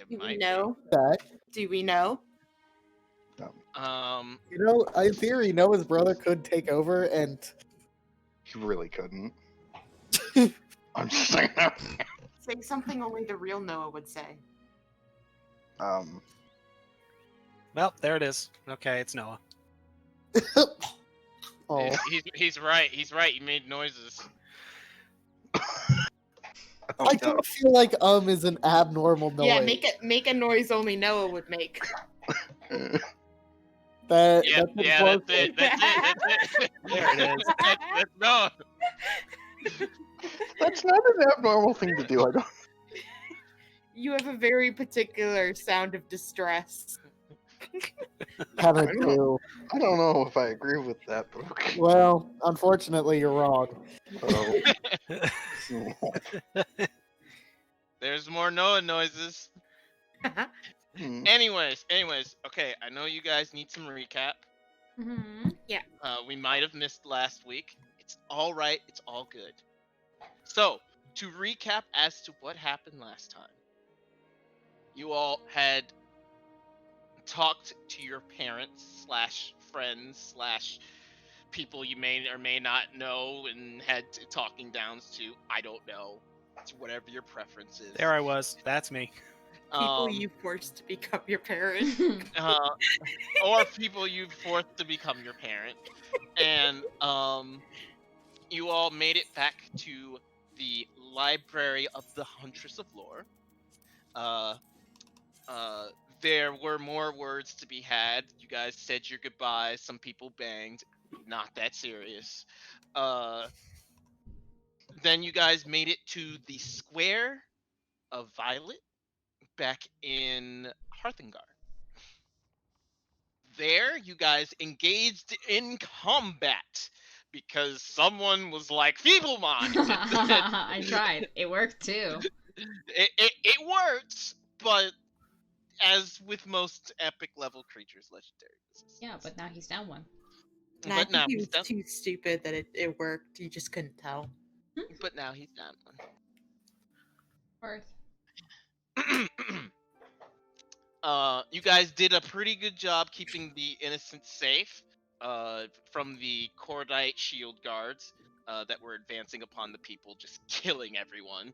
Do we might know? That Do we know? be. in theory, Noah's brother could take over, and He really couldn't. I'm just saying that. Say something only the real Noah would say. Well, there it is. Okay, it's Noah. oh, He's right. He's right. He made noises. I don't feel like is an abnormal noise. Yeah, make a noise only Noah would make. That's Yeah, close. that's it. That's it. There it is. That's Noah. That's not an abnormal thing to do. I don't. You have a very particular sound of distress. Kind of I do. I don't know if I agree with that, but okay. Well, unfortunately, you're wrong. Oh. There's more Noah noises. Hmm. Anyways, okay, I know you guys need some recap. Mm-hmm. We might have missed last week. It's all right. It's all good. So, to recap as to what happened last time, you all had talked to your parents slash friends slash people you may or may not know and had talking downs to. I don't know. It's whatever your preference is. There I was. That's me. People you forced to become your parent. Or people you forced to become your parent, and you all made it back to the library of the Huntress of Lore. There were more words to be had. You guys said your goodbyes. Some people banged. Not that serious. Then you guys made it to the square of Violet back in Hearthengard. There, you guys engaged in combat because someone was like, Feeble Mind! I tried. It worked too. It worked, but as with most epic level creatures, legendary resistance. Yeah, but now he's down one. Nah, I But think now he he's was down. too stupid that it worked. You just couldn't tell. But now he's down Worth. one. You guys did a pretty good job keeping the innocents safe from the Cordite shield guards that were advancing upon the people, just killing everyone.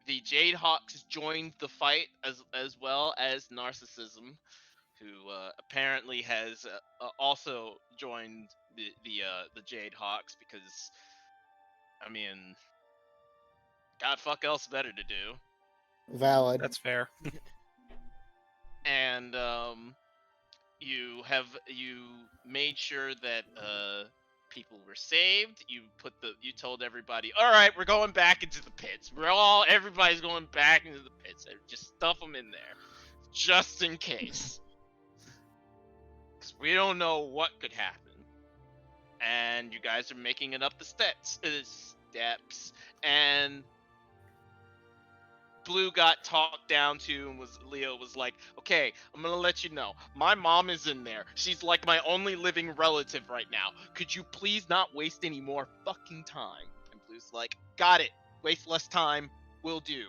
The Jade Hawks joined the fight as well as Narcissism, who apparently has also joined the Jade Hawks because, I mean, God fuck else better to do. Valid. That's fair. And you made sure that people were saved. You told everybody, all right, we're going back into the pits. Everybody's going back into the pits. Just stuff them in there, just in case, because we don't know what could happen. And you guys are making it up the steps, and Blue got talked down to, and Leo was like, okay, I'm gonna let you know, my mom is in there. She's like my only living relative right now. Could you please not waste any more fucking time? And Blue's like, got it. Waste less time. Will do.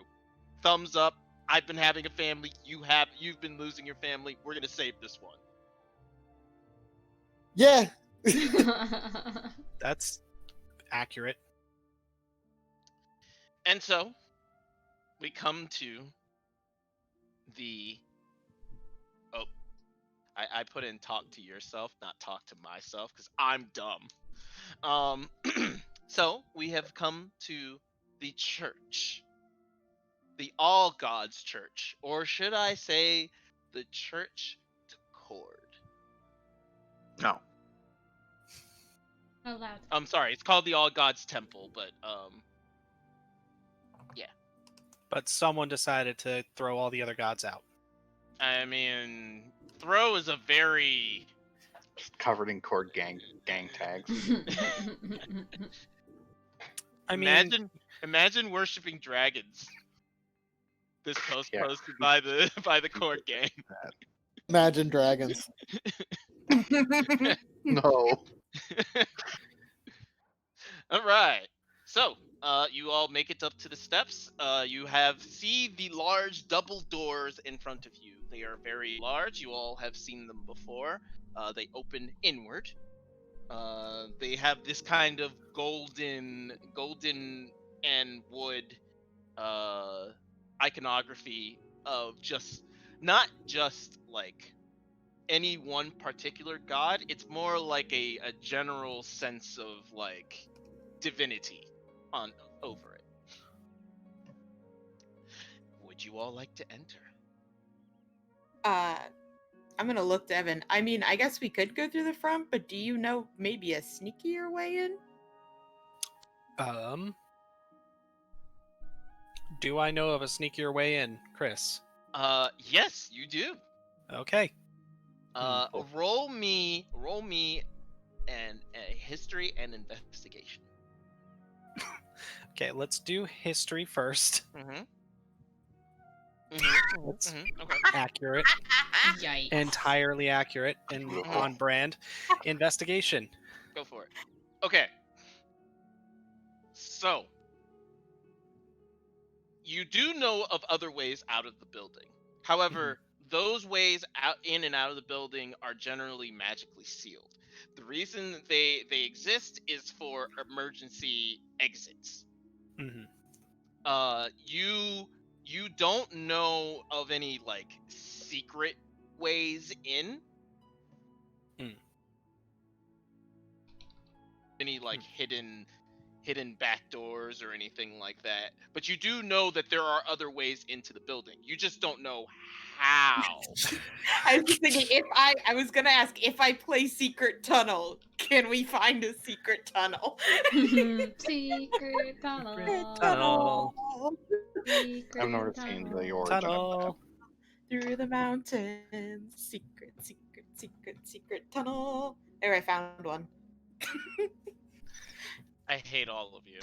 Thumbs up. I've been having a family. You've been losing your family. We're gonna save this one. Yeah. That's accurate. And so we come to the I put in talk to yourself, not talk to myself, because I'm dumb. So we have come to the church, the All Gods Church, or should I say the Church to Cord. No. Out loud. I'm sorry, it's called the All Gods Temple, but yeah. But someone decided to throw all the other gods out. I mean, throw is a very Just covered in cord gang tags. I mean, imagine worshiping dragons. This post Yeah. posted by the Cord gang. Imagine Dragons. No. All right. So, you all make it up to the steps. You see the large double doors in front of you. They are very large. You all have seen them before. They open inward. They have this kind of golden and wood uh, iconography of just not just like any one particular god. It's more like a general sense of like divinity on over it. Would you all like to enter? Uh, I'm gonna look to Evan. I mean, I guess we could go through the front, but do you know maybe a sneakier way in? Do I know of a sneakier way in, Chris? Yes, you do. Okay. Roll me and a history and investigation. Okay, let's do history first. Mm-hmm. That's Okay. accurate. Yikes. Entirely accurate and on brand. Investigation. Go for it. Okay. So, you do know of other ways out of the building. However, those ways out in and out of the building are generally magically sealed. The reason that they exist is for emergency exits. Mhm. You don't know of any like secret ways in. Any like hidden back doors or anything like that. But you do know that there are other ways into the building. You just don't know how. I was just thinking I was gonna ask if I play Secret Tunnel, can we find a secret tunnel? Secret tunnel. Tunnel. Secret I've never seen the origin of Tunnel. Through the mountains, secret, secret, secret, secret tunnel. There, I found one. I hate all of you.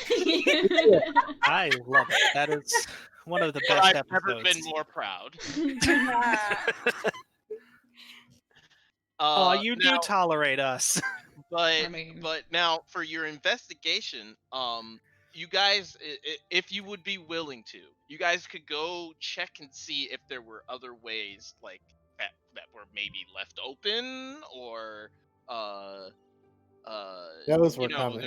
I love it. That is one of the best I've episodes. never been more proud. Oh, you do now, tolerate us. but I mean- but now for your investigation, you guys, if you would be willing to, you guys could go check and see if there were other ways like that were maybe left open or Those were you know, coming.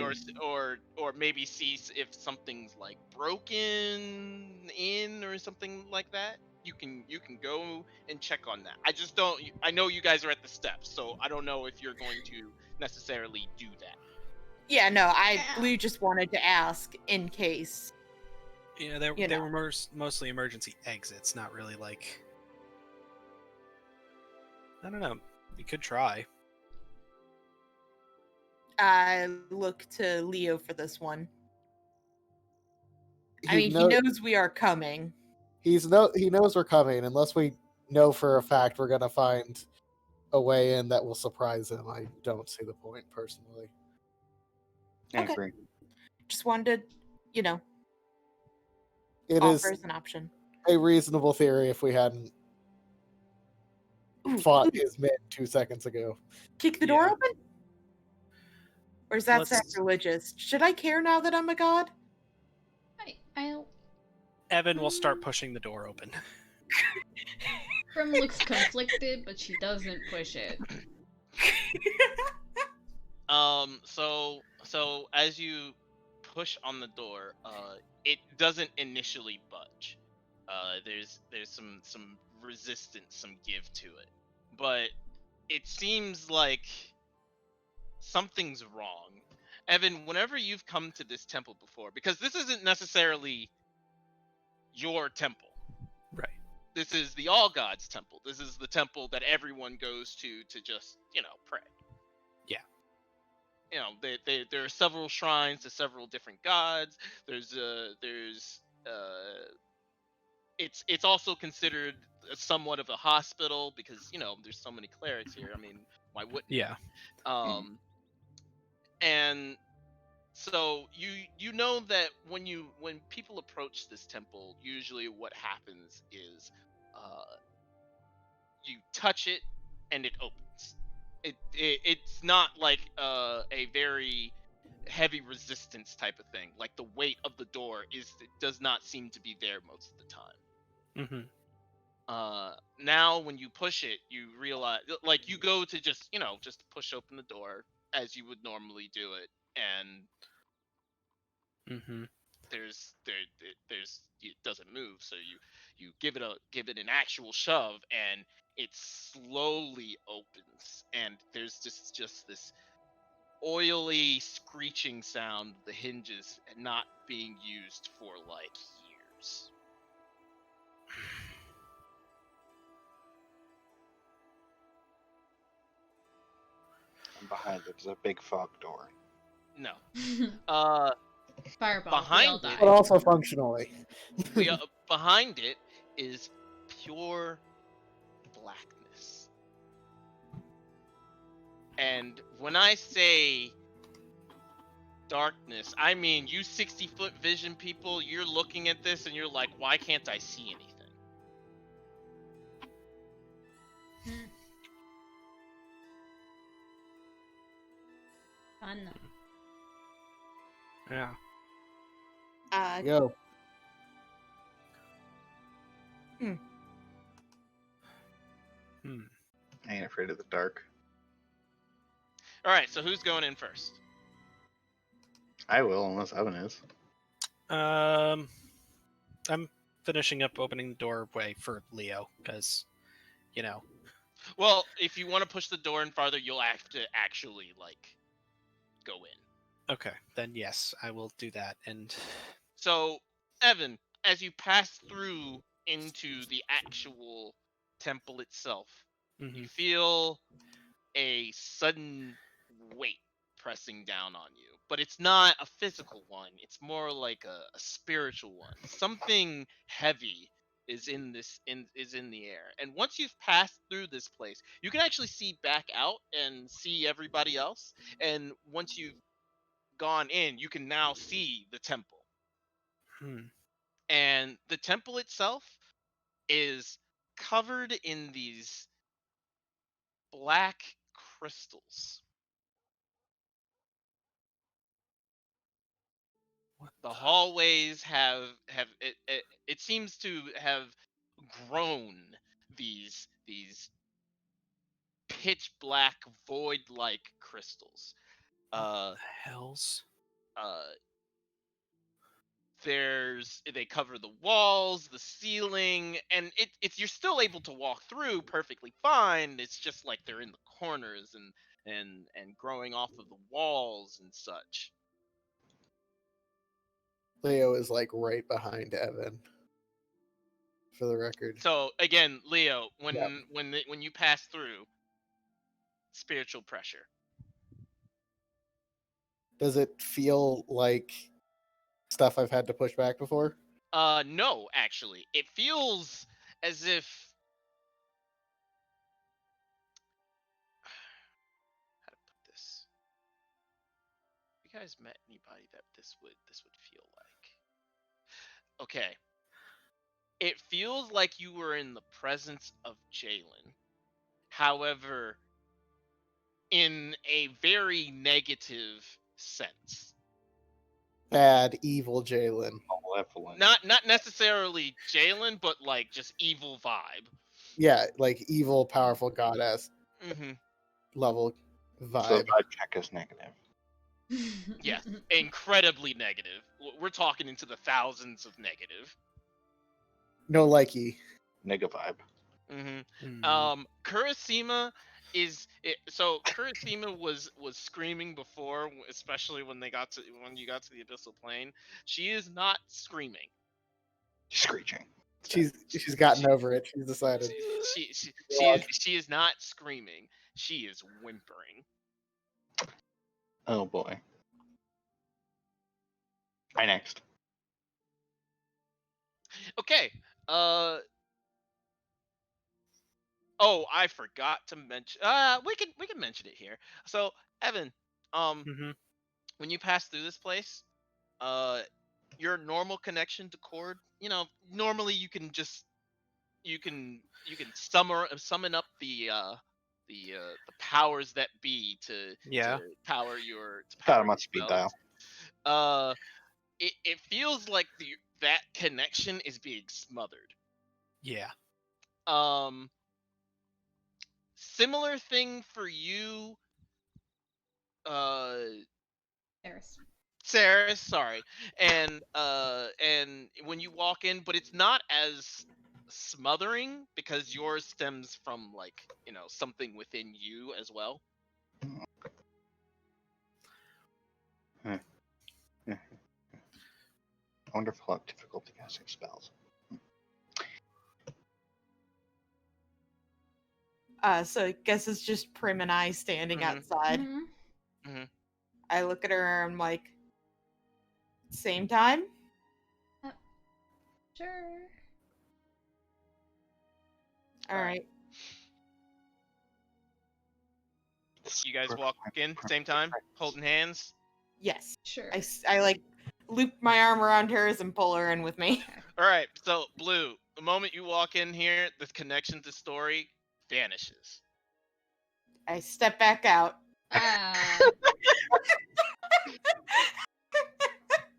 or maybe see if something's like broken in or something like that. You can go and check on that. I just don't. I know you guys are at the steps, so I don't know if you're going to necessarily do that. Yeah, no, we just wanted to ask in case. Yeah, they You know. were mostly emergency exits, not really like. I don't know. You could try. I look to Leo for this one. I mean, he kno- knows we are coming. he knows we're coming. Unless we know for a fact we're gonna find a way in that will surprise him, I don't see the point personally. I Okay. agree. Just wanted to, It offer is as an option. a reasonable theory if we hadn't Ooh, fought ooh, his men 2 seconds ago. kick the door Yeah. open? Or is that Let's- sacrilegious? Should I care now that I'm a god? I'll. Evan will start pushing the door open. Grim looks conflicted, but she doesn't push it. So as you push on the door, it doesn't initially budge. There's some resistance, some give to it, but it seems like something's wrong. Evan, whenever you've come to this temple before, because this isn't necessarily your temple. Right. This is the All Gods temple. This is the temple that everyone goes to just, pray. Yeah. There are several shrines to several different gods. It's also considered somewhat of a hospital because, there's so many clerics here. I mean, why wouldn't? Yeah. And so you know that when people approach this temple, usually what happens is you touch it and it opens. It's not like a very heavy resistance type of thing. Like the weight of the door does not seem to be there most of the time. Mm-hmm. Now when you push it, you realize, like, you go to just push open the door as you would normally do it, and Mm-hmm. there's it doesn't move, so you give it an actual shove, and it slowly opens, and there's just this oily screeching sound of the hinges not being used for like years. And behind it is a big fog door. No. Uh Fireball. We all behind die. it, But also functionally. behind it is pure blackness. And when I say darkness, I mean you 60-foot vision people, you're looking at this and you're like, why can't I see anything? Fun. Yeah. Yo. Hmm. I ain't afraid of the dark. All right, so who's going in first? I will, unless Evan is. I'm finishing up opening the doorway for Leo because, Well, if you want to push the door in farther, you'll have to actually like go in. Okay, then yes, I will do that. And So, Evan, as you pass through into the actual temple itself, Mhm. you feel a sudden weight pressing down on you. But it's not a physical one, it's more like a spiritual one. Something heavy is in the air. And once you've passed through this place, you can actually see back out and see everybody else. And once you've gone in, you can now see the temple. hmm, And the temple itself is covered in these black crystals. what The hallways have it seems to have grown these pitch black void like crystals. Uh the hells? uh they cover the walls, the ceiling, and it's you're still able to walk through perfectly fine. It's just like they're in the corners and growing off of the walls and such. Leo is like right behind Evan. For the record. So again, Leo, when Yep. when you pass through, spiritual pressure. Does it feel like stuff I've had to push back before? No, actually. It feels as if how to put this. You guys met anybody that this would feel like? Okay. It feels like you were in the presence of Jalen. However, in a very negative sense. Bad, evil Jalen. Malevolent. Not necessarily Jalen, but like just evil vibe. Yeah, like evil, powerful goddess Mm-hmm. level So vibe. the vibe check is negative. Yes, incredibly negative. We're talking into the thousands of negative. No likey. Nega vibe. Mm-hmm. Kurosima so Kurosima was screaming before, especially when you got to the abyssal plane. She is not screaming. Screeching. She's gotten over it. She's decided. She is not screaming. She is whimpering. Oh boy. I next. Okay. Oh, I forgot to mention. We can mention it here. So, Evan, Mm-hmm. when you pass through this place, uh, your normal connection to Cord, normally you can summon up the powers that be to Yeah. power your Got him on speed spells. dial. It feels like that connection is being smothered. Yeah. Similar thing for you, uh, There's. Saris, sorry. And when you walk in, but it's not as smothering because yours stems from like, something within you as well. I wonder if I'll have difficulty casting spells. So I guess it's just Prim and I standing Mhm. outside. Mm-hmm. I look at her and I'm like, same time? Sure. All Alright. right. You guys walk in same time, holding hands. Yes. Sure. I like loop my arm around hers and pull her in with me. Okay. All right. So Blue, the moment you walk in here, the connection to story vanishes. I step back out.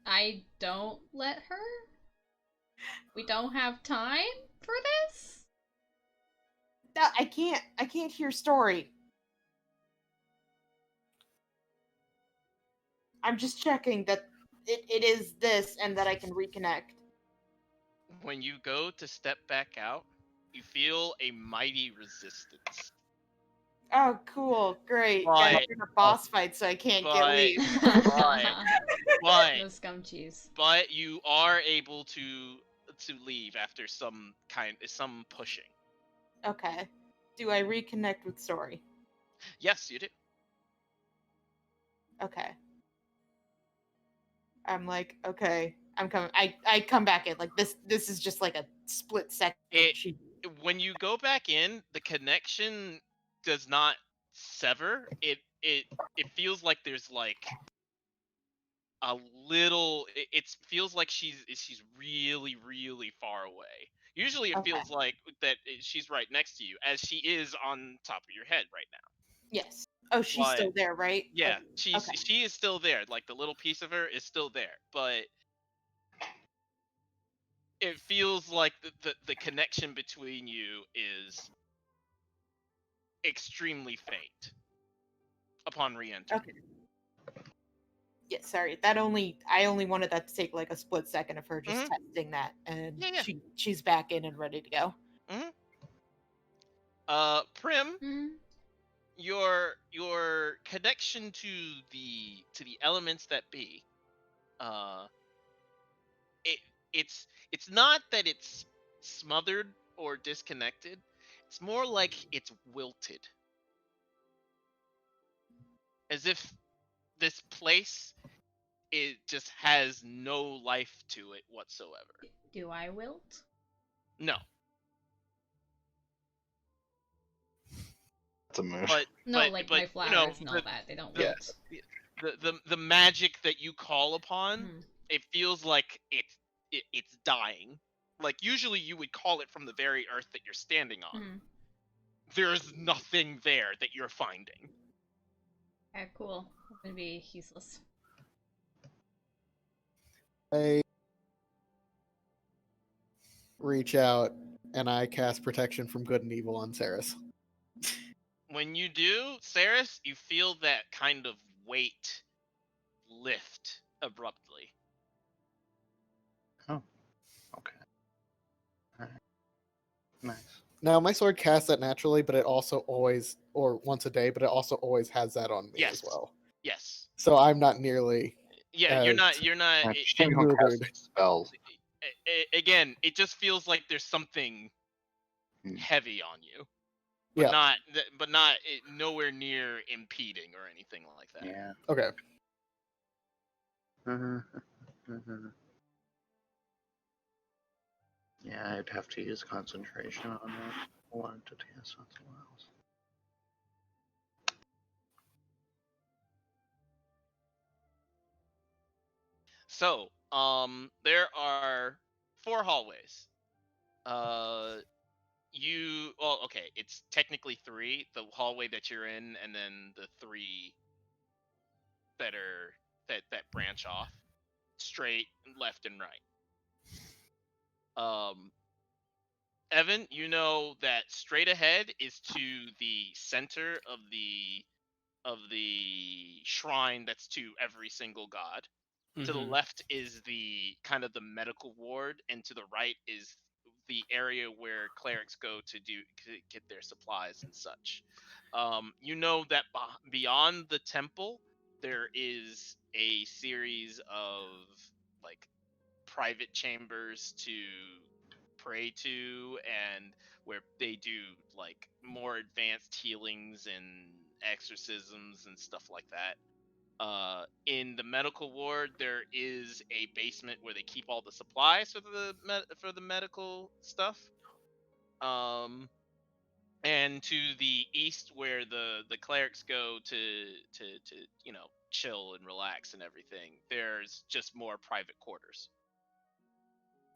I don't let her? We don't have time for this? No, I can't hear story. I'm just checking that it is this and that I can reconnect. When you go to step back out, you feel a mighty resistance. Oh, cool, great. But- Guys, we're in a boss fight, so I can't get but- leave. But The scum cheese. but you are able to leave after some pushing. Okay. Do I reconnect with story? Yes, you do. Okay. I'm like, okay, I'm coming. I come back in like this is just like a split second. When you go back in, the connection does not sever. It feels like there's like a little. It feels like she's really really far away. Usually, it Okay. feels like that she's right next to you, as she is on top of your head right now. Yes. Oh, she's still there, right? Yeah, Like, okay. she is still there. Like the little piece of her is still there, but it feels like the connection between you is extremely faint upon re-entering. Okay. Yeah, sorry. I only wanted that to take like a split second of her just Mhm. testing that, and Yeah. she's back in and ready to go. Prim, Mm-hmm. your connection to the elements that be, it's not that it's smothered or disconnected. It's more like it's wilted, as if this place, it just has no life to it whatsoever. Do I wilt? No, That's a move. but No, but, like but, my flowers and all that. They don't Yeah. wilt. the magic that you call upon, Mhm. it feels like it's dying. Like usually you would call it from the very earth that you're standing on. Mhm. There's nothing there that you're finding. Okay, cool. I'm gonna be useless. I reach out and I cast protection from good and evil on Saris. When you do, Saris, you feel that kind of weight lift abruptly. Oh, okay. Alright. Nice. Now my sword casts that naturally, but it also always, or once a day, but it also always has that on me Yes. as well. Yes. So I'm not nearly. Yeah, you're not. She don't cast Unwithered. spells. Again, it just feels like there's something Hmm. heavy on you, Yeah. but not nowhere near impeding or anything like that. Yeah. Okay. Yeah, I'd have to use concentration on it. I wanted to cast something else. So, there are 4 hallways. well, okay, it's technically 3, the hallway that you're in, and then the 3 that are that branch off straight, left, and right. Evan, you know that straight ahead is to the center of the shrine that's to every single god. To the Mhm. left is the kind of the medical ward, and to the right is the area where clerics go to get their supplies and such. You know that beyond the temple there is a series of like private chambers to pray to, and where they do like more advanced healings and exorcisms and stuff like that. In the medical ward, there is a basement where they keep all the supplies for the medical stuff. And to the east, where the clerics go to chill and relax and everything, there's just more private quarters.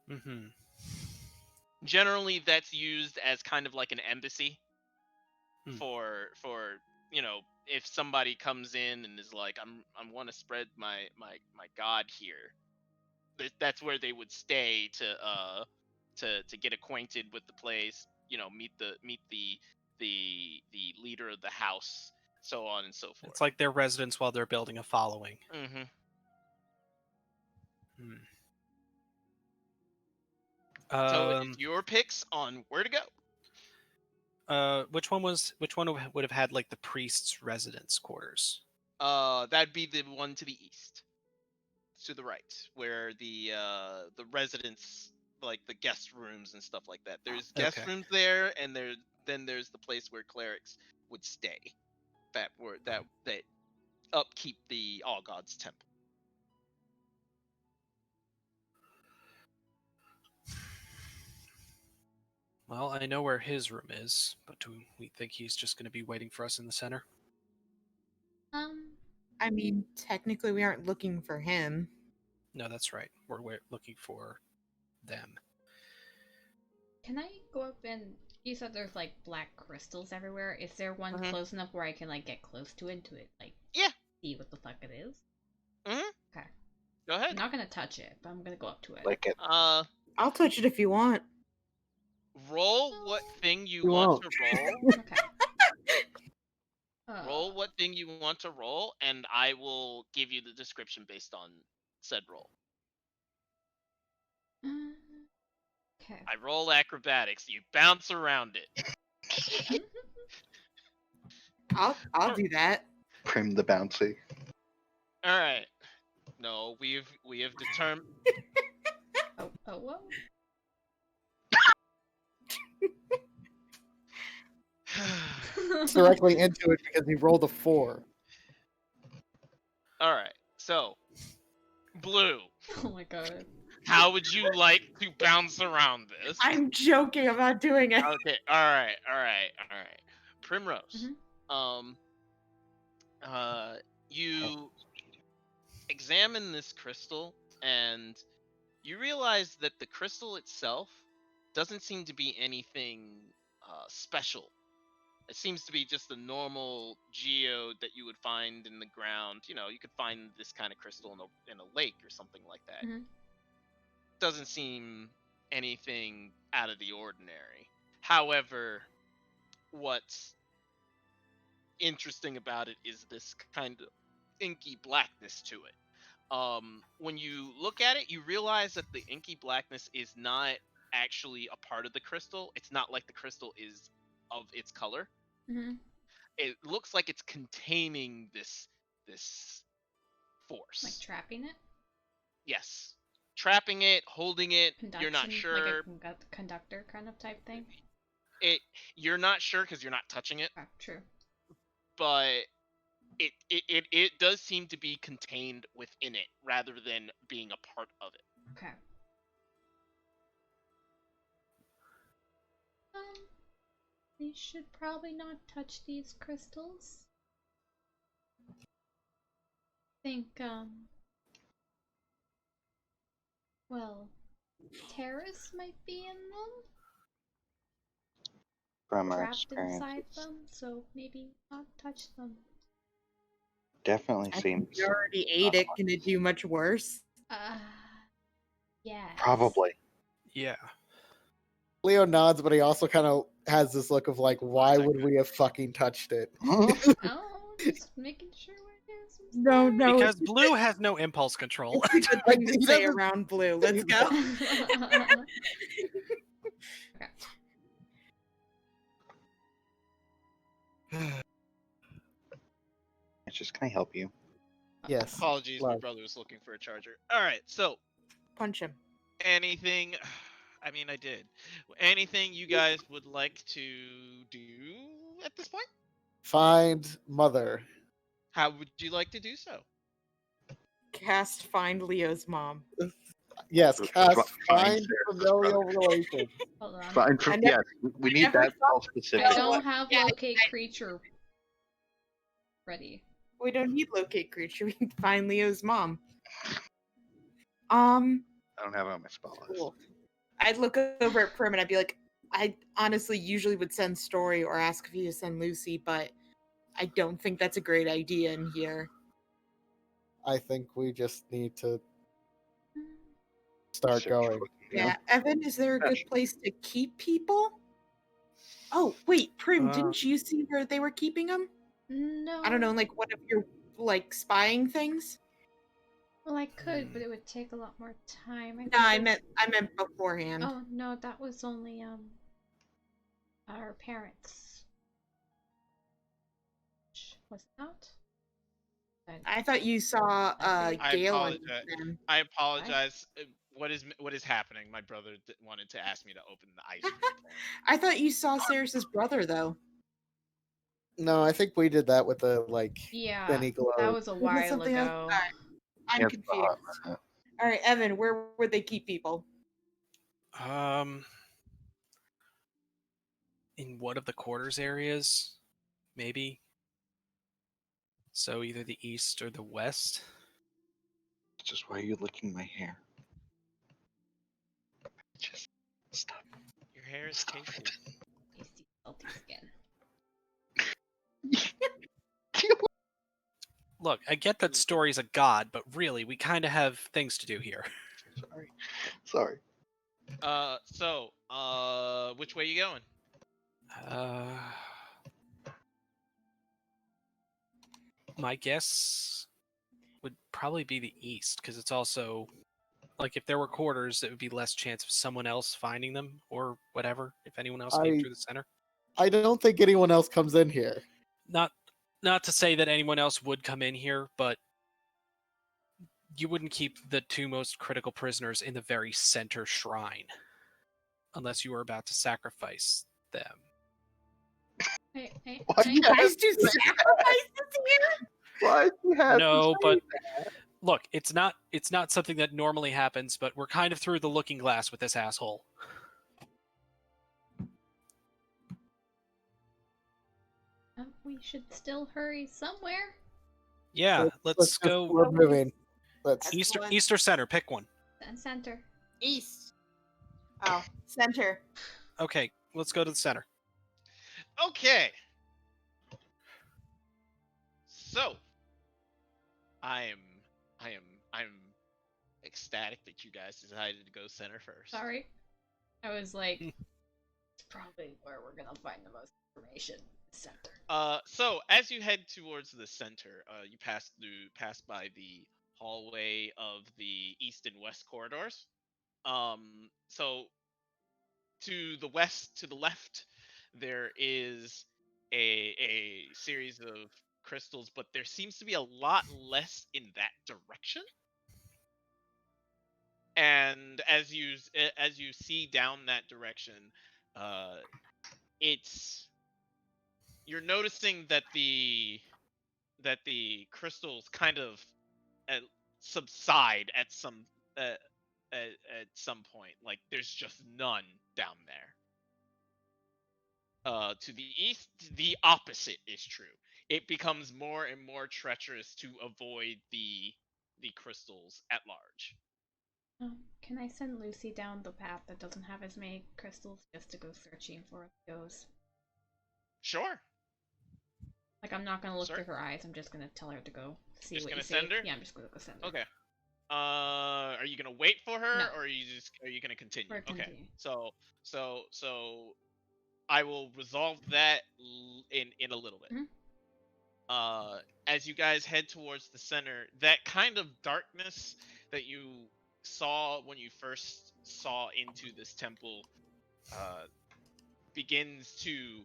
Mhm. Generally, that's used as kind of like an embassy Hmm. for if somebody comes in and is like, I want to spread my god here. That's where they would stay to get acquainted with the place. Meet the leader of the house, so on and so forth. It's like their residence while they're building a following. Mm-hmm. Hmm. So it's your picks on where to go. Which one would have had like the priest's residence quarters? That'd be the one to the east, to the right, where the residents, like the guest rooms and stuff like that. There's guest Okay. rooms there, and then there's the place where clerics would stay. That upkeep the All Gods Temple. Well, I know where his room is, but do we think he's just going to be waiting for us in the center? I mean, technically, we aren't looking for him. No, that's right. We're looking for them. Can I go up and... You said there's like black crystals everywhere. Is there one Mhm. close enough where I can like get close to it like Yeah. see what the fuck it is? Mhm. Okay. Go I'm ahead. not gonna touch it, but I'm gonna go up to it. Like it. I'll touch it if you want. Roll what thing you You want won't. to roll. Okay. Roll what thing you want to roll, and I will give you the description based on said roll. Okay. I roll acrobatics. You bounce around it. I'll do that. Prim the bouncy. All right. No, we have determined. Oh, whoa. Directly into it because he rolled a 4. All right. So, Blue, Oh my god. how would you like to bounce around this? I'm joking about doing it. Okay. All right. Primrose. Mhm. You examine this crystal, and you realize that the crystal itself doesn't seem to be anything special. It seems to be just a normal geode that you would find in the ground. You could find this kind of crystal in a lake or something like that. Mhm. Doesn't seem anything out of the ordinary. However, what's interesting about it is this kind of inky blackness to it. When you look at it, you realize that the inky blackness is not actually a part of the crystal. It's not like the crystal is of its color. Mhm. It looks like it's containing this force. Like trapping it? Yes. Trapping it, holding it, Conduction, you're not sure. like a conductor kind of type thing? You're not sure because you're not touching it, Oh, true. but it does seem to be contained within it rather than being a part of it. Okay. We should probably not touch these crystals. Think, well, Terrace might be in them? From our trapped inside experiences, them, so maybe not touch them. definitely I seems think you already ate it. Can it do much worse? Uh, yes. probably. Yeah. Leo nods, but he also kind of has this look of like, why would we have fucking touched it? Oh, just making sure we're doing some No, stuff. no. Because Blue has no impulse control. It's a good thing He to say doesn't- around Blue. Let's go. Okay. It's just, can I help you? Yes. Apologies, my Love. brother was looking for a charger. All right, so Punch him. anything? I mean, I did. Anything you guys would like to do at this point? Find mother. How would you like to do so? Cast Find Leo's mom. Yes, F- cast find find Sarah's familial brother. relations. Hold on. Fine for I never- yes, we I need never that thought- specific. I don't have Yeah, locate creature ready. We don't need locate creature. We can find Leo's mom. I don't have it on my spell list. Cool. I'd look over at Prim and I'd be like, I honestly usually would send Story or ask if you to send Lucy, but I don't think that's a great idea in here. I think we just need to start Search going. for- Yeah. Evan, is there a good Gotcha. place to keep people? Oh, wait, Prim, Uh, didn't you see where they were keeping them? No. I don't know, like one of your like spying things? Well, I could, but it would take a lot more time. No, I meant beforehand. Oh no, that was only our parents. Was it not? I thought you saw I Galen. apologize. Then. I apologize. What is happening? My brother wanted to ask me to open the ice cream. I thought you saw Ceres's brother though. No, I think we did that with the like Yeah, mini globe. that was a Was it while something else? ago. Alright, I'm Yeah, it's confused. not- All right, Evan, where would they keep people? In one of the quarters areas, maybe. So either the east or the west. Just why are you licking my hair? Just stop. Your hair is Stop tasty. it. Tasty, salty skin. Look, I get that Story's a god, but really, we kind of have things to do here. Sorry. Which way you going? My guess would probably be the east, because it's also like if there were quarters, it would be less chance of someone else finding them or whatever. If anyone else came through the center, I don't think anyone else comes in here. not to say that anyone else would come in here, but you wouldn't keep the two most critical prisoners in the very center shrine unless you were about to sacrifice them. Hey, Why You guys do sacrifices here? Why you have No, to but say look, it's not something that normally happens, but we're kind of through the looking glass with this asshole. we should still hurry somewhere. Yeah, let's just- go We're moving. Let's. east or center, pick one. And center. East. Oh, center. Okay, let's go to the center. Okay. So, I'm ecstatic that you guys decided to go center first. Sorry. I was like, it's probably where we're gonna find the most information. Center. So as you head towards the center, you pass by the hallway of the east and west corridors. So to the west, to the left, there is a series of crystals, but there seems to be a lot less in that direction. And as you see down that direction, you're noticing that the crystals kind of subside at some point. Like there's just none down there. To the east, the opposite is true. It becomes more and more treacherous to avoid the crystals at large. Can I send Lucy down the path that doesn't have as many crystals just to go searching for where it goes? Sure. Like, I'm not gonna look Sir? through her eyes. I'm just gonna tell her to go see Just what gonna you send see. her? Yeah, I'm just gonna go send her. Okay. Are you gonna wait for her, No. or are you gonna continue? We're Okay. continue. So I will resolve that in a little bit. Mhm. As you guys head towards the center, that kind of darkness that you saw when you first saw into this temple begins to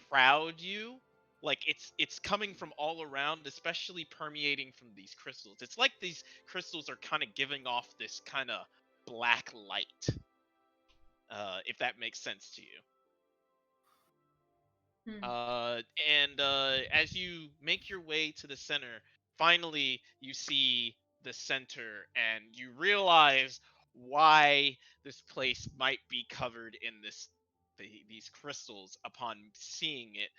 crowd you. Like it's coming from all around, especially permeating from these crystals. It's like these crystals are kind of giving off this kind of black light, if that makes sense to you. Hmm. And as you make your way to the center, finally you see the center and you realize why this place might be covered in these crystals upon seeing it.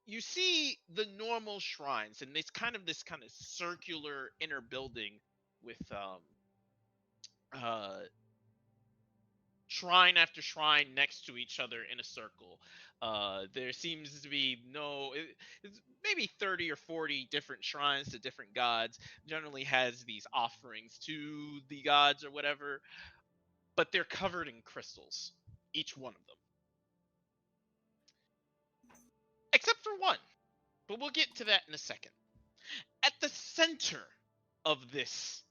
You see the normal shrines and this kind of circular inner building with uh shrine after shrine next to each other in a circle. There seems to be it's maybe 30 or 40 different shrines to different gods. Generally has these offerings to the gods or whatever, but they're covered in crystals, each one of them, except for one. But we'll get to that in a second. At the center of this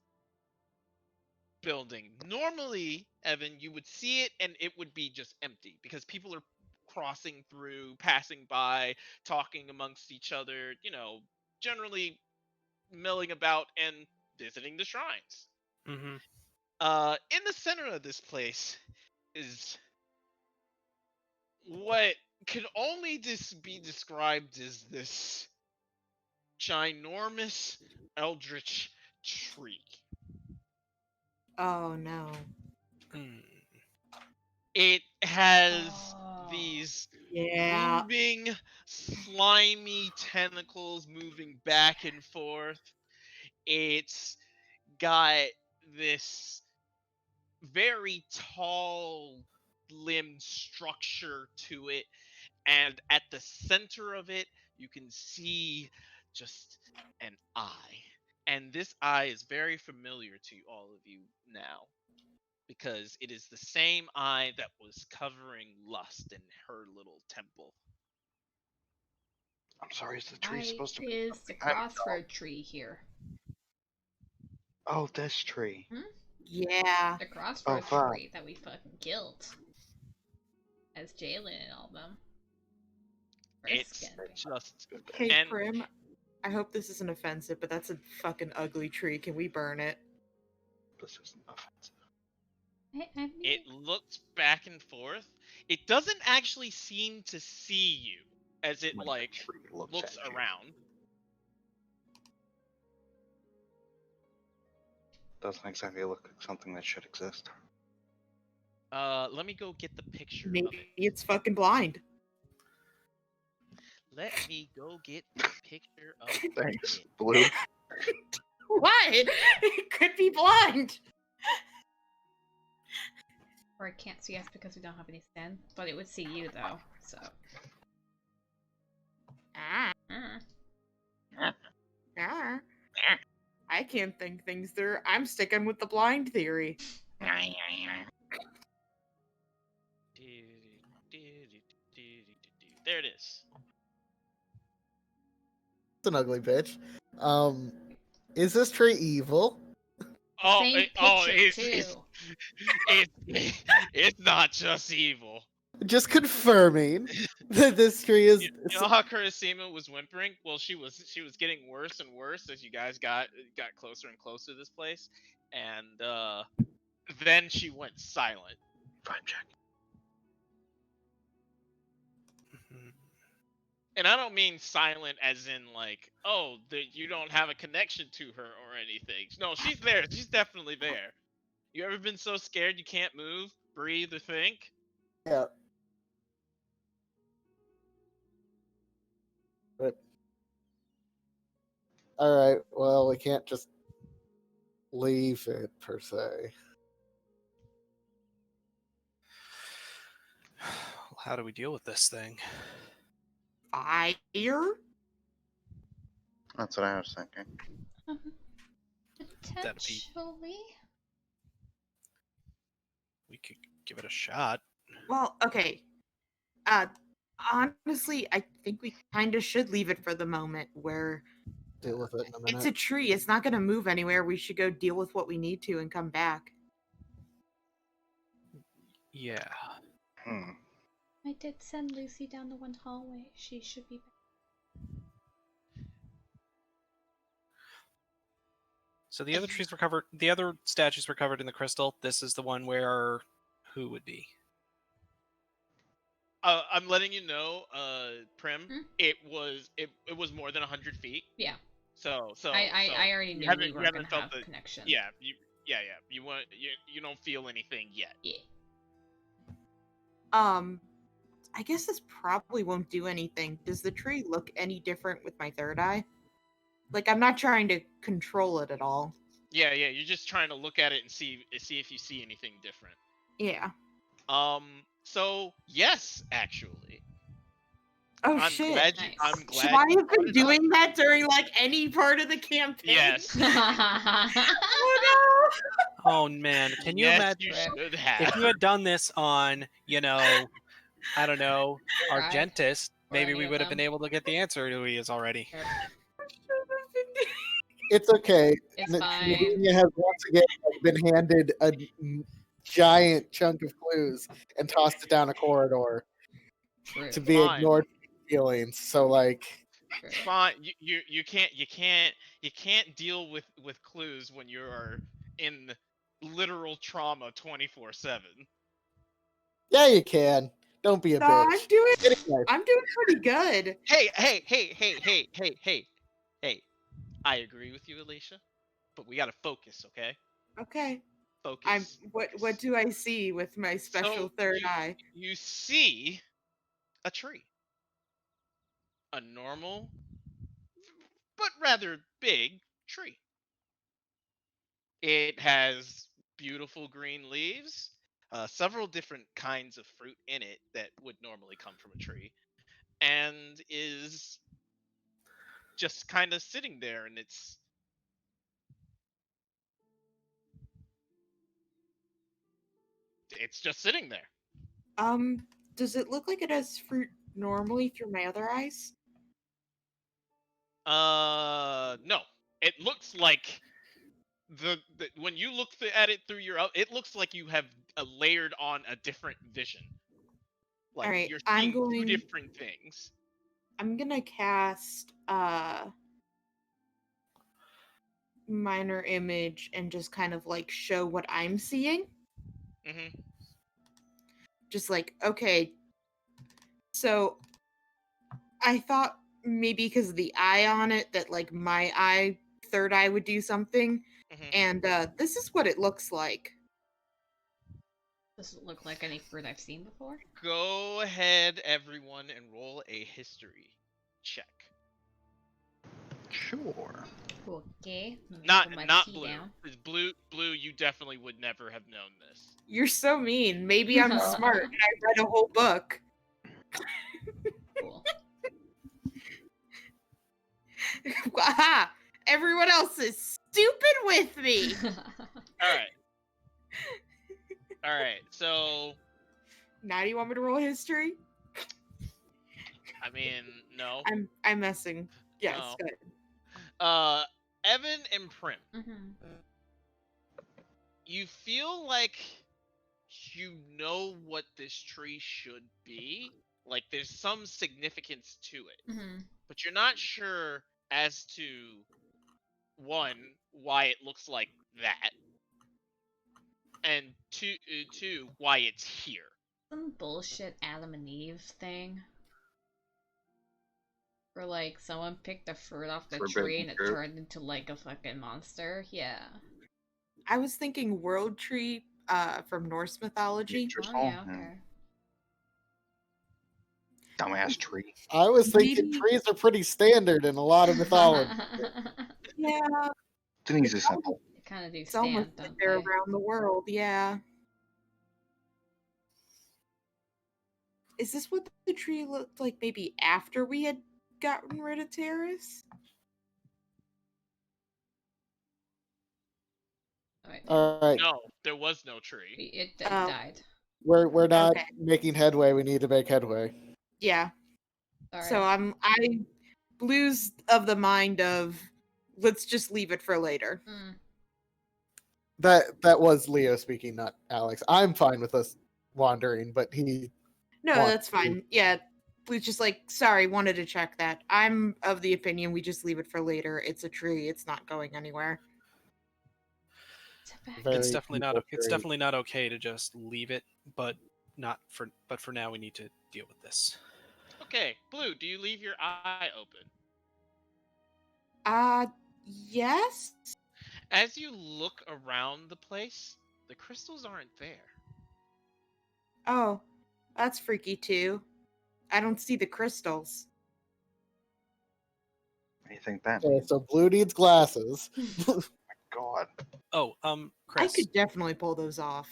building, normally, Evan, you would see it and it would be just empty because people are crossing through, passing by, talking amongst each other, generally milling about and visiting the shrines. Mm-hmm. In the center of this place is what can only be described as this ginormous eldritch tree. Oh no. Mm. It has Oh. these Yeah. moving, slimy tentacles moving back and forth. It's got this very tall limbed structure to it, and at the center of it, you can see just an eye. And this eye is very familiar to all of you now, because it is the same eye that was covering Lust in her little temple. I'm sorry, is the tree Why supposed to be is the something I don't know? crossroad tree here? Oh, this tree. Yeah. The crossroad fuck. tree that we fucking killed. As Jalen and all them. It's Briskin. just Hey, and Prim. I hope this isn't offensive, but that's a fucking ugly tree. Can we burn it? This isn't offensive. I mean, it looks back and forth. It doesn't actually seem to see you as it When the like tree looks looks at you. around. Doesn't exactly look like something that should exist. Let me go get the picture of Maybe it. it's fucking blind. Let me go get the picture of Thanks, it. Blue. What? It could be blind. or it can't see us because we don't have any stand. But it would see you though, so. Ah. Ah. I can't think things through. I'm sticking with the blind theory. There it is. It's an ugly bitch. Is this tree evil? Oh, Same it's, picture it's, too. it's not just evil. Just confirming that this tree is. You know how Kurosima was whimpering? Well, she was getting worse and worse as you guys got closer and closer to this place, and then she went silent. Fine, check. Mhm. And I don't mean silent as in like, oh, you don't have a connection to her or anything. No, she's there. She's definitely there. You ever been so scared you can't move, breathe, or think? Yeah. But. Alright, well, we can't just leave it, per se. How do we deal with this thing? fire? That's what I was thinking. Um, That'd be- potentially. We could give it a shot. Well, okay. Honestly, I think we kind of should leave it for the moment where Deal with it in a minute. it's a tree. It's not going to move anywhere. We should go deal with what we need to and come back. Yeah. Hmm. I did send Lucy down the one hallway. She should be back. So the other trees were covered. The other statues were covered in the crystal. This is the one where who would be? I'm letting you know, Prim. Hmm? It was more than 100 feet. Yeah. So I already you knew haven't we you weren't haven't gonna felt have the connection. yeah you don't feel anything yet. Yeah. I guess this probably won't do anything. Does the tree look any different with my third eye? Like, I'm not trying to control it at all. Yeah, you're just trying to look at it and see if you see anything different. Yeah. So yes, actually. Oh I'm shit. glad Nice. I'm glad Should I you have brought been it up. doing that during like any part of the campaign? Yes. Oh Oh man, can you Yes, imagine you Rip. should have. if you had done this on, I don't know, Right. Argentis, Or maybe any we of would have been them. able to get the answer to who he is already. Rip. It's okay. It's N- fine. Nvidia has once again been handed a giant chunk of clues and tossed it down a corridor True. to be Fine. ignored feelings. So like, True. Fine. You can't deal with clues when you're in literal trauma 24/7. yeah, you can. Don't be a no, bitch. Anyway, I'm doing pretty good. Hey. I agree with you, Alicia, but we gotta focus, okay? Okay. Focus. What focus. do I see with my special So third eye? you see a tree, a normal but rather big tree. It has beautiful green leaves, several different kinds of fruit in it that would normally come from a tree, and is just kind of sitting there, and it's just sitting there. Does it look like it has fruit normally through my other eyes? No. It looks like the when you look at it through it looks like you have layered on a different vision. Like Alright, you're I'm seeing two going different things. I'm gonna cast minor image and just kind of like show what I'm seeing. Hmm. Just like, okay, so I thought maybe because of the eye on it that like my eye, third eye would do something. Hmm. And this is what it looks like. Does it look like any fruit I've seen before? Go ahead, everyone, and roll a history check. Sure. Okay. Not Put my not tea blue. down. 'Cause blue. You definitely would never have known this. You're so mean. Maybe I'm smart and I read a whole book. Cool. Aha! Everyone else is stupid with me. All right. So Now do you want me to roll history? I mean, no. I'm messing. Yes, No. good. Evan and Prim, Mhm. you feel like you know what this tree should be. Like there's some significance to it, Mhm. but you're not sure as to one, why it looks like that, and two, why it's here. Some bullshit Adam and Eve thing. Where like someone picked a fruit off the Forbidden tree and it fruit. turned into like a fucking monster. Yeah. I was thinking world tree from Norse mythology. Nature's Oh yeah. home. Okay. Dumbass tree. I was thinking Maybe- trees are pretty standard in a lot of mythology. Yeah, Denise is simple. They kind of do it's almost stand, like don't they're they? around the world. Yeah. is this what the tree looked like maybe after we had gotten rid of Terrace? Alright, All right, No, there was no tree. it Oh. died. we're not Okay. making headway. We need to make headway. Yeah. Sorry. So I Blue's of the mind of let's just leave it for later. Mm. That was Leo speaking, not Alex. I'm fine with us wandering, but he No, wants that's to. fine. Yeah. Blue's just like, sorry, wanted to check that. I'm of the opinion we just leave it for later. It's a tree. It's not going anywhere. It's a bad- Very It's definitely not. evil It's tree. definitely not okay to just leave it, but not for. But for now, we need to deal with this. Okay, Blue, do you leave your eye open? Yes? As you look around the place, the crystals aren't there. Oh, that's freaky too. I don't see the crystals. What do you think that Okay, means? so Blue needs glasses. God. Oh, I Chris. could definitely pull those off.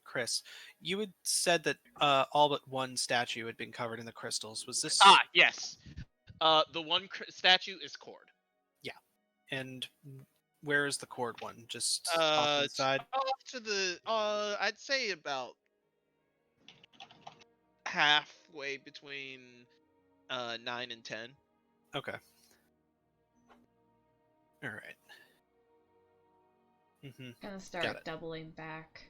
Chris, you had said that all but one statue had been covered in the crystals. Was this? Yes. The one statue is Cord. And where is the cord one? Just off to the side. Off to the I'd say about halfway between 9 and 10. Okay. All right. Gonna Got start it. doubling back.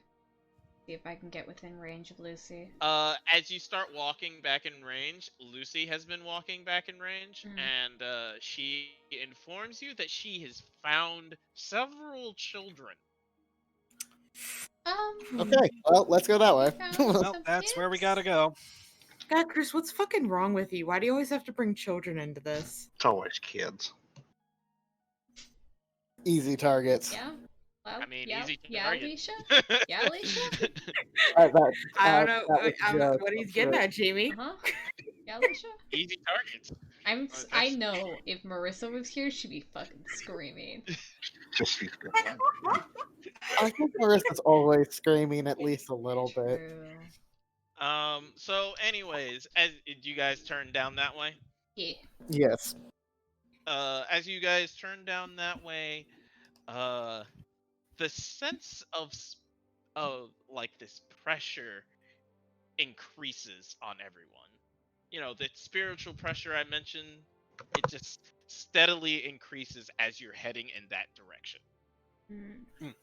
See if I can get within range of Lucy. As you start walking back in range, Lucy has been walking back in range, Mm. and she informs you that she has found several children. Okay, well, let's go that way. Found Well, some that's where we gotta kids? go. God, Chris, what's fucking wrong with you? Why do you always have to bring children into this? It's always kids. Easy targets. Yeah. Well, I mean, yeah, easy to yeah, target. Alicia. Yeah, Alicia. I don't know that was a joke. what he's getting at, Jamie. Uh huh. Yeah, Alicia. Easy targets. I know if Marissa was here, she'd be fucking screaming. Just she's good. I think Marissa's always screaming at least a little bit. True. So, anyways, as do you guys turn down that way? Yeah. Yes. As you guys turn down that way, the sense of like this pressure increases on everyone. You know, the spiritual pressure I mentioned, it just steadily increases as you're heading in that direction. Mm.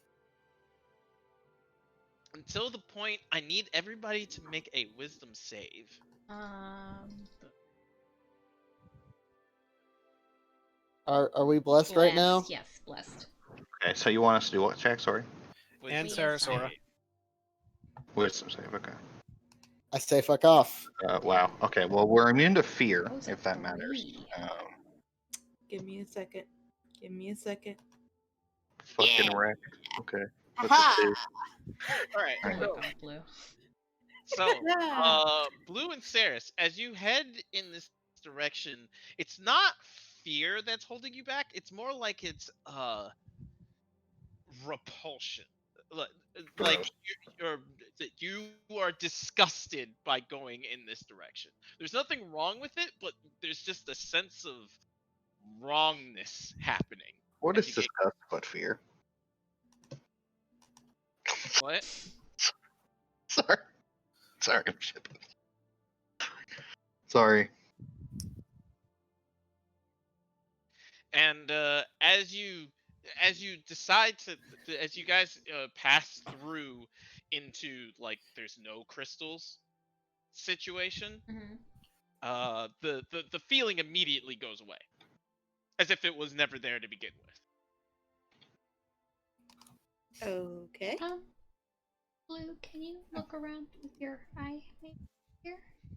Until the point I need everybody to make a wisdom save. Are we blessed right now? Yes, blessed. Okay, so you want us to do what check? Sorry. Wisdom And We Sarasora. save. Wisdom save. Okay. I say fuck off. Wow. Okay. Well, we're immune to fear, That was a if that matters. 3. Give me a second. Give me a second. Fucking Yeah. wreck. Okay. That's Aha! a two. All right. Oh my So, god, Blue. so Blue and Saris, as you head in this direction, it's not fear that's holding you back. It's more like it's repulsion. Like you are disgusted by going in this direction. There's nothing wrong with it, but there's just a sense of wrongness happening. What as is you get- disgust but fear? What? Sorry. Sorry. Shit. Sorry. And as you decide to as you guys pass through into like there's no crystals situation, Mm-hmm. the feeling immediately goes away, as if it was never there to begin with. Okay. Blue, can you look around with your eye here?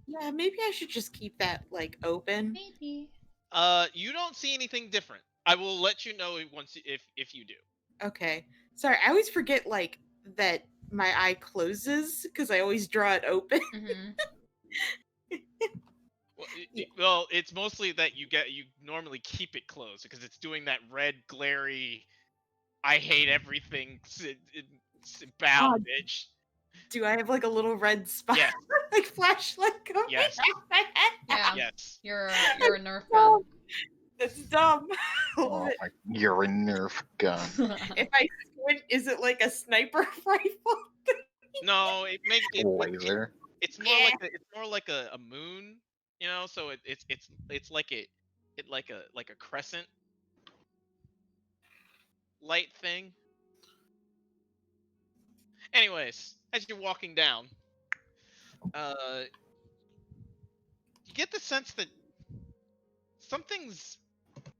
Yeah, maybe I should just keep that like open. Maybe. You don't see anything different. I will let you know once if you do. Okay. Sorry, I always forget like that my eye closes because I always draw it open. Mm-hmm. Well, it's mostly that you normally keep it closed because it's doing that red glary, I hate everything, bow, bitch. Do I have like a little red spot, Yes. like flashlight coming Yes. out my head? Yeah. Yes. You're a Nerf gun. That's dumb. I love Oh, it. you're a Nerf gun. If I squint, is it like a sniper rifle? No, it makes it. Laser. It's more like a moon, you know. So it's like like a crescent light thing. Anyways, as you're walking down, you get the sense that something's.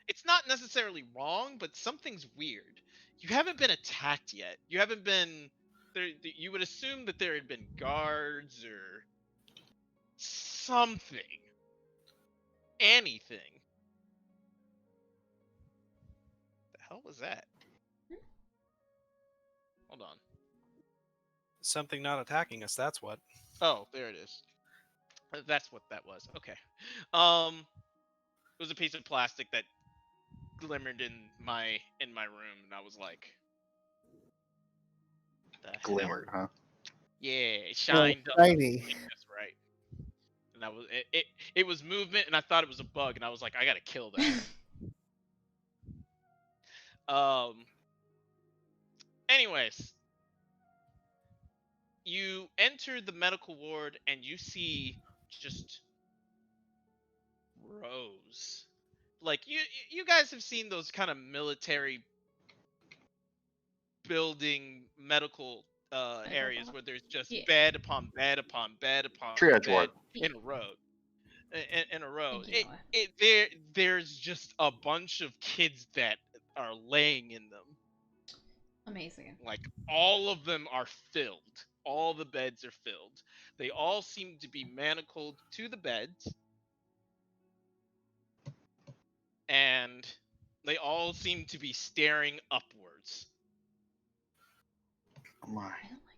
It's not necessarily wrong, but something's weird. You haven't been attacked yet. You haven't been there. You would assume that there had been guards or something, anything. The hell was that? Hold on. Something not attacking us, that's what. Oh, there it is. That's what that was. Okay. It was a piece of plastic that glimmered in my room, and I was like, "The hell?" Glimmered, huh? Yeah, it Oh, shined up. shiny. That's right. And that was it. It was movement, and I thought it was a bug, and I was like, I gotta kill that. Anyways, you enter the medical ward, and you see just rows. Like you guys have seen those kind of military building medical areas where there's just Yeah. bed upon bed upon bed upon Triage bed ward. in a row. In a row. Thank you, Noah. There's just a bunch of kids that are laying in them. Amazing. Like all of them are filled. All the beds are filled. They all seem to be manacled to the beds. And they all seem to be staring upwards. Oh my. I don't like.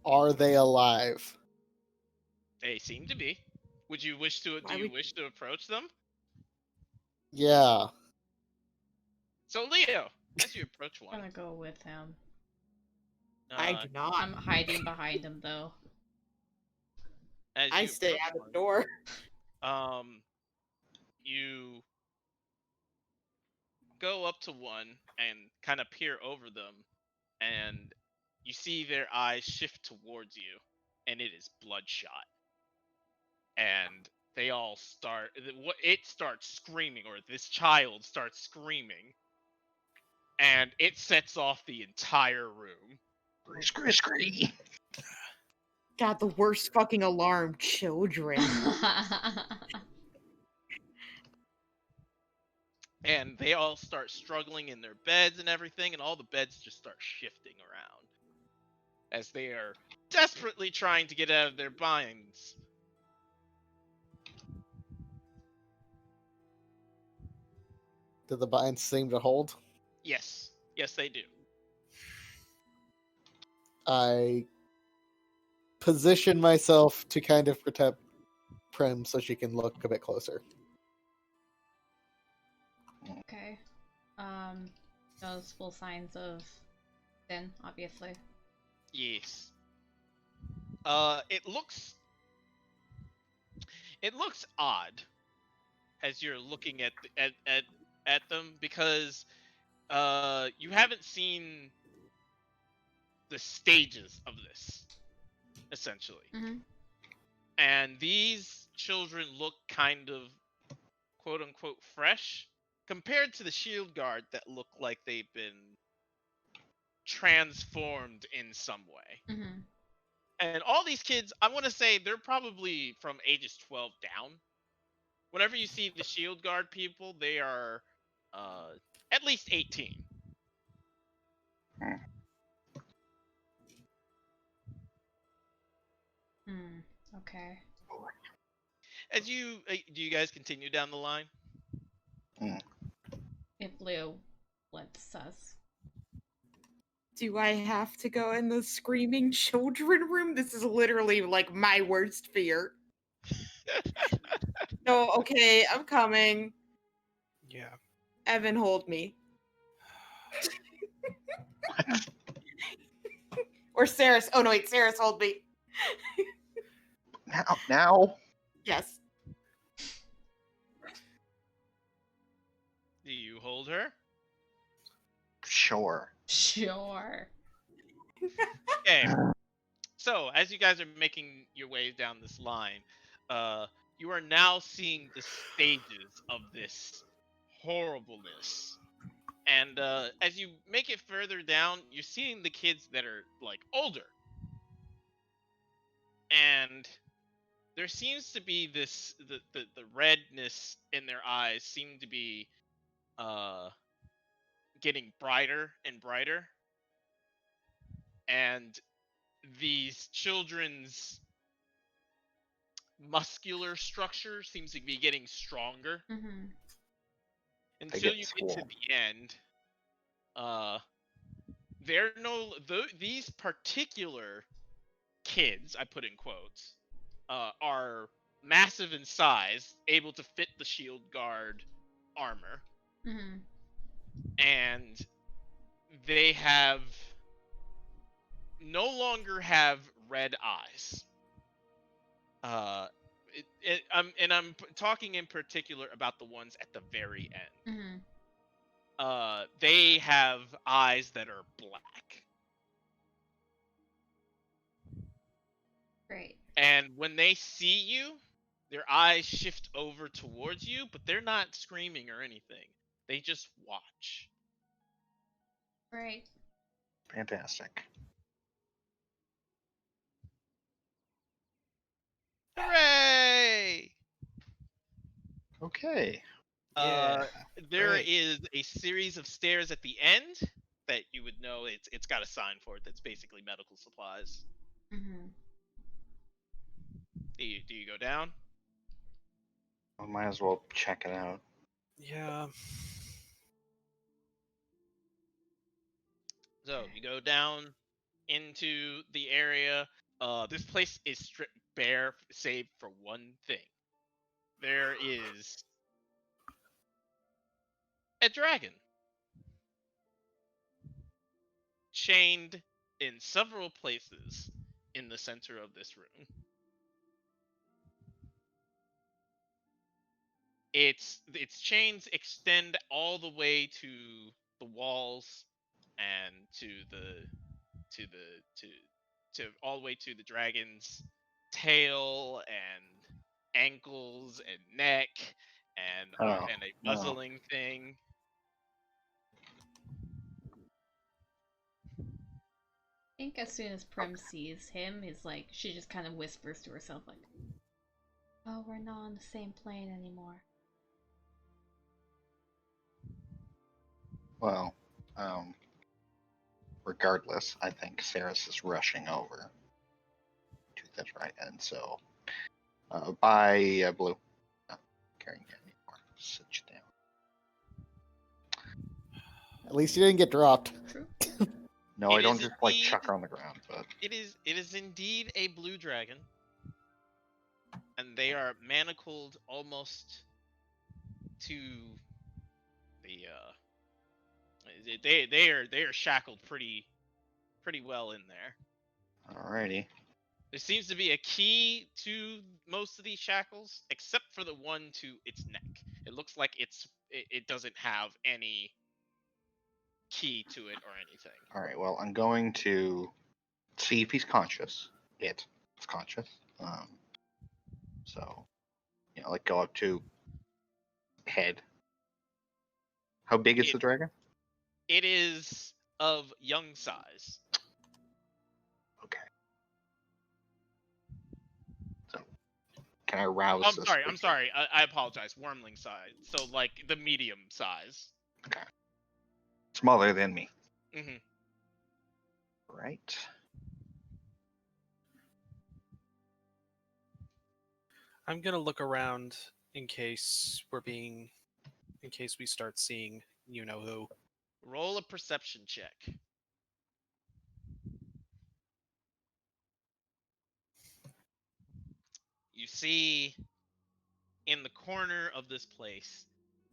Are they alive? They seem to be. Would you wish to? Do you wish to approach them? Yeah. So Leo, as you approach I'm one, gonna go with him. I do not. I'm hiding behind him though. as I you stay approach out the one, door. You go up to one and kind of peer over them, and you see their eyes shift towards you, and it is bloodshot. And they all start. It starts screaming, or this child starts screaming, and it sets off the entire room. Scree. God, the worst fucking alarm, children. And they all start struggling in their beds and everything, and all the beds just start shifting around as they are desperately trying to get out of their binds. Did the binds seem to hold? Yes, they do. I position myself to kind of protect Prim so she can look a bit closer. Okay. Those full signs of sin, obviously. Yes. It looks odd as you're looking at them, because you haven't seen the stages of this, essentially. Mm-hmm. And these children look kind of quote unquote fresh compared to the shield guard that look like they've been transformed in some way. Mm-hmm. And all these kids, I want to say they're probably from ages 12 down. Whenever you see the shield guard people, they are at least 18. Okay. As you do, you guys continue down the line? If Leo lets us. Do I have to go in the screaming children room? This is literally like my worst fear. No, okay, I'm coming. Yeah. Evan, hold me. Or Saris. Oh no, wait, Saris, hold me. Now? Yes. Do you hold her? Sure. Sure. Okay. So, as you guys are making your way down this line, you are now seeing the stages of this horribleness. And as you make it further down, you're seeing the kids that are like older. And there seems to be this the redness in their eyes seem to be uh getting brighter and brighter. And these children's muscular structure seems to be getting stronger Mm-hmm. until get you get to swole. the end. These particular kids, I put in quotes, are massive in size, able to fit the shield guard armor, Mm-hmm. and they have no longer have red eyes. I'm talking in particular about the ones at the very end. Mm-hmm. They have eyes that are black. Great. And when they see you, their eyes shift over towards you, but they're not screaming or anything. They just watch. Great. Fantastic. Hooray! Okay. There Great. is a series of stairs at the end that you would know it's got a sign for it that's basically medical supplies. Mm-hmm. Do you go down? I might as well check it out. Yeah. So you go down into the area. This place is stripped bare, save for one thing. There is a dragon chained in several places in the center of this room. Its chains extend all the way to the walls and to the to all the way to the dragon's tail and ankles and neck and a Oh. muzzling thing. I think as soon as Prim sees him, she just kind of whispers to herself like, "Oh, we're not on the same plane anymore." Well, regardless, I think Saris is rushing over to this right end. So, bye, Blue. Not carrying it anymore. Sit you down. At least you didn't get dropped. True. No, I It don't is just like indeed- chuck her on the ground, but It is indeed a blue dragon, and they are manacled almost to the they are shackled pretty well in there. alrighty. There seems to be a key to most of these shackles, except for the one to its neck. It looks like it doesn't have any key to it or anything. All right. Well, I'm going to see if he's conscious. It's conscious. So, like go up to head. How big is the dragon? It is of young size. Okay. So, can I rouse? I'm sorry. I apologize. Wormling size. So like the medium size. Okay. Smaller than me. Mm-hmm. Right. I'm gonna look around in case we start seeing you know who. Roll a perception check. You see in the corner of this place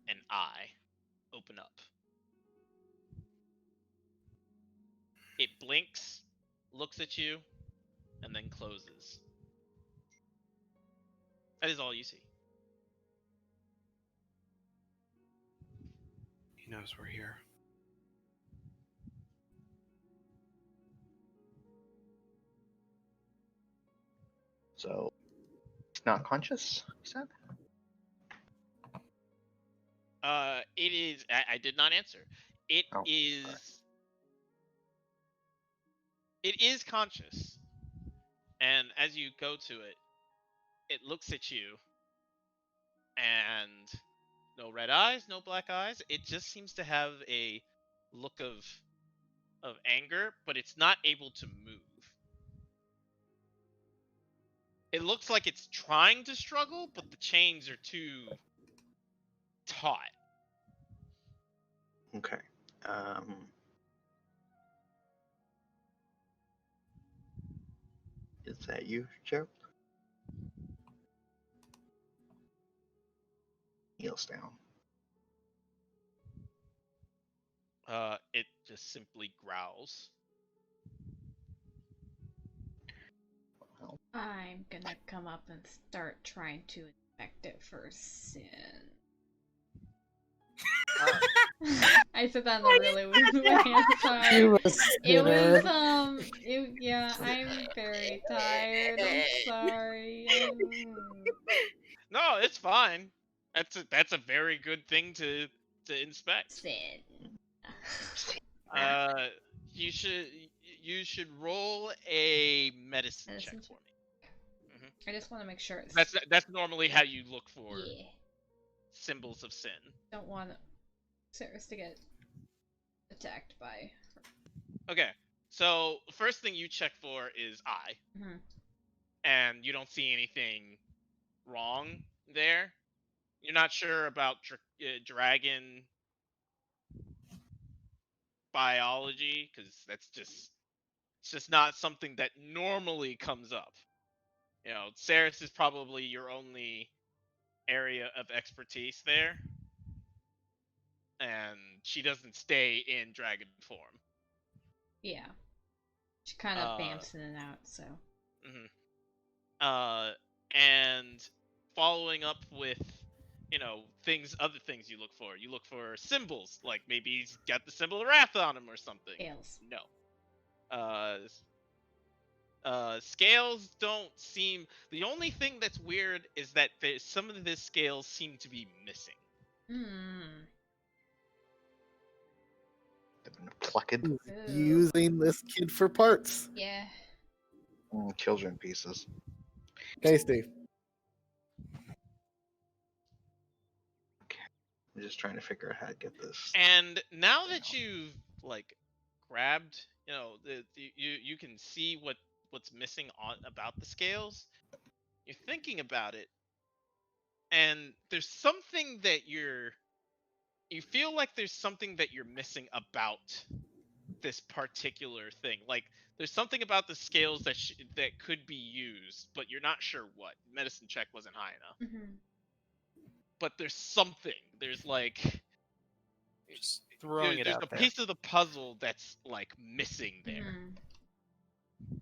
an eye open up. It blinks, looks at you, and then closes. That is all you see. He knows we're here. So, it's not conscious, you said? It is. I did not answer. It Oh, is. sorry. It is conscious, and as you go to it, it looks at you, and no red eyes, no black eyes. It just seems to have a look of anger, but it's not able to move. It looks like it's trying to struggle, but the chains are too taut. Okay. Is that you, Joe? Kneels down. It just simply growls. Well, I'm gonna come up and start trying to inspect it for sin. I said that in a really weird way. I'm sorry. You a It sinner. was yeah. I'm very tired. I'm sorry. No, it's fine. That's a very good thing to inspect. Sin. Uh, you should roll a medicine check Medicine for me. I just want to make sure it's That's normally how you look for yeah. symbols of sin. Don't want Ceres to get attacked by. Okay, so the first thing you check for is eye, Mhm. and you don't see anything wrong there. You're not sure about dragon biology because it's just not something that normally comes up. You know, Ceres is probably your only area of expertise there, and she doesn't stay in dragon form. Yeah. She kind of vamps in and out, so. Mhm. And following up with, other things you look for. You look for symbols, like maybe he's got the symbol of wrath on him or something. Scales. No. Scales don't seem. The only thing that's weird is that some of the scales seem to be missing. Hmm. they've been plucked. Ooh. Using this kid for parts. Yeah. Children pieces. Tasty. I'm just trying to figure out how to get this. And now that you've grabbed, you can see what's missing about the scales. You're thinking about it, and there's something that you feel like there's something that you're missing about this particular thing. Like there's something about the scales that could be used, but you're not sure what. Medicine check wasn't high enough. Mm-hmm. But there's something. There's Just throwing it there's out a there. piece of the puzzle that's missing there. Mm-hmm.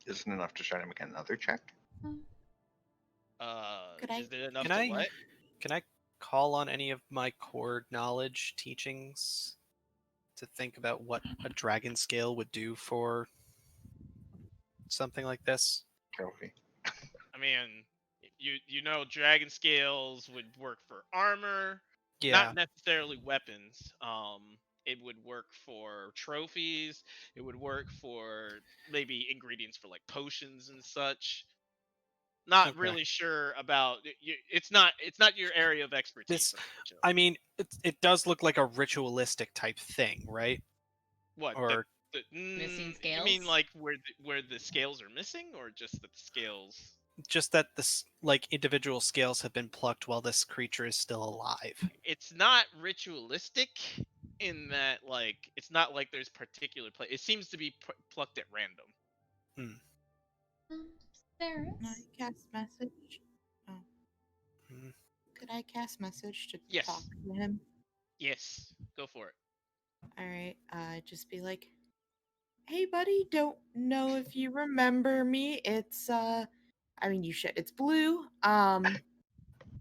Isn't enough to try to make another check? Is it enough Can to I- what? Can I call on any of my core knowledge teachings to think about what a dragon scale would do for something like this? Trophy. I mean, you know, dragon scales would work for armor, Yeah. not necessarily weapons. It would work for trophies. It would work for maybe ingredients for potions and such. Not Okay. really sure about. It's not your area of expertise. Unfortunately. I mean, it does look like a ritualistic type thing, right? What? Or Missing You mean scales? where the scales are missing, or just that the scales? just that this individual scales have been plucked while this creature is still alive. It's not ritualistic in that it's not like there's particular play. It seems to be plucked at random. Ceres? Can I cast message? Oh. Hmm. Could I cast message to Yes. talk to him? Yes, go for it. All right. Just be like, hey, buddy. Don't know if you remember me. It's I mean, you should. It's Blue.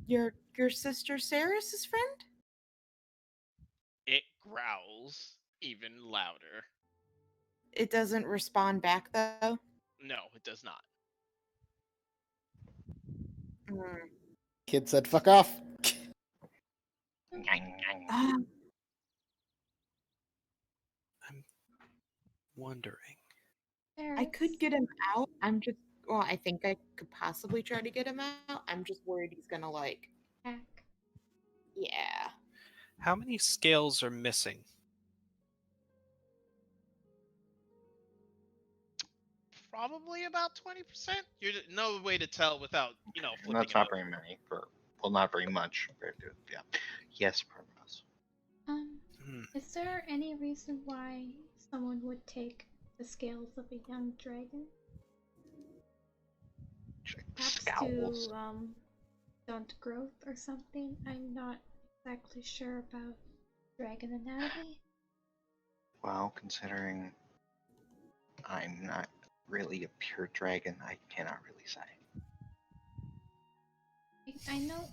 Your sister Saris's friend. It growls even louder. It doesn't respond back though. No, it does not. Hmm. Kid said, "Fuck off." Um, I'm wondering. I could get him out. Well, I think I could possibly try to get him out. I'm just worried he's gonna like, Heck. yeah. How many scales are missing? Probably about 20%. You're no way to tell without, flipping That's it not up. very many. Not very much. Yeah. Yes, Permas. Hmm. Is there any reason why someone would take the scales of a young dragon? Perhaps Scowls. to stunt growth or something? I'm not exactly sure about dragon anatomy. Well, considering I'm not really a pure dragon, I cannot really say.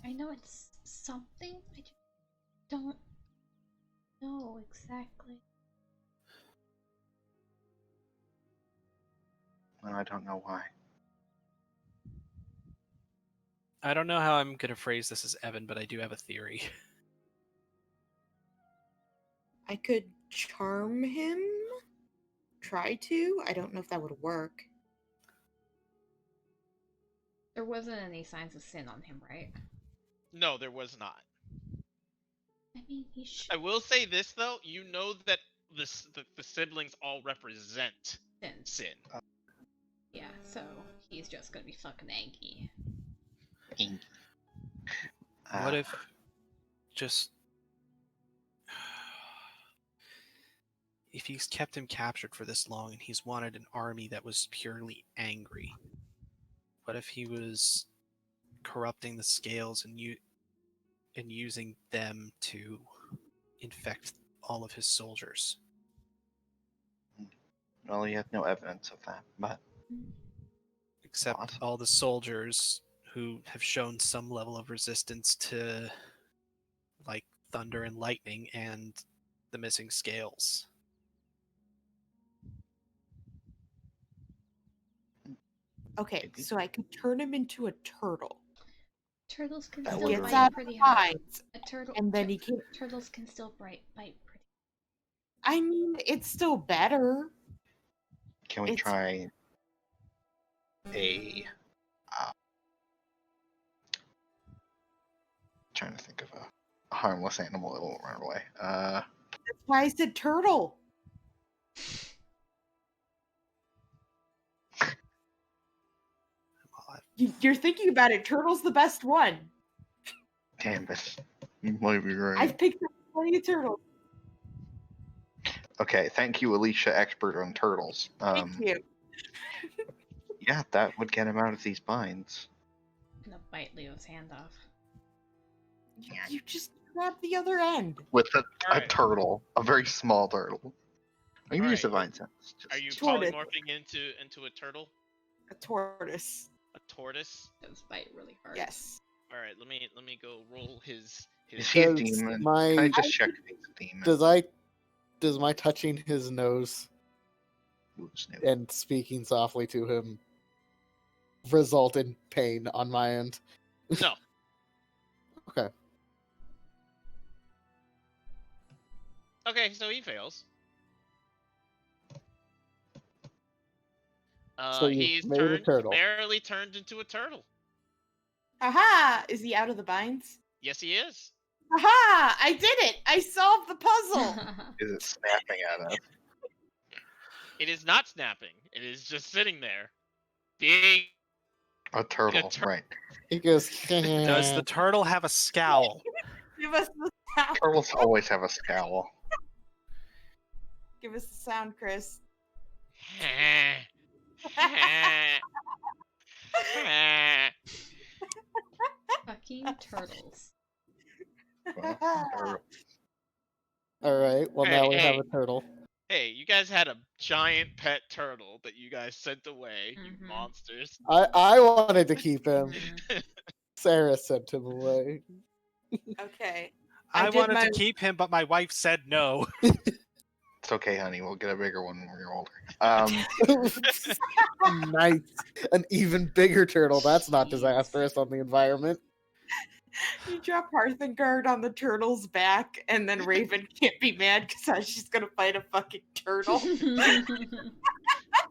I know it's something. I just don't know exactly. Well, I don't know why. I don't know how I'm going to phrase this as Evan, but I do have a theory. I could charm him. Try to. I don't know if that would work. There wasn't any signs of sin on him, right? No, there was not. I mean, he should. I will say this though, you know that the siblings all represent sin. Yeah, so he's just gonna be fucking angry. What if just if he's kept him captured for this long and he's wanted an army that was purely angry? What if he was corrupting the scales and using them to infect all of his soldiers? Well, you have no evidence of that, but Except Possible. all the soldiers who have shown some level of resistance to like thunder and lightning and the missing scales. Okay, Maybe. so I could turn him into a turtle. Turtles can That still would Gets bite out of pretty the hard. vines, A turtle, and then he can. turtles can still bite pretty. I mean, it's still better. Can we It's- try a trying to think of a harmless animal that won't run away. That's why I said turtle. You're thinking about it. Turtle's the best one. Damn it. You might be right. I've picked up plenty of turtles. Okay, thank you, Alicia, expert on turtles. Thank you. Yeah, that would get him out of these binds. I'm gonna bite Leo's hand off. You just grab the other end. With a Alright. turtle, a very small turtle. I can use the Alright. vine sense. Are you Tortoise. polymorphing into a turtle? A tortoise. A tortoise? Does bite really hard. Yes. Alright, let me go roll his Is he a Does demon? Can my- I just check if he's a demon? Does my touching his nose Ooh, Snoop. and speaking softly to him result in pain on my end? No. Okay. Okay, so he fails. So you He's made a turtle. barely turned into a turtle. Aha! Is he out of the binds? Yes, he is. Aha! I did it! I solved the puzzle! Is it snapping at us? It is not snapping. It is just sitting there, being A turtle, tur- right. He goes, Does the turtle have a scowl? Give us the sound. Turtles always have a scowl. Give us the sound, Chris. Fucking turtles. Well, turtle. All right. Well, Hey, now we have hey. a turtle. Hey, you guys had a giant pet turtle that you guys sent away, you Mhm. monsters. I wanted to keep him. Mhm. Sarah sent him away. Okay. I did wanted my- to keep him, but my wife said no. It's okay, honey. We'll get a bigger one when you're older. Nice. An even bigger turtle. That's not Jeez. disastrous on the environment. You drop Hearthengard on the turtle's back, and then Raven can't be mad because she's gonna fight a fucking turtle.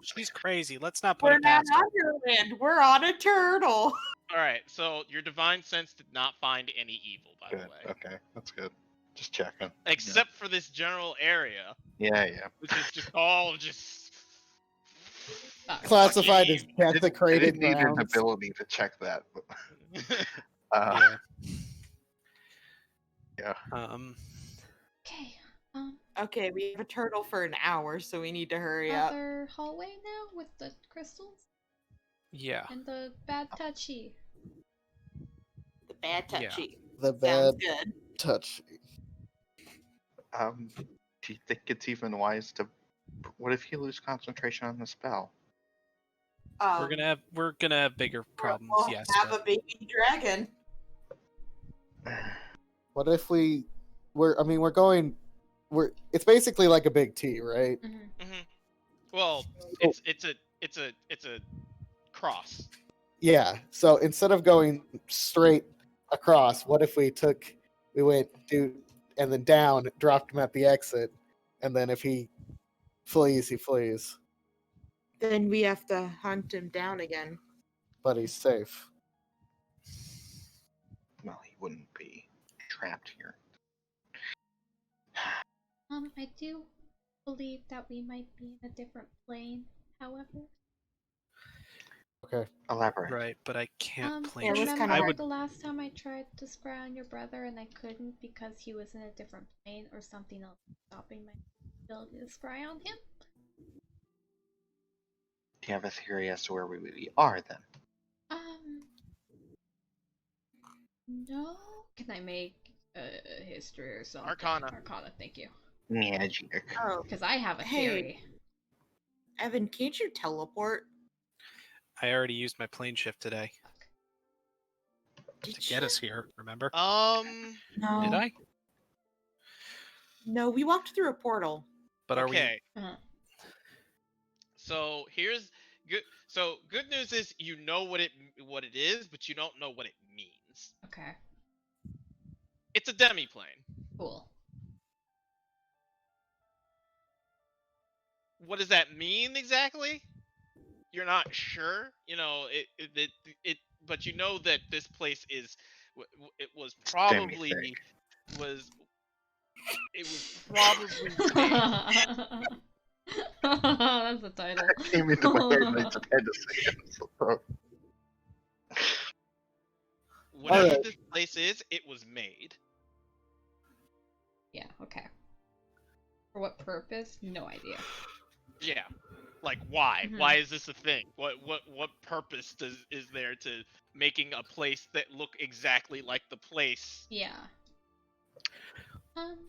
She's crazy. Let's not put We're it not past her. on your land. We're on a turtle. Alright, so your divine sense did not find any evil, by Good. the way. Okay, that's good. Just checking. Except for this general area, Yeah, yeah. which is just all just Classified as fucking I desecrated didn't need an grounds. ability to check that. But, Yeah. yeah. Okay. Okay, we have a turtle for an hour, so we need to hurry up. Other hallway now with the crystals Yeah. and the bad touchy. The bad Yeah. touchy. The Sounds bad good. touch. Do you think it's even wise to? What if you lose concentration on the spell? We're gonna have bigger problems, We'll yes. have but a baby dragon. What if we're going it's basically like a big T, right? Mm-hmm. well, it's a cross. Yeah. So instead of going straight across, what if we went and then down, dropped him at the exit, and then if he flees, he flees. Then we have to hunt him down again. But he's safe. Well, he wouldn't be trapped here. I do believe that we might be in a different plane, however. Okay. Elaborate. right, but I can't play. it was Remember kinda hard. the last time I tried to scry on your brother and I couldn't because he was in a different plane or something else stopping my ability to scry on him? Do you have a theory as to where we are then? No. Can I make a history or something? Arcana. Arcana, thank you. Magic. Oh, Because I have a Hey. theory. Evan, can't you teleport? I already used my plane shift today Did to get us here. Remember? No. Did I? No, we walked through a portal. But are we? Okay. Uh-huh. So here's good. So good news is you know what it is, but you don't know what it means. Okay. It's a demi plane. Cool. What does that mean exactly? You're not sure. You know it but you know that this place is. It was probably Demi-Thicc. was. It was probably made. That's the title. That came into my head and I just had to say it. So, Whatever Alright. this place is, it was made. Yeah, okay. For what purpose? No idea. Yeah. Like why? Mhm. Why is this a thing? What purpose is there to making a place that look exactly like the place? Yeah.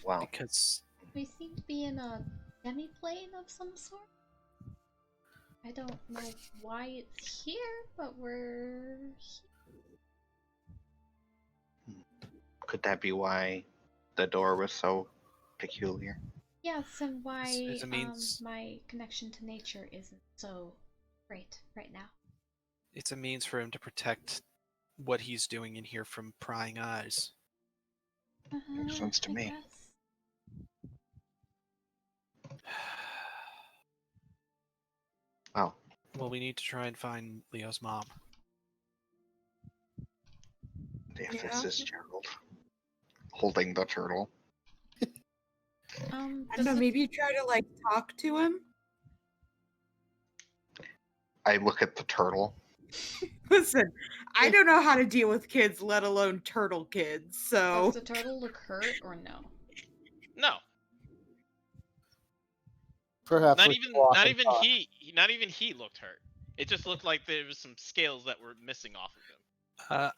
wow. Because We seem to be in a demi-plane of some sort. I don't know why it's here, but we're Could that be why the door was so peculiar? yes, and why As it means- my connection to nature isn't so great right now. it's a means for him to protect what he's doing in here from prying eyes. Makes sense to I me. guess. Oh, Well, we need to try and find Leo's mom. if Yeah. this is Gerald holding the turtle. I don't Does know, it- maybe you try to like talk to him? I look at the turtle. Listen, I don't know how to deal with kids, let alone turtle kids, so Does the turtle look hurt or no? No. Perhaps Not we even should walk not and even talk. he looked hurt. It just looked like there was some scales that were missing off of him.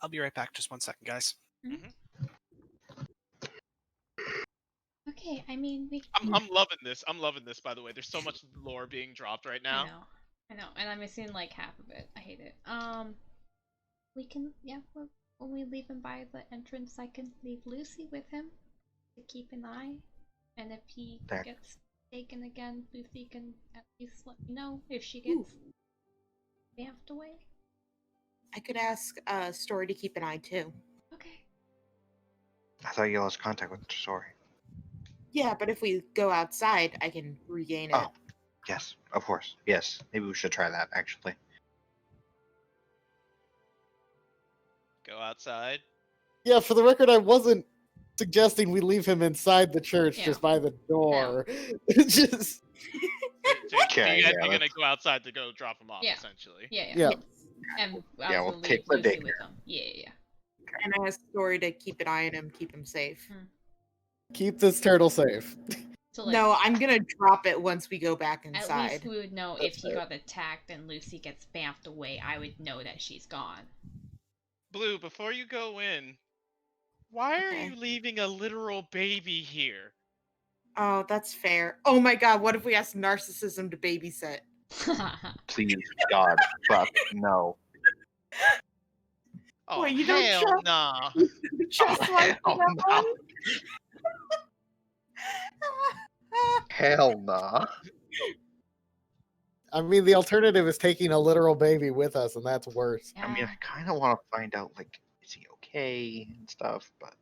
I'll be right back. Just 1 second, guys. Okay. okay. I mean, we. I'm loving this. I'm loving this. By the way, there's so much lore being dropped right now. I know, and I'm missing like half of it. I hate it. We can, yeah. When we leave him by the entrance, I can leave Lucy with him to keep an eye, and if he There. gets taken again, Lucy can at least let me know if she gets bamfed away. I could ask Story to keep an eye too. Okay. I thought you lost contact with Story. Yeah, but if we go outside, I can regain it. Oh, yes, of course. Yes, maybe we should try that, actually. Go outside. Yeah, for the record, I wasn't suggesting we leave him inside the church Yeah. just by the door. Just So you Okay, guys yeah, are gonna go outside to go drop him off, Yeah. essentially. Yeah. yeah. And Yeah, also we'll take leave the Lucy day. with him. Yeah. And I ask Story to keep an eye on him, keep him safe. Keep this turtle safe. So like, No, I'm gonna drop it once we go back at inside. least we would know That's if he fair. got attacked and Lucy gets bamfed away. I would know that she's gone. Blue, before you go in, why are Okay. you leaving a literal baby here? Oh, that's fair. Oh my god, what if we ask Narcissism to babysit? Please, God, fuck, no. Oh, Wait, you don't hell trust- nah. Just like hell that no. one? Hell nah. I mean, the alternative is taking a literal baby with us, and that's worse. I mean, I kind of want to find out, like, is he okay and stuff, but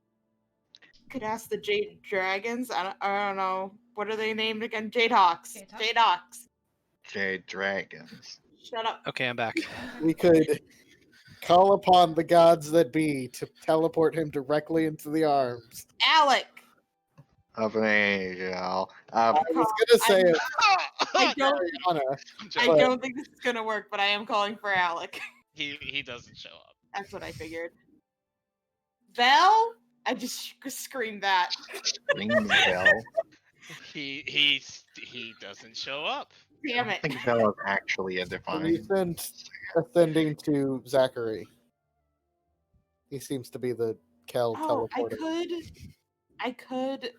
Could ask the Jade Dragons. I don't know. What are they named again? Jade Hawks. Jade Hawks? Jade Hawks. Jade Dragons. Shut up. Okay, I'm back. We could call upon the gods that be to teleport him directly into the arms. Alec. Of an angel. I was gonna say it, I don't. Anna. I But- don't think this is gonna work, but I am calling for Alec. He doesn't show up. That's what I figured. Vel? I just screamed that. Ring bell. He doesn't show up. Damn I it. think Bell is actually a We divine. sent ascending to Zachary. He seems to be the Kel Oh, teleporter. I could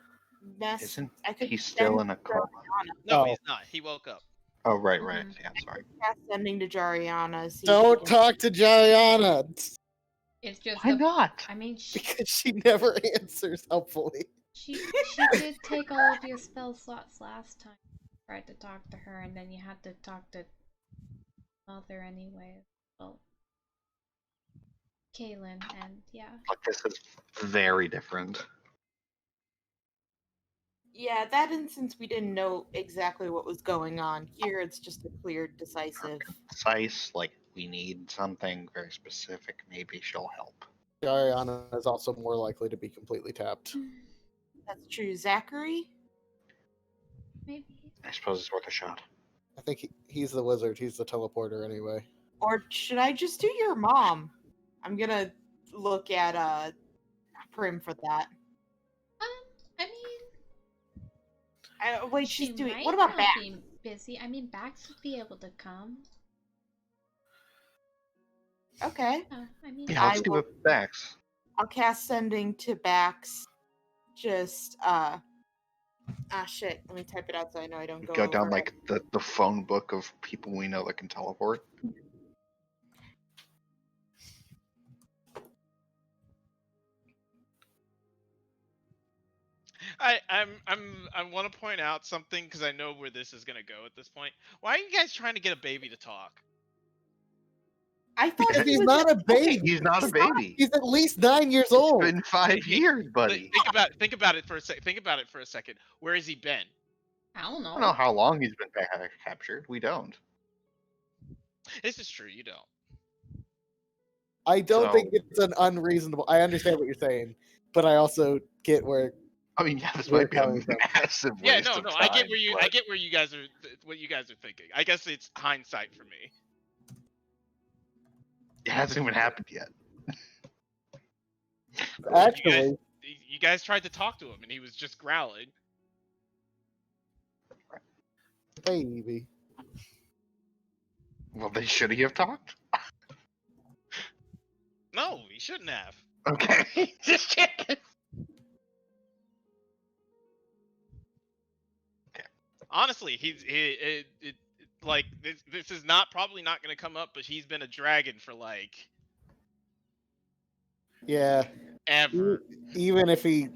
mess. Isn't I could he still send in a coma? No, Oh. he's not. He woke up. Oh, right, right. Mhm. Yeah, sorry. cast sending to Jariana. See if she Don't can- talk to Jariana It's just Why not? I mean, because she never answers helpfully. she did take all of your spell slots last time. Tried to talk to her, and then you had to talk to Mother anyway. Well, Kaylin, and yeah. But this is very different. Yeah, that instance we didn't know exactly what was going on. Here it's just a clear, decisive. Precise, like, we need something very specific. Maybe she'll help. Jariana is also more likely to be completely tapped. That's true. Zachary? Maybe. I suppose it's worth a shot. I think he's the wizard. He's the teleporter anyway. Or should I just do your mom? I'm gonna look at Prim for that. I mean, Wait, she she's doing. might What about not Bax? be busy. I mean, Bax would be able to come. Okay, I mean, Yeah, let's I do will- it Bax. I'll cast sending to Bax. Just shit. Let me type it out so I know I don't Go down over like the phone book of people we know that can teleport. I want to point out something because I know where this is gonna go at this point. Why are you guys trying to get a baby to talk? I thought Because he he's was not a baby. He's not a He's not- baby. He's at least 9 years It's old. been 5 years, buddy. Think about it for a sec. Think about it for a second. Where has he been? I don't I know. don't know how long he's been captured. We don't. This is true. You don't. I don't So- think it's an unreasonable. I understand what you're saying, but I also get where I mean, yeah, this Where might be a coming from. massive Yeah, waste no, of no. time. I get where you guys are. What you guys are thinking. I guess it's hindsight for me. It hasn't even happened yet. actually You guys tried to talk to him, and he was just growling. baby. Well, they should have talked. No, he shouldn't have. Okay, just checking. Honestly, like this is probably not going to come up, but he's been a dragon for like Yeah. ever. Even if he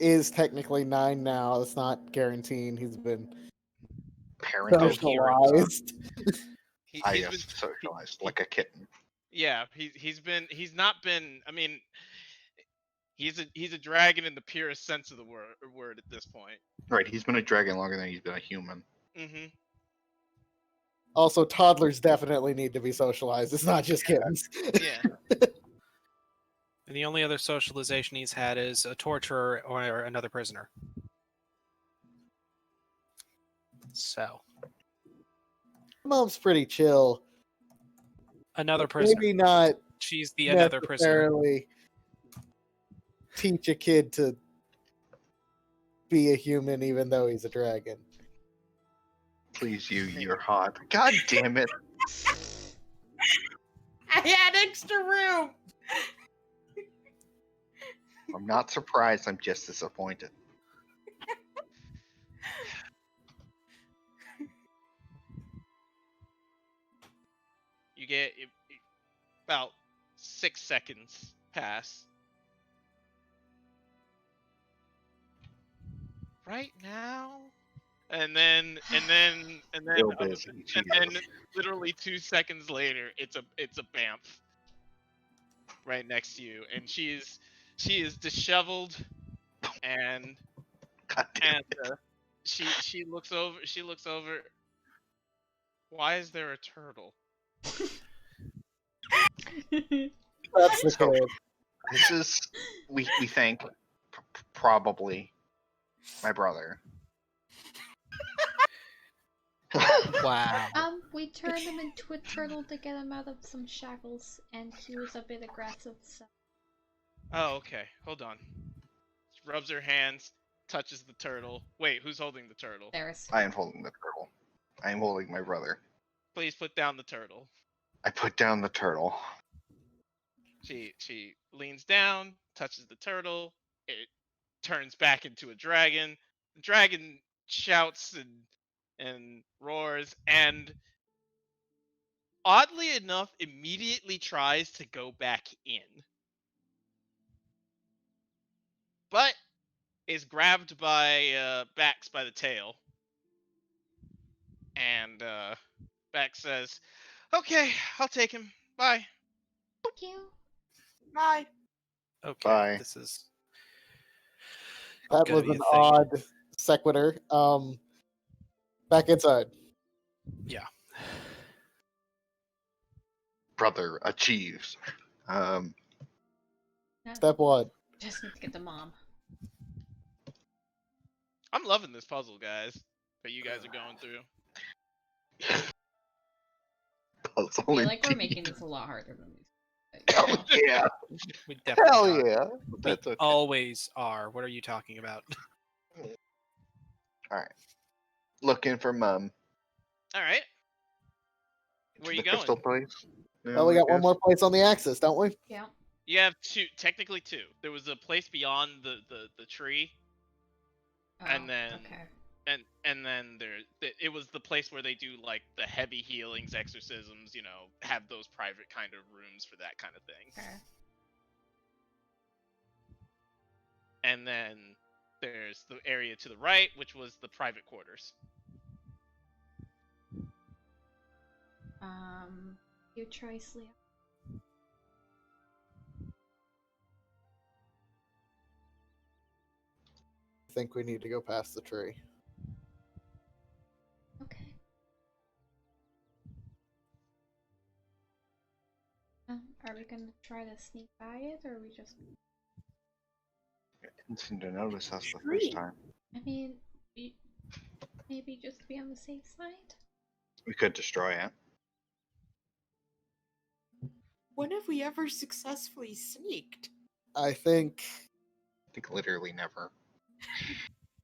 is technically 9 now, it's not guaranteeing he's been Parented. socialized. He's been socialized like a kitten. yeah. He's not been. I mean, he's a dragon in the purest sense of the word at this point. Right, he's been a dragon longer than he's been a human. Mm-hmm. Also, toddlers definitely need to be socialized. It's not just kittens. Yeah. And the only other socialization he's had is a torturer or another prisoner. So, Mom's pretty chill. another prisoner. Maybe not She's the another prisoner. necessarily teach a kid to be a human even though he's a dragon. Please, you're hot. God damn it. I had extra room. I'm not surprised, I'm just disappointed. You get about 6 seconds pass. Right now, and then Still busy, and then literally 2 seconds later, it's a Bamf right next to you, and she is disheveled, and God damn and she looks over. Why is there a turtle? That's the So- kid. This is, we think, probably my brother. Wow. We turned him into a turtle to get him out of some shackles, and he was a bit aggressive, so. Oh, okay. Hold on. She rubs her hands, touches the turtle. Wait, who's holding the turtle? There's. I am holding the turtle. I am holding my brother. Please put down the turtle. I put down the turtle. She leans down, touches the turtle. It turns back into a dragon. The dragon shouts and roars, and oddly enough, immediately tries to go back in, but is grabbed by Bax by the tail, and Bax says, "Okay, I'll take him. Bye." Thank you. Bye. Okay, Bye. this is That gonna was be a an thing. odd sequitur. Back inside. Yeah. Brother achieves. Step 1. Just need to get the mom. I'm loving this puzzle, guys, that you guys are going through. I feel like we're making this a lot harder than these. Oh, yeah. We definitely Hell are. yeah. We That's okay. always are. What are you talking about? Alright. Looking for Mum. All right. Where are you The crystal going? place? Well, we got one more place on the axis, don't we? Yeah. You have technically two. There was a place beyond the tree, Oh, and then Okay. and then it was the place where they do like the heavy healings, exorcisms. Have those private kind of rooms for that kind of thing. Okay. And then there's the area to the right, which was the private quarters. Your choice, Leo. I think we need to go past the tree. Okay. Are we gonna try to sneak by it, or are we just? Didn't seem to notice us the Tree. first time. I mean, maybe just to be on the safe side. We could destroy it. When have we ever successfully sneaked? I think I think literally never.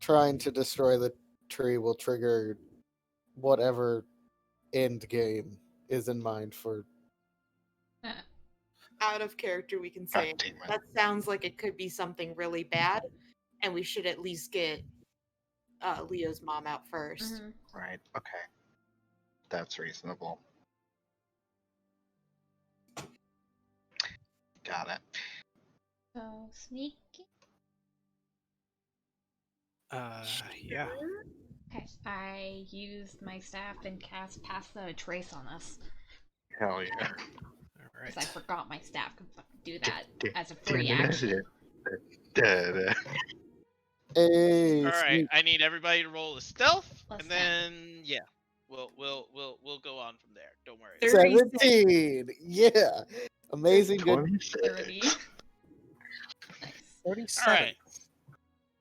trying to destroy the tree will trigger whatever end game is in mind for. Out of character, we can God say damn it. that sounds like it could be something really bad, and we should at least get Leo's mom out 1st. Mhm. Right. Okay. That's reasonable. Got it. So sneaky. Yeah. Okay. I used my staff and cast Pass the Trace on us. Hell yeah. All Because I right. forgot my staff can fucking do that D- as a free action. Da-da. Hey, All right, sweet. I need everybody to roll a stealth, Plus and 10. then yeah, we'll go on from there. Don't worry. 17. Yeah. Amazing. Good. 26. 30. Nice. 37.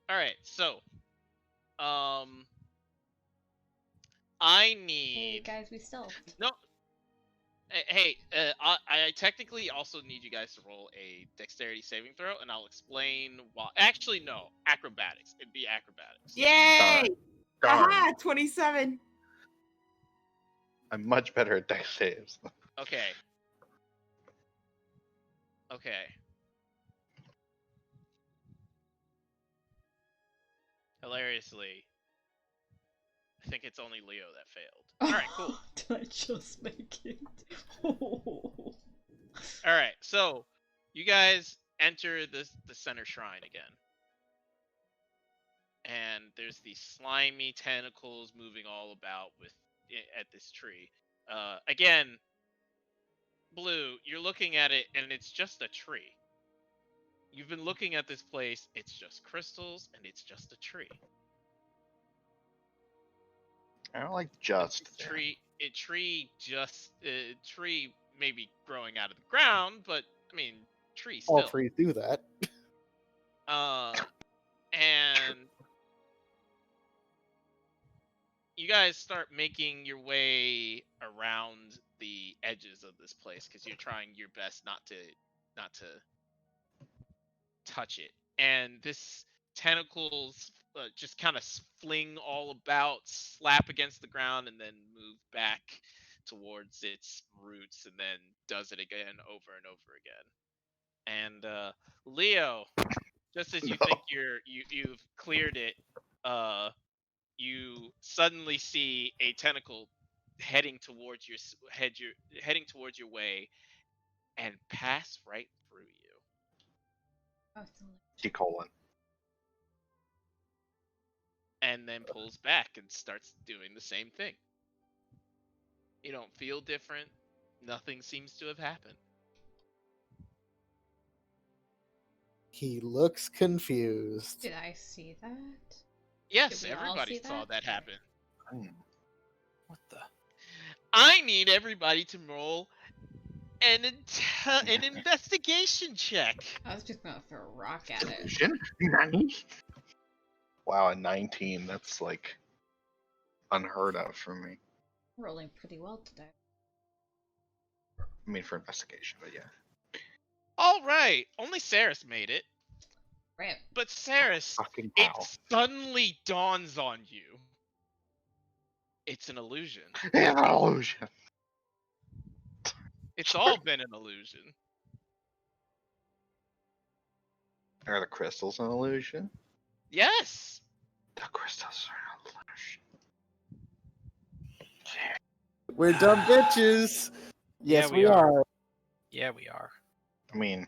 All right. So, I Hey need guys, we stealthed. no. Hey, I technically also need you guys to roll a dexterity saving throw, and I'll explain why. Actually, no, acrobatics. It'd be acrobatics. Yay! Darn. Aha, 27. I'm much better at dex saves. Okay. Okay. Hilariously, I think it's only Leo that failed. All right, cool. Did I just make it? All right, so you guys enter the center shrine again, and there's these slimy tentacles moving all about at this tree. Again, Blue, you're looking at it, and it's just a tree. You've been looking at this place; it's just crystals, and it's just a tree. I don't like just there. Tree maybe growing out of the ground, but I mean tree All still. trees do that. And you guys start making your way around the edges of this place because you're trying your best not to touch it. And this tentacles just kind of fling all about, slap against the ground, and then move back towards its roots, and then does it again over and over again. And Leo, just as you No. think you've cleared it, you suddenly see a tentacle heading towards heading towards your way and pass right through you. Oh, it's a lich. Colon. And then pulls back and starts doing the same thing. You don't feel different. Nothing seems to have happened. He looks confused. Did I see that? Yes, Did we all everybody see saw that? that happen. What the? I need everybody to roll an investigation check. I was just gonna throw a rock at it. Delusion? Nani? Wow, a 19. That's like unheard of for me. Rolling pretty well today. I mean, for investigation, but yeah. All right, only Saris made it. Rip. But Saris, Fucking it hell. suddenly dawns on you. It's an illusion. It's an illusion. It's all been an illusion. Are the crystals an illusion? Yes. The crystals are an illusion. We're dumb bitches. Yes, Yeah, we are. Yeah, we are. I mean,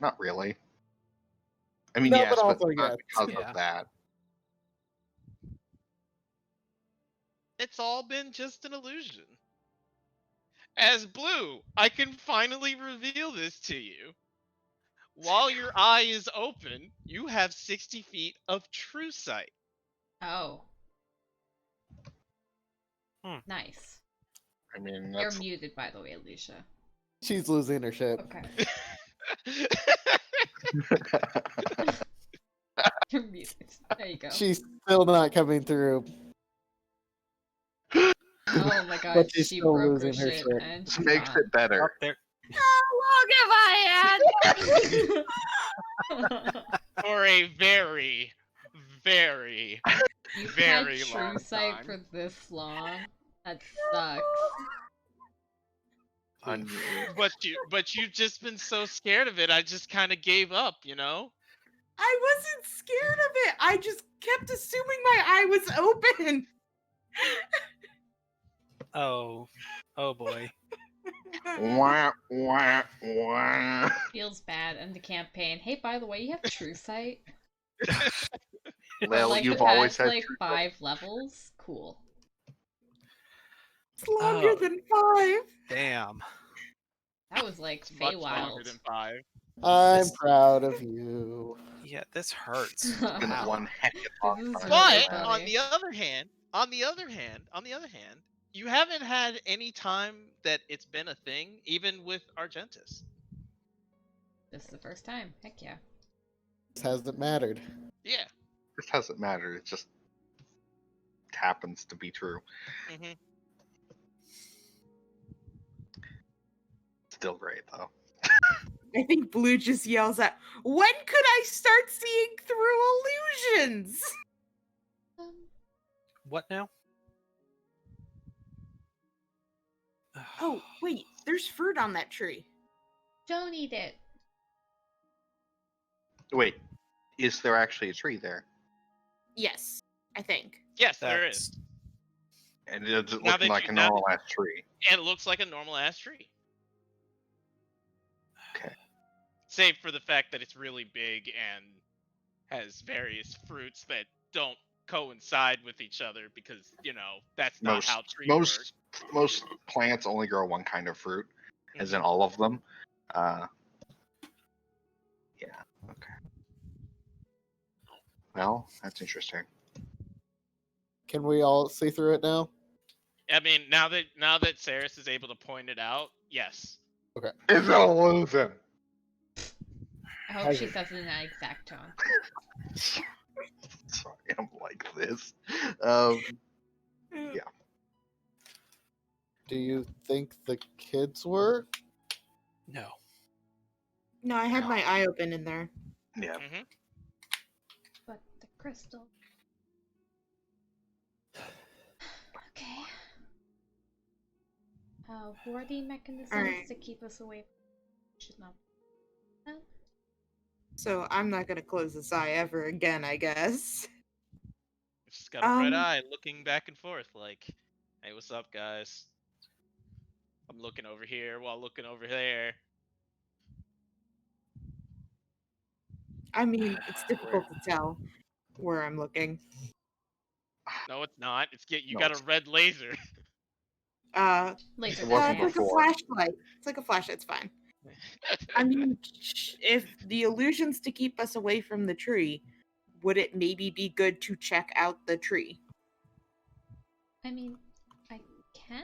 not really. I mean, No, yes, but also not yes. because Yeah. of that. It's all been just an illusion. As Blue, I can finally reveal this to you. While your eye is open, you have 60 feet of true sight. Oh. Hmm. Nice. I mean, You're that's muted, by the way, Alicia. She's losing her shit. Okay. You're muted. There you go. She's still not coming through. Oh my god, But she's she still broke her losing her shit shit. and this she's makes gone. it better. Up there. How long have I had? For a very, very, You've very had long true sight time. for this long? That sucks. Unmuted. But you've just been so scared of it, I just kind of gave up, you know? I wasn't scared of it. I just kept assuming my eye was open. Oh boy. Wah, wah, wah. Feels bad in the campaign. Hey, by the way, you have true sight. Well, Like you've the always past had like true 5 levels. Cool. It's longer Oh. than 5. Damn. That was like It's much longer Feywild. than 5. I'm This- proud of you. Yeah, this hurts. It's been Wow. one heck of a This long is time. really But funny. on the other hand, you haven't had any time that it's been a thing, even with Argentus. This is the first time. Heck yeah. This hasn't mattered. Yeah. This doesn't matter. It just happens to be true. Mm-hmm. Still great though. I think Blue just yells out, "When could I start seeing through illusions?" What now? Oh, wait, there's fruit on that tree. Don't eat it. Wait, is there actually a tree there? Yes, I think. Yes, there is. And it's Now looking that like you- a now that- normal ass tree. And it looks like a normal ass tree. Okay. Save for the fact that it's really big and has various fruits that don't coincide with each other because, that's not how trees work. Most plants only grow one kind of fruit, as in all of them. Yeah. Okay. Well, that's interesting. Can we all see through it now? I mean, now that Saris is able to point it out, yes. It's an illusion. I hope she says it in that exact tone. Sorry, I'm like this. Yeah. Do you think the kids were? No. No, I had my eye open in there. Yeah. Mm-hmm. But the crystal. Okay. Warding mechanisms Alright. to keep us away should not. So I'm not gonna close this eye ever again, I guess. It's just got a red Um, eye looking back and forth like, hey, what's up, guys? I'm looking over here while looking over there. I mean, it's difficult to tell where I'm looking. No, it's not. You No, got it's- a red laser. Laser It wasn't It's gun like a before. flashlight. It's like a flashlight. It's fine. I mean, if the illusion's to keep us away from the tree, would it maybe be good to check out the tree? I mean, I can.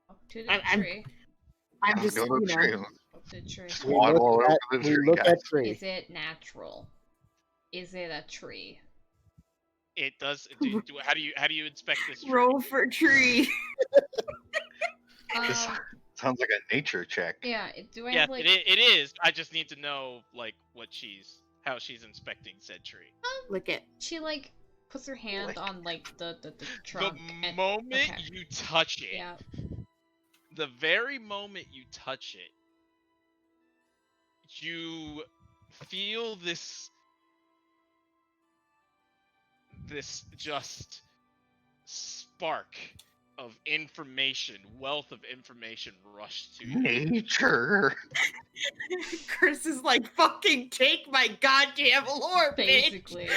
Up to the I'm- tree. I'm Let's just, go to the tree. Up to the tree. We Waddle look over at, the we tree, look guys. at tree. Is it natural? Is it a tree? It does. How do you inspect this tree? roll for tree. This sounds like a nature check. Yeah. Do I Yes, have like? it is. I just need to know like how she's inspecting said tree. Lick it. She like puts her hand Like- on like the trunk. The and, moment okay. you touch it, Yeah. the very moment you touch it, you feel this just spark of information, wealth of information rush to you. Nature. Chris is like, fucking take my goddamn lore, bitch. Basically.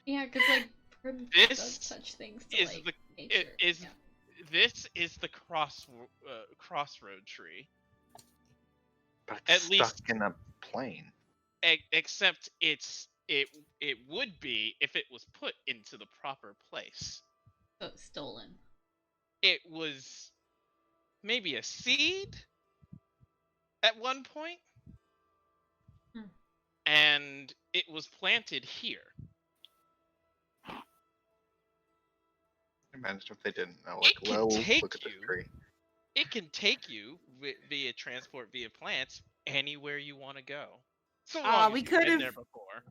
Yeah, because like Prim This does such things to is like the- nature. is- Yeah. This is the crossroad tree. But At it's least- stuck in a plane. Except it would be if it was put into the proper place. So it's stolen. It was maybe a seed at one point, Hmm. and it was planted here. Imagine if they didn't know. Like, It can well, take look at this you- tree. It can take you via transport via plants anywhere you want to go. So long we as you've been could've- there before.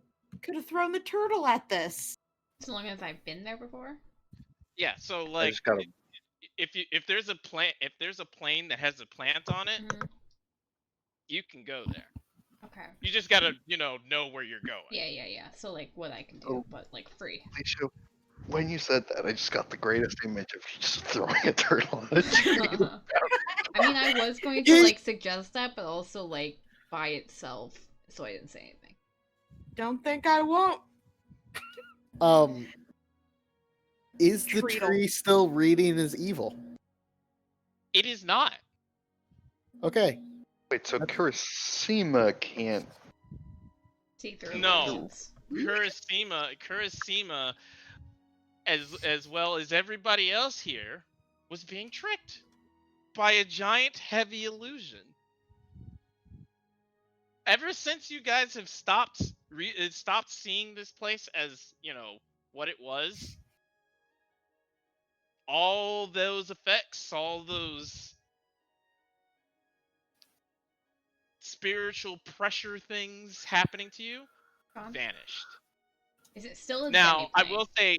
Could have thrown the turtle at this. As long as I've been there before. Yeah, so I like just gotta. if there's a plane that has a plant on it, Mhm. you can go there. Okay. You just gotta, know where you're going. Yeah. So like what I can do, Oh. but like free. Alicia, when you said that, I just got the greatest image of you just throwing a turtle on a tree. I mean, I was going to like suggest that, but also like by itself, so I didn't say anything. Don't think I won't. Is the Treatle. tree still reading as evil? It is not. Okay. Wait, so Kurasima can't. See through No. illusions. Kurasima, as well as everybody else here, was being tricked by a giant heavy illusion. Ever since you guys have stopped seeing this place as, what it was, all those effects, all those spiritual pressure things happening to you Gone? vanished. Is it still a Now, Demi I play?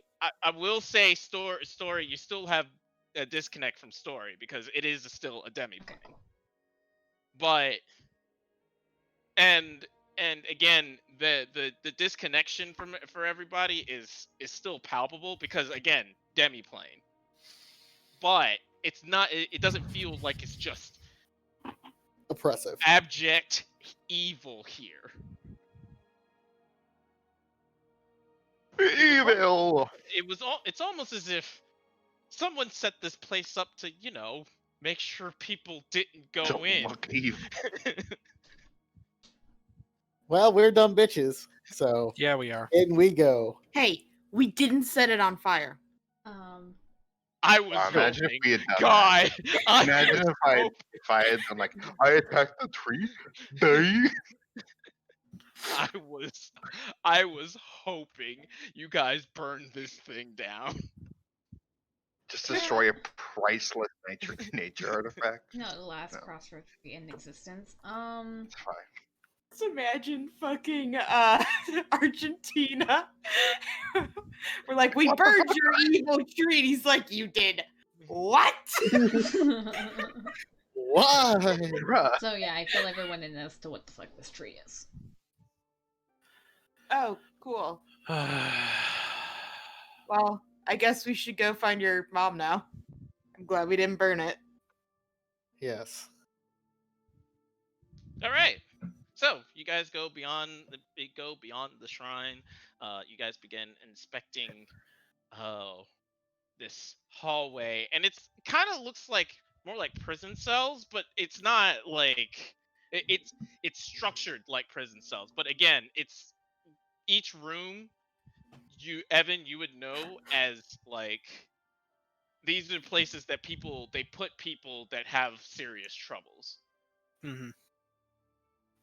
will say, story. You still have a disconnect from story because it is still a Demi Okay. plane. But and again, the disconnection for everybody is still palpable because again, Demi plane. But it's not. It doesn't feel like it's just Oppressive. abject evil here. Evil! It's almost as if someone set this place up to, make sure people didn't go Don't in. look evil. Well, we're dumb bitches, so Yeah, we are. in we go. Hey, we didn't set it on fire. I was Imagine if hoping. we had done God, that. Imagine if I had done like, I attacked the tree. They. I was hoping you guys burned this thing down. Just destroy a priceless nature artifact. No, the last No. crossroads in existence. It's fine. Let's imagine fucking Argentina. We're like, we burned your evil tree. And he's like, you did what? Why? Bruh. So yeah, I fill everyone in as to what the fuck this tree is. Oh, cool. Well, I guess we should go find your mom now. I'm glad we didn't burn it. Yes. All right. So you guys go beyond the shrine. You guys begin inspecting this hallway, and it's kind of looks like more like prison cells, but it's not like it's structured like prison cells. But again, it's each room. You would know as like these are places that they put people that have serious troubles. Mm-hmm.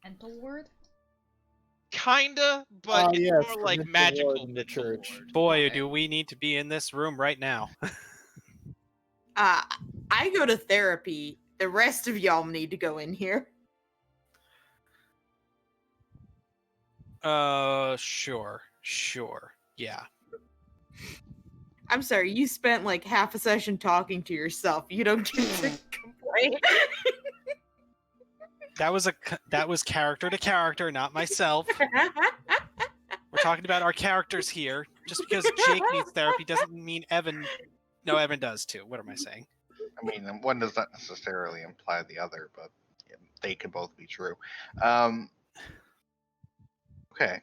Mental ward? Kinda, but it's yes, more the like mental magical ward in the mental church. ward. Boy, Okay. do we need to be in this room right now. I go to therapy. The rest of y'all need to go in here. Sure. Yeah. I'm sorry, you spent like half a session talking to yourself. You don't get to complain. That was character to character, not myself. We're talking about our characters here. Just because Jake needs therapy doesn't mean Evan. No, Evan does too. What am I saying? I mean, one does not necessarily imply the other, but they could both be true. Okay.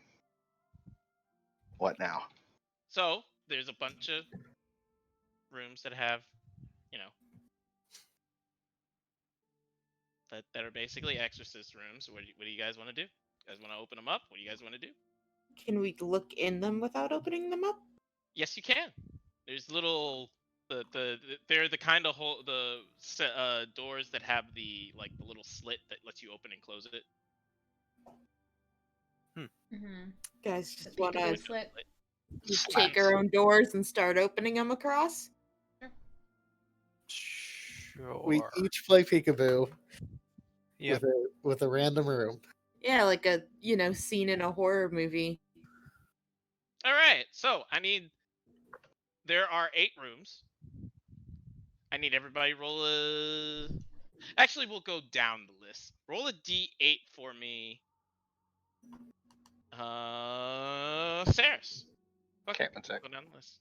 What now? So there's a bunch of rooms that have, that are basically exorcist rooms. What do you guys want to do? You guys want to open them up? What do you guys want to do? Can we look in them without opening them up? Yes, you can. There's little they're the kind of doors that have the little slit that lets you open and close it. Mm-hmm. Guys, just The want peekaboo to slit. just take our own doors and start opening them across? Sure. We each play peekaboo Yep. with a random room. Yeah, like a, scene in a horror movie. All right. So there are 8 rooms. I need everybody roll a. Actually, we'll go down the list. Roll a d8 for me. Saris. Okay, one sec. Go down the list.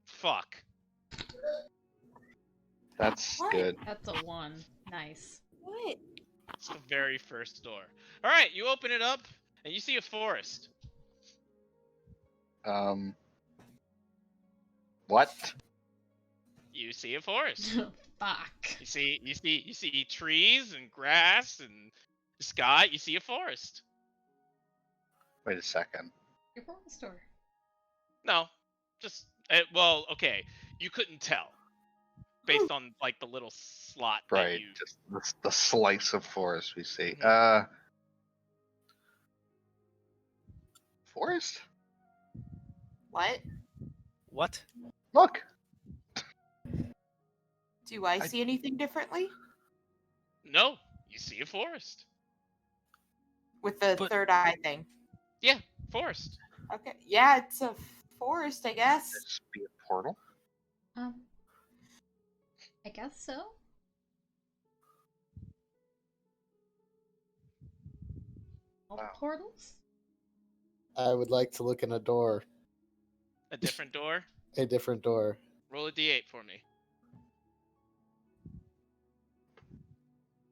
Fuck. That's What? good. That's a 1. Nice. What? It's the very first door. All right, you open it up and you see a forest. What? You see a forest. Fuck. You see trees and grass and sky. You see a forest. Wait a second. Your forest store. No, just well, okay. You couldn't tell based on like the little slot that Right, you. just the slice of forest we see. Mhm. Forest? What? What? Look. Do I see anything differently? No, you see a forest. With the But- third eye thing. Yeah, forest. Okay. Yeah, it's a forest, I guess. This be a portal? I guess so. All Wow. portals? I would like to look in a door, A different door. a different door. Roll a d8 for me.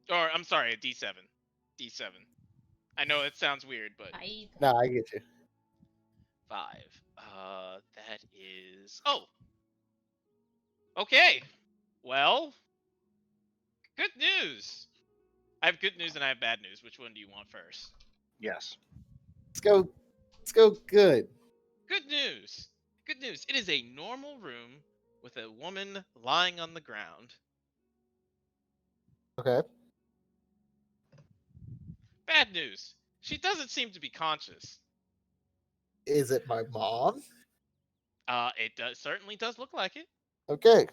Or I'm sorry, a d7. D7. I know it sounds weird, but 5. No, I get you. 5. That is. Oh. Okay. Well. Good news. I have good news and I have bad news. Which one do you want first? Yes. Let's go. Let's go. Good. Good news. Good news. It is a normal room with a woman lying on the ground. Okay. Bad news. She doesn't seem to be conscious. Is it my mom? It certainly does look like it. Okay.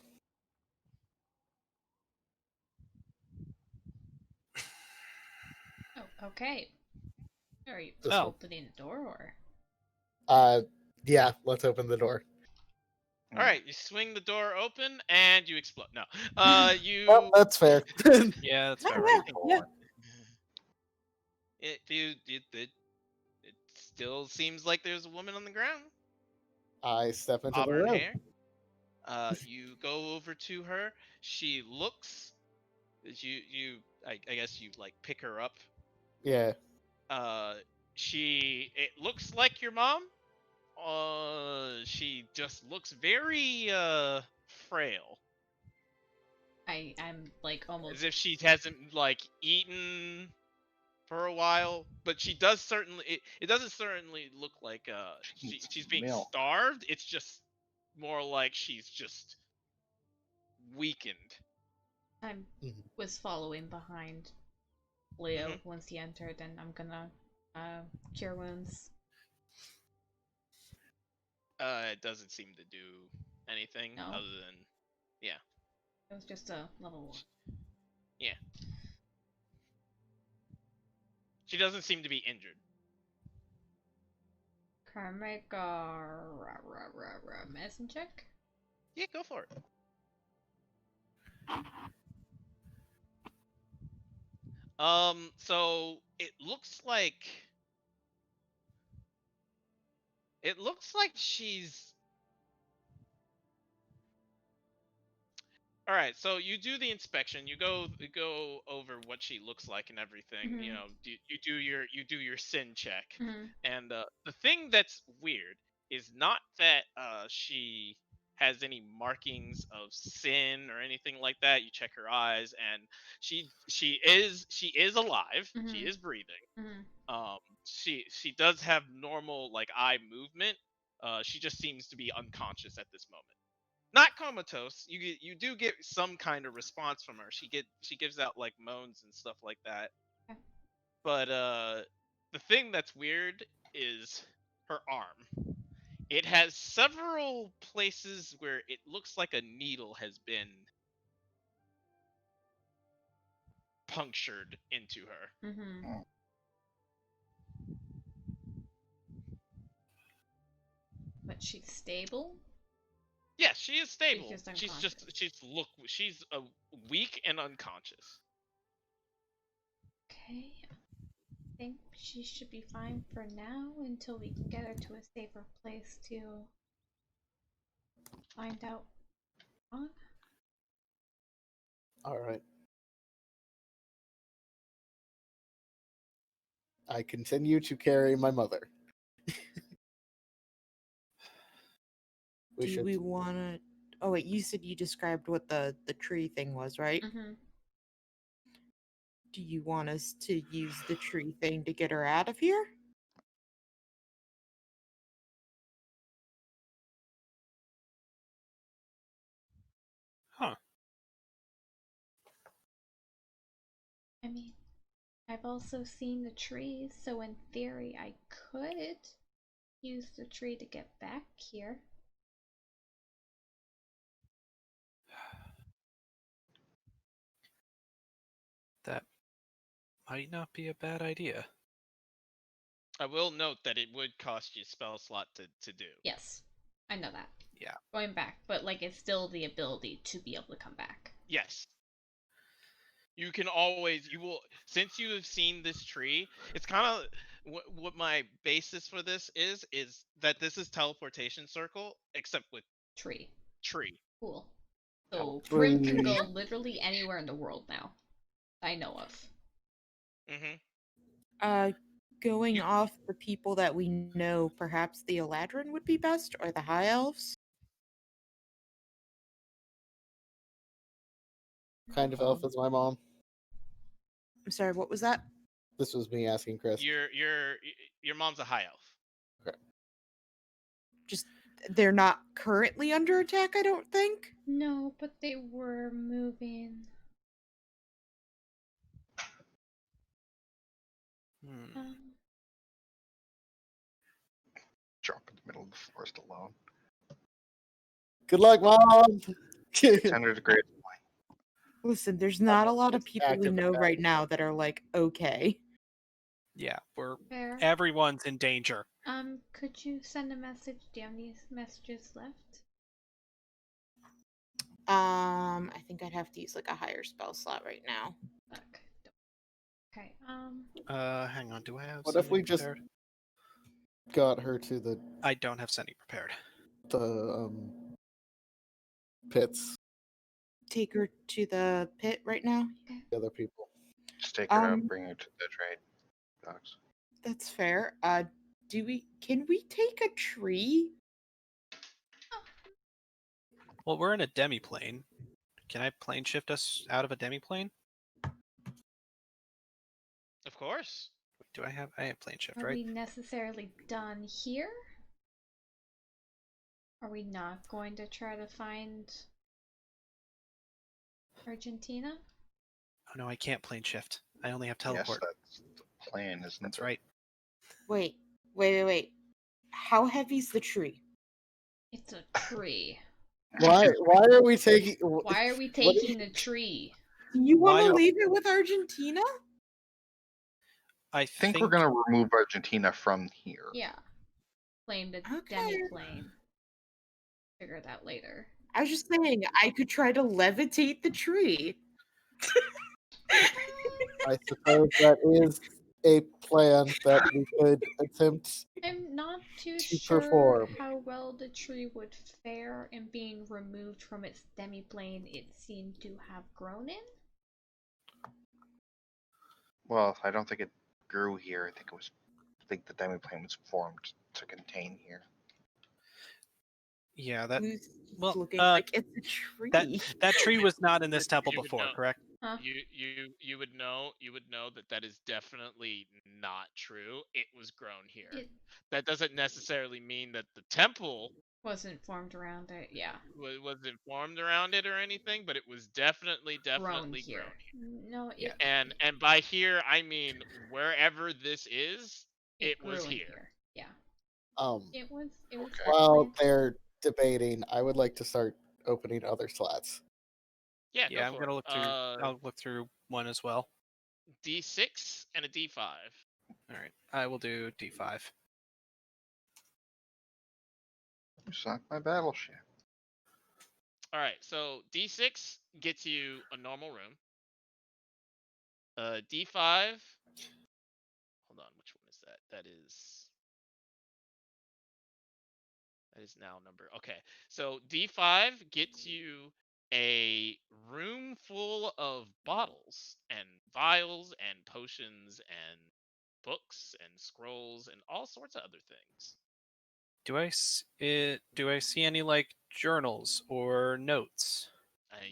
Oh, okay. Are you This Oh. opening the door or? Yeah. Let's open the door. All right, you swing the door open and you explode. No, you. Well, that's fair. Yeah, that's No, fair. yeah. It still seems like there's a woman on the ground. I step into the Auburn room. hair. You go over to her. She looks. I guess you like pick her up. Yeah. It looks like your mom. She just looks very frail, I'm like as almost. if she hasn't like eaten for a while. But she does certainly. It doesn't certainly look like she's being Milk. starved. It's just more like she's just weakened. I'm Mhm. was following behind Leo Mhm. once he entered, and I'm gonna cure wounds. It doesn't seem to do anything No. other than It was just a level 1. she doesn't seem to be injured. Can I make a medicine check? Yeah, go for it. So it looks like she's. All right, so you do the inspection. You go over what she looks like and everything. Mhm. You know, you do your sin check. Mm-hmm. And the thing that's weird is not that she has any markings of sin or anything like that. You check her eyes, and she is alive. She Mhm. is breathing. Mm-hmm. She does have normal like eye movement. She just seems to be unconscious at this moment. Not comatose. You do get some kind of response from her. She gives out like moans and stuff like that. Okay. But the thing that's weird is her arm. It has several places where it looks like a needle has been punctured into her. Mm-hmm. But she's stable? Yes, she is stable. just She's weak and unconscious. Okay. I think she should be fine for now until we can get her to a safer place to find out. Wrong. All right. I continue to carry my mother. Do we want to? Oh wait, you said you described what the tree thing was, right? Mm-hmm. Do you want us to use the tree thing to get her out of here? Huh. I mean, I've also seen the trees, so in theory, I could use the tree to get back here. That might not be a bad idea. I will note that it would cost you spell slot to do. Yes, I know that. Yeah. Going back, but like it's still the ability to be able to come back. Yes. You will, since you have seen this tree, it's kind of what my basis for this is that this is teleportation circle, except with Tree. tree. Cool. So Tree. Prim can go literally anywhere in the world now. I know of. Mm-hmm. Going off the people that we know, perhaps the Eladrin would be best, or the High Elves. Kind of elf is my mom. I'm sorry, what was that? This was me asking Chris. Your mom's a high elf. Just they're not currently under attack, I don't think. No, but they were moving. Hmm. Drop in the middle of the forest alone. Good luck, mom. It's 100 degrees. Listen, there's not a lot of It's people we active know attack. right now that are like okay. Yeah, Fair. everyone's in danger. Could you send a message? Do you have any messages left? I think I'd have to use like a higher spell slot right now. Okay. Hang on. Do I have? What if we sending just prepared? got her to the I don't have sending prepared. Pits? Take her to the pit right now. The other people. Just take her up, bring her to the trade docks. That's fair. Can we take a tree? Well, we're in a demi-plane. Can I plane shift us out of a demi-plane? Of course. Do I have? I have plane shift, Are right? we necessarily done here? Are we not going to try to find Argentina? Oh no, I can't plane shift. I only have teleport. Yes, that's the plan, isn't That's it? right. Wait. How heavy's the tree? It's a tree. Why are we taking? Why are we taking the tree? Do you want to Why- leave it with Argentina? I I think we're gonna remove Argentina from here. Yeah. Claim the Okay. demi-plane. Figure it out later. I was just saying I could try to levitate the tree. I suppose that is a plan that we could attempt. I'm not too To sure perform. how well the tree would fare in being removed from its demi-plane it seemed to have grown in. Well, I don't think it grew here. I think the demiplane was formed to contain here. Yeah, that Who's well, looking like it's a tree? that tree was not in this temple You would before, know. correct? Huh? You would know that is definitely not true. It was grown here. That doesn't necessarily mean that the temple Wasn't formed around it, yeah. wasn't formed around it or anything, but it was definitely Grown grown here. here. No, Yeah. And by here I mean wherever this is, it grew was in here. Yeah. It was Okay. While planted. they're debating, I would like to start opening other slots. Yeah, Yeah, go I'm for gonna it. look through. I'll look through one as well. D6 and a D5. All right, I will do D5. Sunk my battleship. All right, so D6 gets you a normal room. D5. Hold on, which one is that? That is now number. Okay, so D5 gets you a room full of bottles and vials and potions and books and scrolls and all sorts of other things. Do I see any like journals or notes?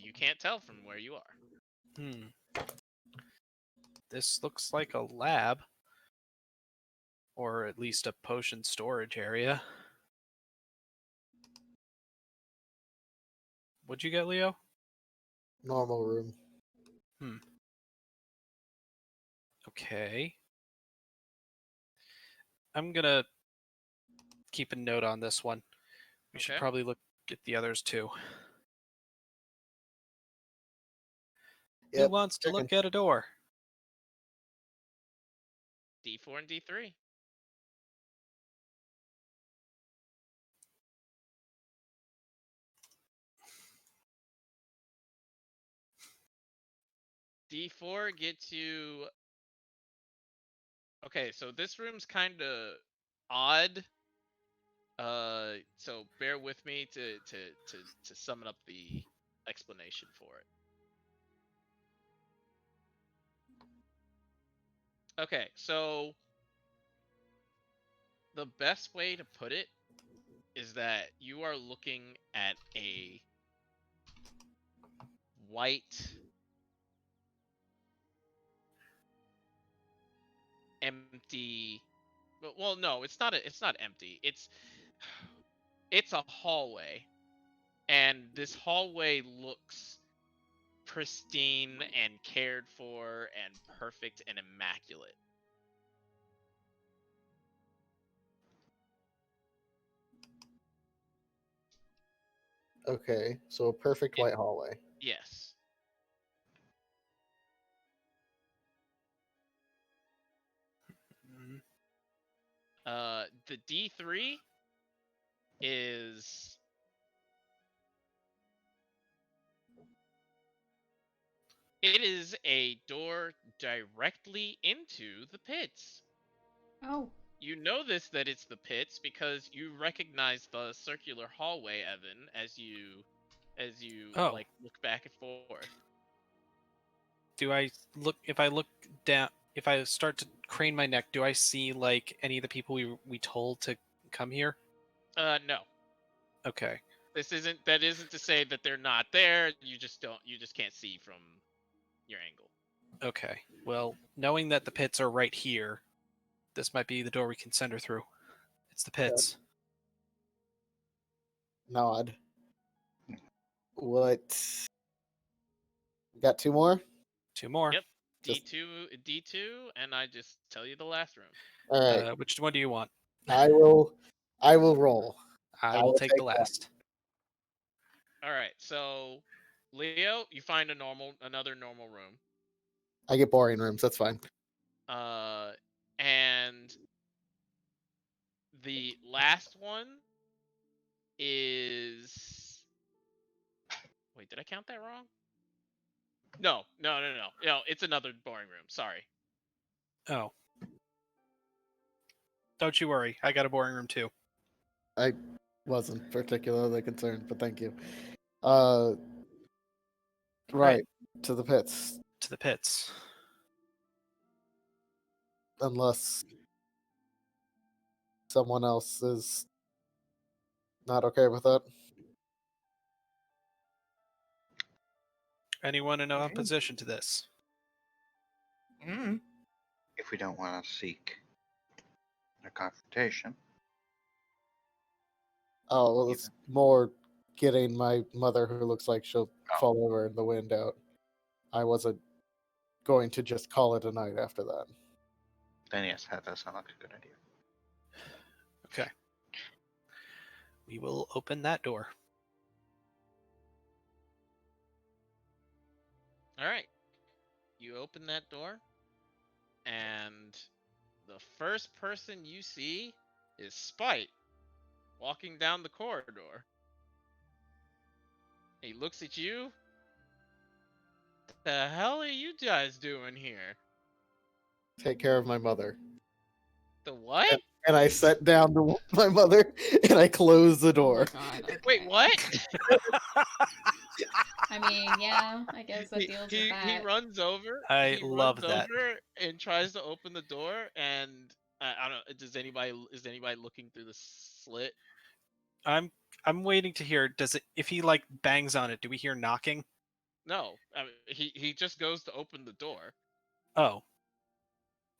You can't tell from where you are. Hmm. This looks like a lab, or at least a potion storage area. What'd you get, Leo? Normal room. Okay. I'm gonna keep a note on this one. We should Okay. probably look at the others too. Who Yep. wants to checking. look at a door? D4 and D3. D4 gets you. Okay, so this room's kind of odd. So bear with me to sum up the explanation for it. Okay, so the best way to put it is that you are looking at a white, empty. Well, no, it's not. It's not empty. It's a hallway, and this hallway looks pristine and cared for and perfect and immaculate. Okay, so a perfect It- white hallway. Yes. Mm, The D3 is it is a door directly into the pits. Oh, You know that it's the pits because you recognize the circular hallway, Evan, as you Oh, like look back and forth. do I look? If I look down, if I start to crane my neck, do I see like any of the people we told to come here? No. Okay. That isn't to say that they're not there. You just can't see from your angle. Okay. Well, knowing that the pits are right here, this might be the door we can send her through. It's the pits. Nod. What? Got two more? Two more. Yep. Just- D2, and I just tell you the last room. All right. Which one do you want? I will roll. I I will will take take the that. last. All right. So, Leo, you find another normal room. I get boring rooms. That's fine. And the last one is. Wait, did I count that wrong? No. No, it's another boring room. Sorry. Oh. Don't you worry. I got a boring room too. I wasn't particularly concerned, but thank you. Right to the pits, To the pits. unless someone else is not okay with it. Anyone in Okay. opposition to this? Mm. If we don't want to seek a confrontation. Oh, well, it's more getting my mother, who looks like she'll Oh. fall over in the wind, out. I wasn't going to just call it a night after that. Then yes, that does sound like a good idea. Okay. We will open that door. All right. You open that door, and the first person you see is Spite walking down the corridor. He looks at you. The hell are you guys doing here? Take care of my mother. The what? And I sat down to my mother and I closed the Oh my door. god, okay. Wait, what? I mean, yeah, I guess that deals with He that. runs over. I he love runs that. over and tries to open the door, and I don't know. Is anybody looking through the slit? I'm waiting to hear. Does it? If he like bangs on it, do we hear knocking? No. I mean, he just goes to open the door. Oh,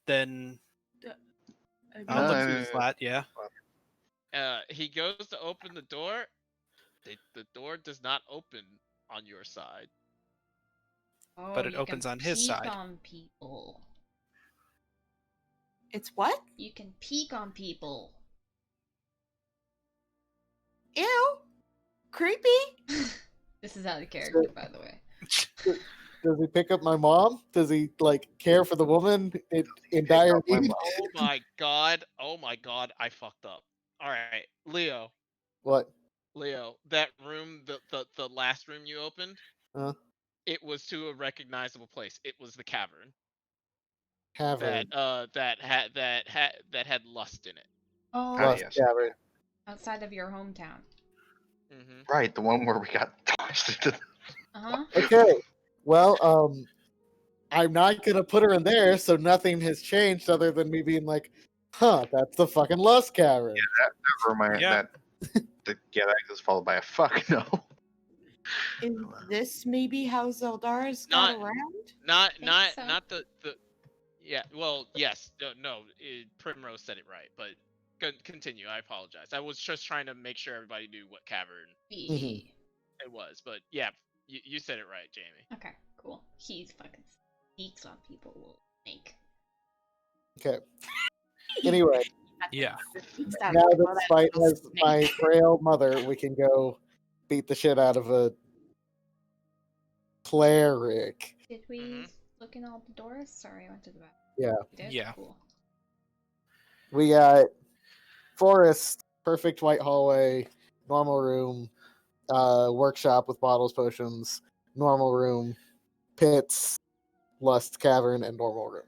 then I mean, I'll look through the No. flat. Yeah. He goes to open the door. The door does not open on your side. Oh, But it you opens can on his peek side. on people. it's what? You can peek on people. Ew, creepy. This is out of character, by the way. Does he pick up my mom? Does he like care for the woman in dire my need? mom. Oh my god! Oh my god! I fucked up. All right, Leo. What? Leo, that room, the last room you opened, Huh? it was to a recognizable place. It was the cavern Cavern. that had lust in it. Oh, Ah, Lust yes. cavern. outside of your hometown. Right, the one where we got tossed into. Uh-huh. Okay. Well, I'm not gonna put her in there, so nothing has changed other than me being like, huh, that's the fucking lust cavern. Yeah. That is followed by a fuck no. Is this maybe how Zeldaris got Not- around? Not think not so. not the yeah. Well, yes. No. Primrose said it right, but continue. I apologize. I was just trying to make sure everybody knew what cavern He. it was, but yeah, you said it right, Jamie. Okay, cool. He's fucking sneaks on people will make. Okay. Anyway, Yeah. now that Spite has my frail mother, we can go beat the shit out of a cleric. Did we Mhm. look in all the doors? Sorry, I went to the back. Yeah. We did? Yeah. Cool. We got forest, perfect white hallway, normal room, workshop with bottles, potions, normal room, pits, lust cavern, and normal room.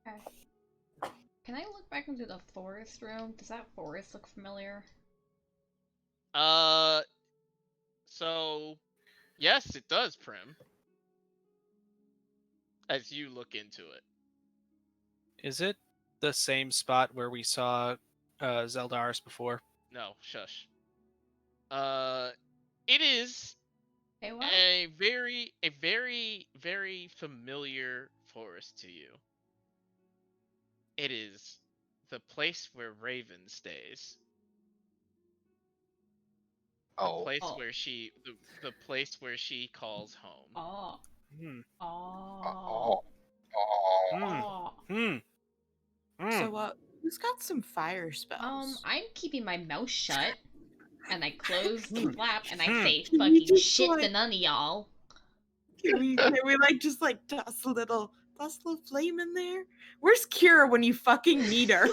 Okay. Can I look back into the forest room? Does that forest look familiar? So yes, it does, Prim. As you look into it. Is it the same spot where we saw Zeldaris before? No, shush. It is Hey, what? a very familiar forest to you. It is the place where Raven stays. Oh. Place Oh. where the place where she calls home. Oh. Hmm. Oh. Oh. Hmm. Oh. Hmm. Hmm. So, who's got some fire spells? I'm keeping my mouth shut, and I close the Hmm. flap, and I Hmm. say Can you fucking just, shit to like- none of y'all. Can we like just like toss a little flame in there? Where's Kira when you fucking need her?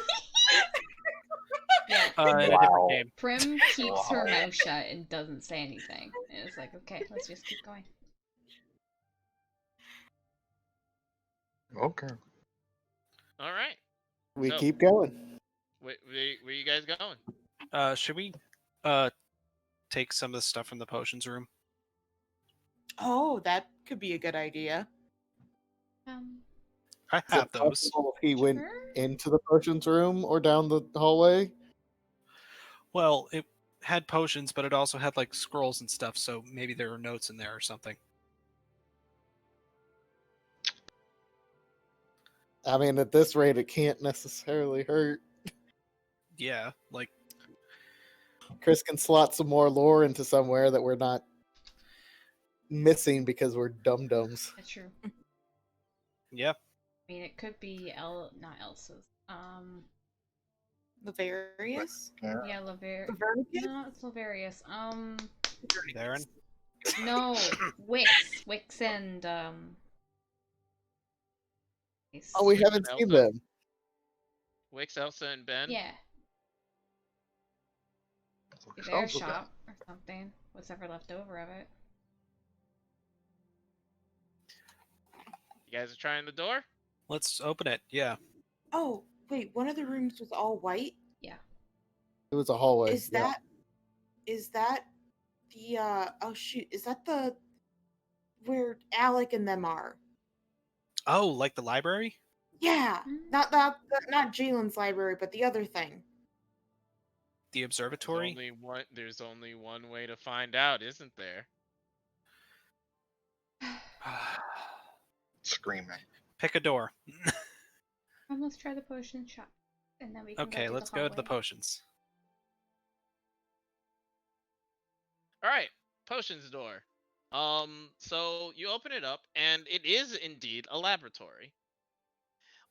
Yeah. In a different Wow. game. Prim keeps her Wow. mouth shut and doesn't say anything. And it's like, okay, let's just keep going. Okay. All right. We So- keep going. Where you guys going? Should we take some of the stuff from the potions room? Oh, that could be a good idea. I Is have it those. possible if he went Sure. into the potions room or down the hallway? Well, it had potions, but it also had like scrolls and stuff, so maybe there are notes in there or something. I mean, at this rate, it can't necessarily hurt. Yeah, like Chris can slot some more lore into somewhere that we're not missing because we're dum dums. That's true. yeah. I mean, it could be not Elsa's. Lavarius? Yeah, Laver. Lavernicus? No, it's Lavarius. Theron. No, Wix. Wix and Oh, we haven't seen Elsa? them. Wix, Elsa, and Ben. Yeah, their Sounds okay. shop or something. What's ever left over of it. You guys are trying the door? Let's open it. Yeah. Oh, wait, one of the rooms was all white? Yeah. It was a hallway. Is yeah. that the oh shoot, is that the where Alec and them are? Oh, like the library? Yeah. Mm. Not Jalen's library, but the other thing. The observatory? There's only one way to find out, isn't there? Screaming. Pick a door. Let's try the potion shop, and then we can Okay, go let's to the go to the hallway. potions. All right, potions door. So you open it up, and it is indeed a laboratory.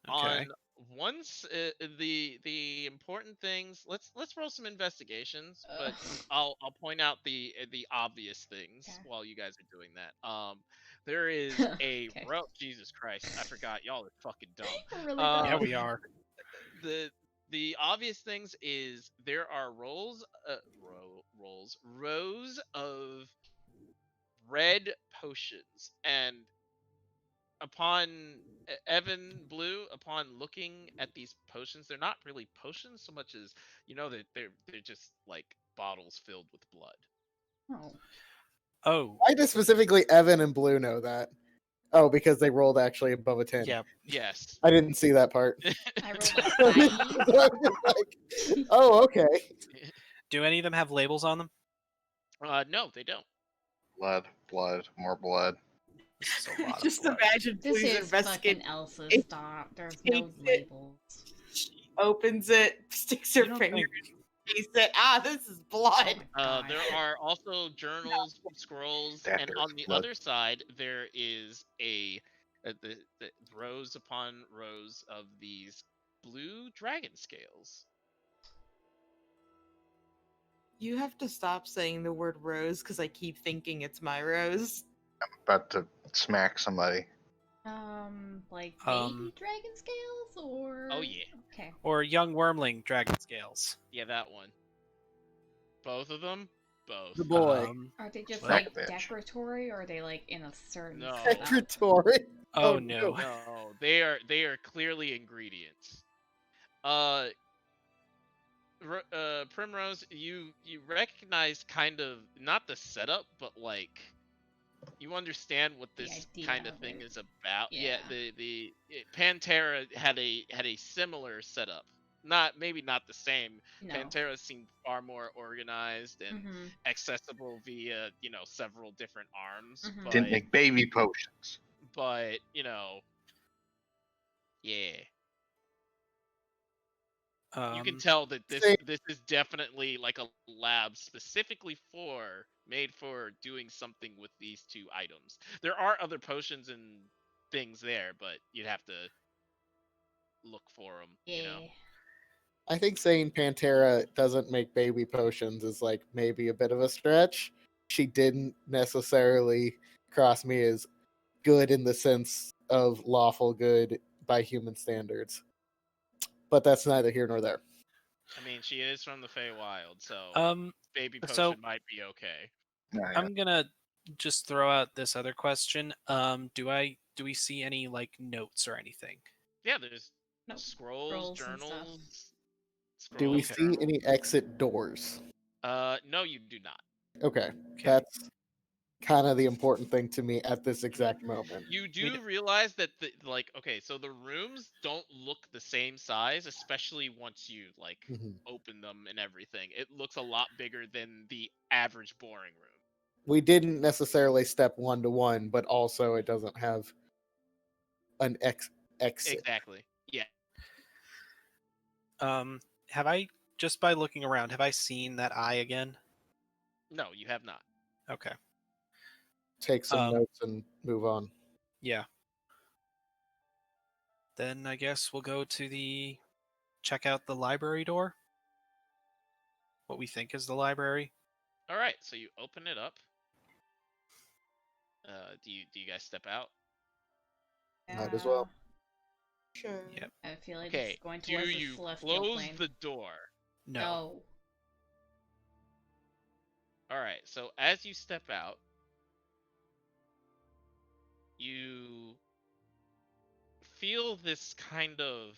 Okay. On the important things, let's roll some investigations, but I'll point out the obvious things Okay. while you guys are doing that. There is a Okay. Jesus Christ, I forgot, y'all are fucking dumb. We're really Yeah, dumb. we are. The obvious things is there are rows of red potions, and upon Evan Blue, upon looking at these potions, they're not really potions so much as that they're just like bottles filled with blood. Oh. Oh, Why does specifically Evan and Blue know that? Oh, because they rolled actually above a 10. yeah. Yes. I didn't see that part. I rolled a So 5. I'm just like, oh, okay. Do any of them have labels on them? No, they don't. Blood, more blood. This is a lot of Just blood. imagine This please is investigate. fucking Elsa. It Stop. There's no takes it. labels. She opens it, sticks her You don't finger, think- tastes it. Ah, this is blood. Oh my god. There are also journals, scrolls, That and there's on the blood. other side there is the rows upon rows of these blue dragon scales. You have to stop saying the word rose because I keep thinking it's my rose. About to smack somebody. Like Um, baby dragon scales or? Oh yeah, Okay. Or young wormling dragon scales. yeah, that one. Both of them. Both. The boy. Are they just Well, like bitch. decoratory, or are they like in a certain? No. setup? Secretary. Oh, Oh, no. No, they are clearly ingredients. Primrose, you recognize kind of not the setup, but like you understand what The this idea kind of of thing it. is about. Yeah, Yeah. Pantera had a similar setup. Maybe not the same. No. Pantera seemed far more organized and Mm-hmm. accessible via several different arms. Mhm. But Didn't make baby potions. yeah. You can Um, tell that Say- this is definitely like a lab specifically made for doing something with these two items. There are other potions and things there, but you'd have to look for them. Yeah. I think saying Pantera doesn't make baby potions is like maybe a bit of a stretch. She didn't necessarily cross me as good in the sense of lawful good by human standards. But that's neither here nor there. I mean, she is from the Feywild, so baby potion so- might be okay. Nah, yeah. I'm gonna just throw out this other question. Do we see any like notes or anything? Yeah, there's No. scrolls, Scrolls and stuff. journals. Do we scrolls, see journals. any exit doors? No, you do not. Okay, Okay. that's kind of the important thing to me at this exact moment. You do realize that so the rooms don't look the same size, especially once you Mhm. open them and everything. It looks a lot bigger than the average boring room. We didn't necessarily step 1-to-1, but also it doesn't have an exit. Exactly. Yeah. Have I just by looking around, have I seen that eye again? No, you have not. Okay. Take some Um, notes and move on. Yeah. Then I guess we'll go to check out the library door. What we think is the library. All right, so you open it up. Do you guys step out? Might as well. Sure. Yep. I feel like Okay. it's going Do towards the you celestial close plane. the door? No. All right. So as you step out, you feel this kind of.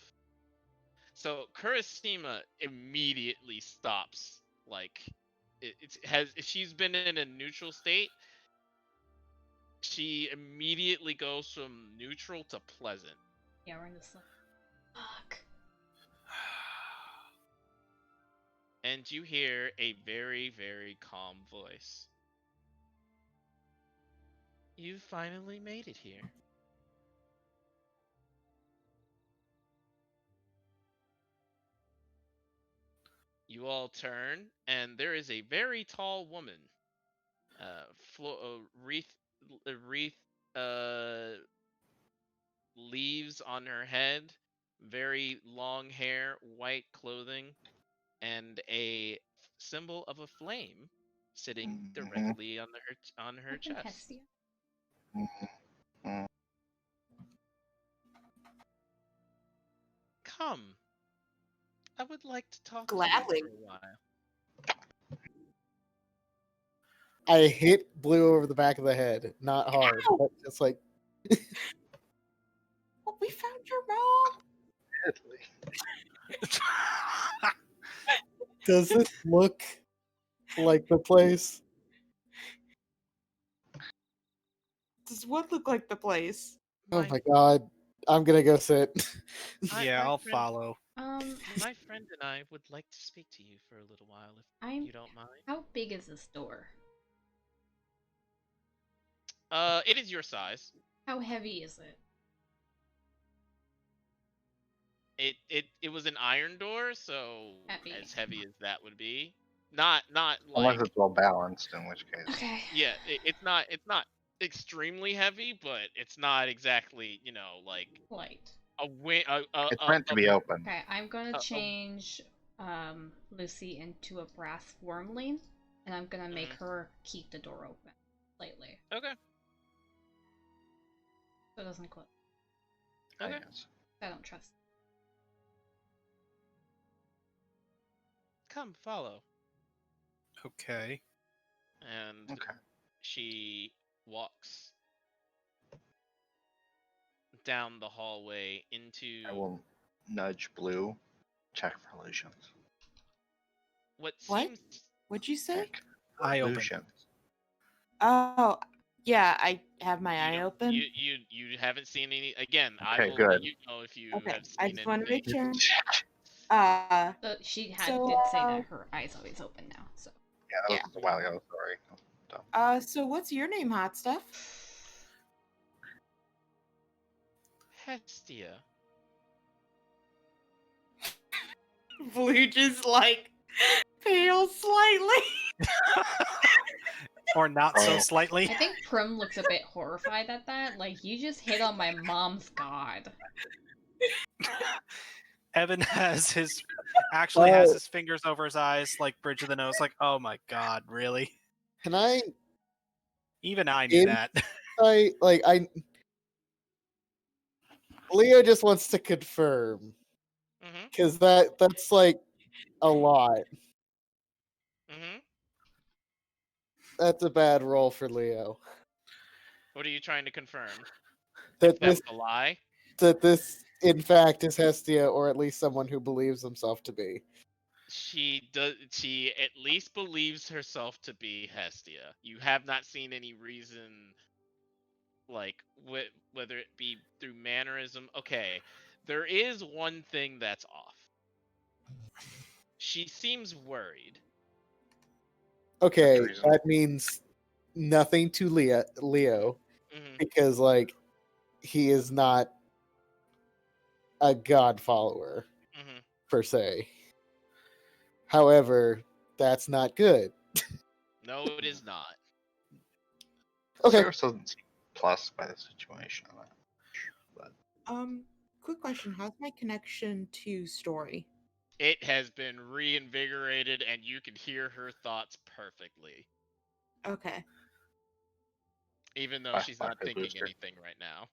So Kurashima immediately stops. Like, if she's been in a neutral state, she immediately goes from neutral to pleasant. Yeah, we're in this like, fuck. And you hear a very, very calm voice. You finally made it here. You all turn, and there is a very tall woman. Wreath, leaves on her head, very long hair, white clothing, and a symbol of a flame sitting directly on her Fucking chest. Hestia. Mm. Come, I would like to talk Gladly. to you for a while. I hit Blue over the back of the head, not hard, Ow! but just like Oh, we found your mom. does this look like the place? Does what look like the place? Oh my god. I'm gonna go sit. Yeah, my I'll friend- follow. My friend and I would like to speak to you for a little while, if you don't mind. How big is this door? It is your size. How heavy is it? It was an iron door, so Heavy. as heavy as that would be. Not Unless like it's well balanced, in which case. Okay. yeah, it's not extremely heavy, but it's not exactly like Light. a win. It's meant to be open. Okay, I'm gonna a- change Lucy into a brass wormling, and I'm gonna make her keep the door open slightly Okay. so it doesn't close. Okay. Yes. I don't trust. Come follow. Okay. And Okay. she walks down the hallway into I will nudge Blue. Check for illusions. what What? seems What'd you say? Check for Eye open. illusions. Oh, yeah, I have my eye don't- open. You haven't seen any. Again, I Okay, will good. let you know if you Okay, have seen I just want to anything. make sure. Uh, So she So, did say that her eyes always open now. So Yeah, that was a while ago. Sorry. so what's your name, Hot Stuff? Hestia. Blue just like pale slightly. Or not so Oh. slightly. I think Prim looks a bit horrified at that. Like, you just hit on my mom's god. Evan has his fingers over his eyes, like bridge of the nose, like, oh my god, really? Can I Even I knew In- that. Leo just wants to confirm Mm-hmm. because that's like a lot. Mm-hmm. That's a bad roll for Leo. What are you trying to confirm? That That's this a lie. that this in fact is Hestia, or at least someone who believes himself to be. She does. She at least believes herself to be Hestia. You have not seen any reason, like whether it be through mannerism. Okay, there is one thing that's off. She seems worried. Okay, reason. that means nothing to Leo Mm-hmm. because like he is not a god follower Mm-hmm. per se. However, that's not good. No, it is not. Okay. Sarah doesn't seem plussed by the situation. Quick question: how's my connection to story? It has been reinvigorated, and you can hear her thoughts perfectly, Okay. even though Bye, she's not bye, thinking booster. anything right now.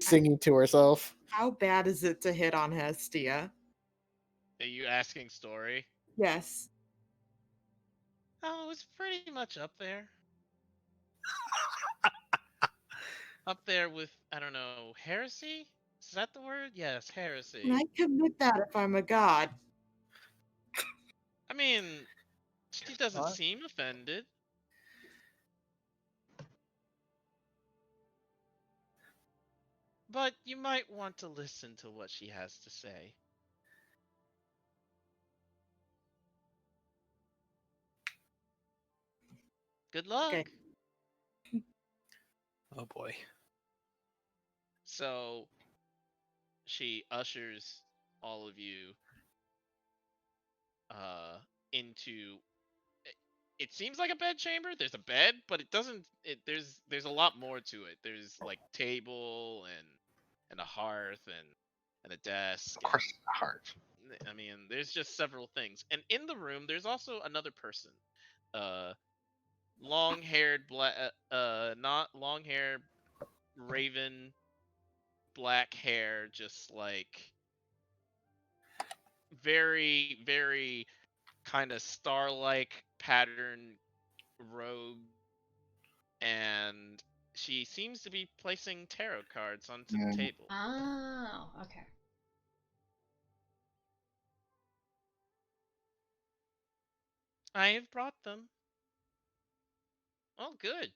Singing to herself. How bad is it to hit on Hestia? Are you asking story? Yes. Oh, it's pretty much up there. up there with, I don't know, heresy? Is that the word? Yes, heresy. And I commit that if I'm a god. I mean, she doesn't What? seem offended. But you might want to listen to what she has to say. Good luck. Okay. Oh boy. So she ushers all of you into it seems like a bed chamber. There's a bed, but it doesn't there's a lot more to it. There's like table and a hearth and a desk Of course, heart. and I mean there's just several things. And in the room there's also another person. Uh long-haired black not long-haired raven black hair, just like very kind of star-like pattern robe, and she seems to be placing tarot cards onto the table. Oh, okay. I have brought them. Oh, good.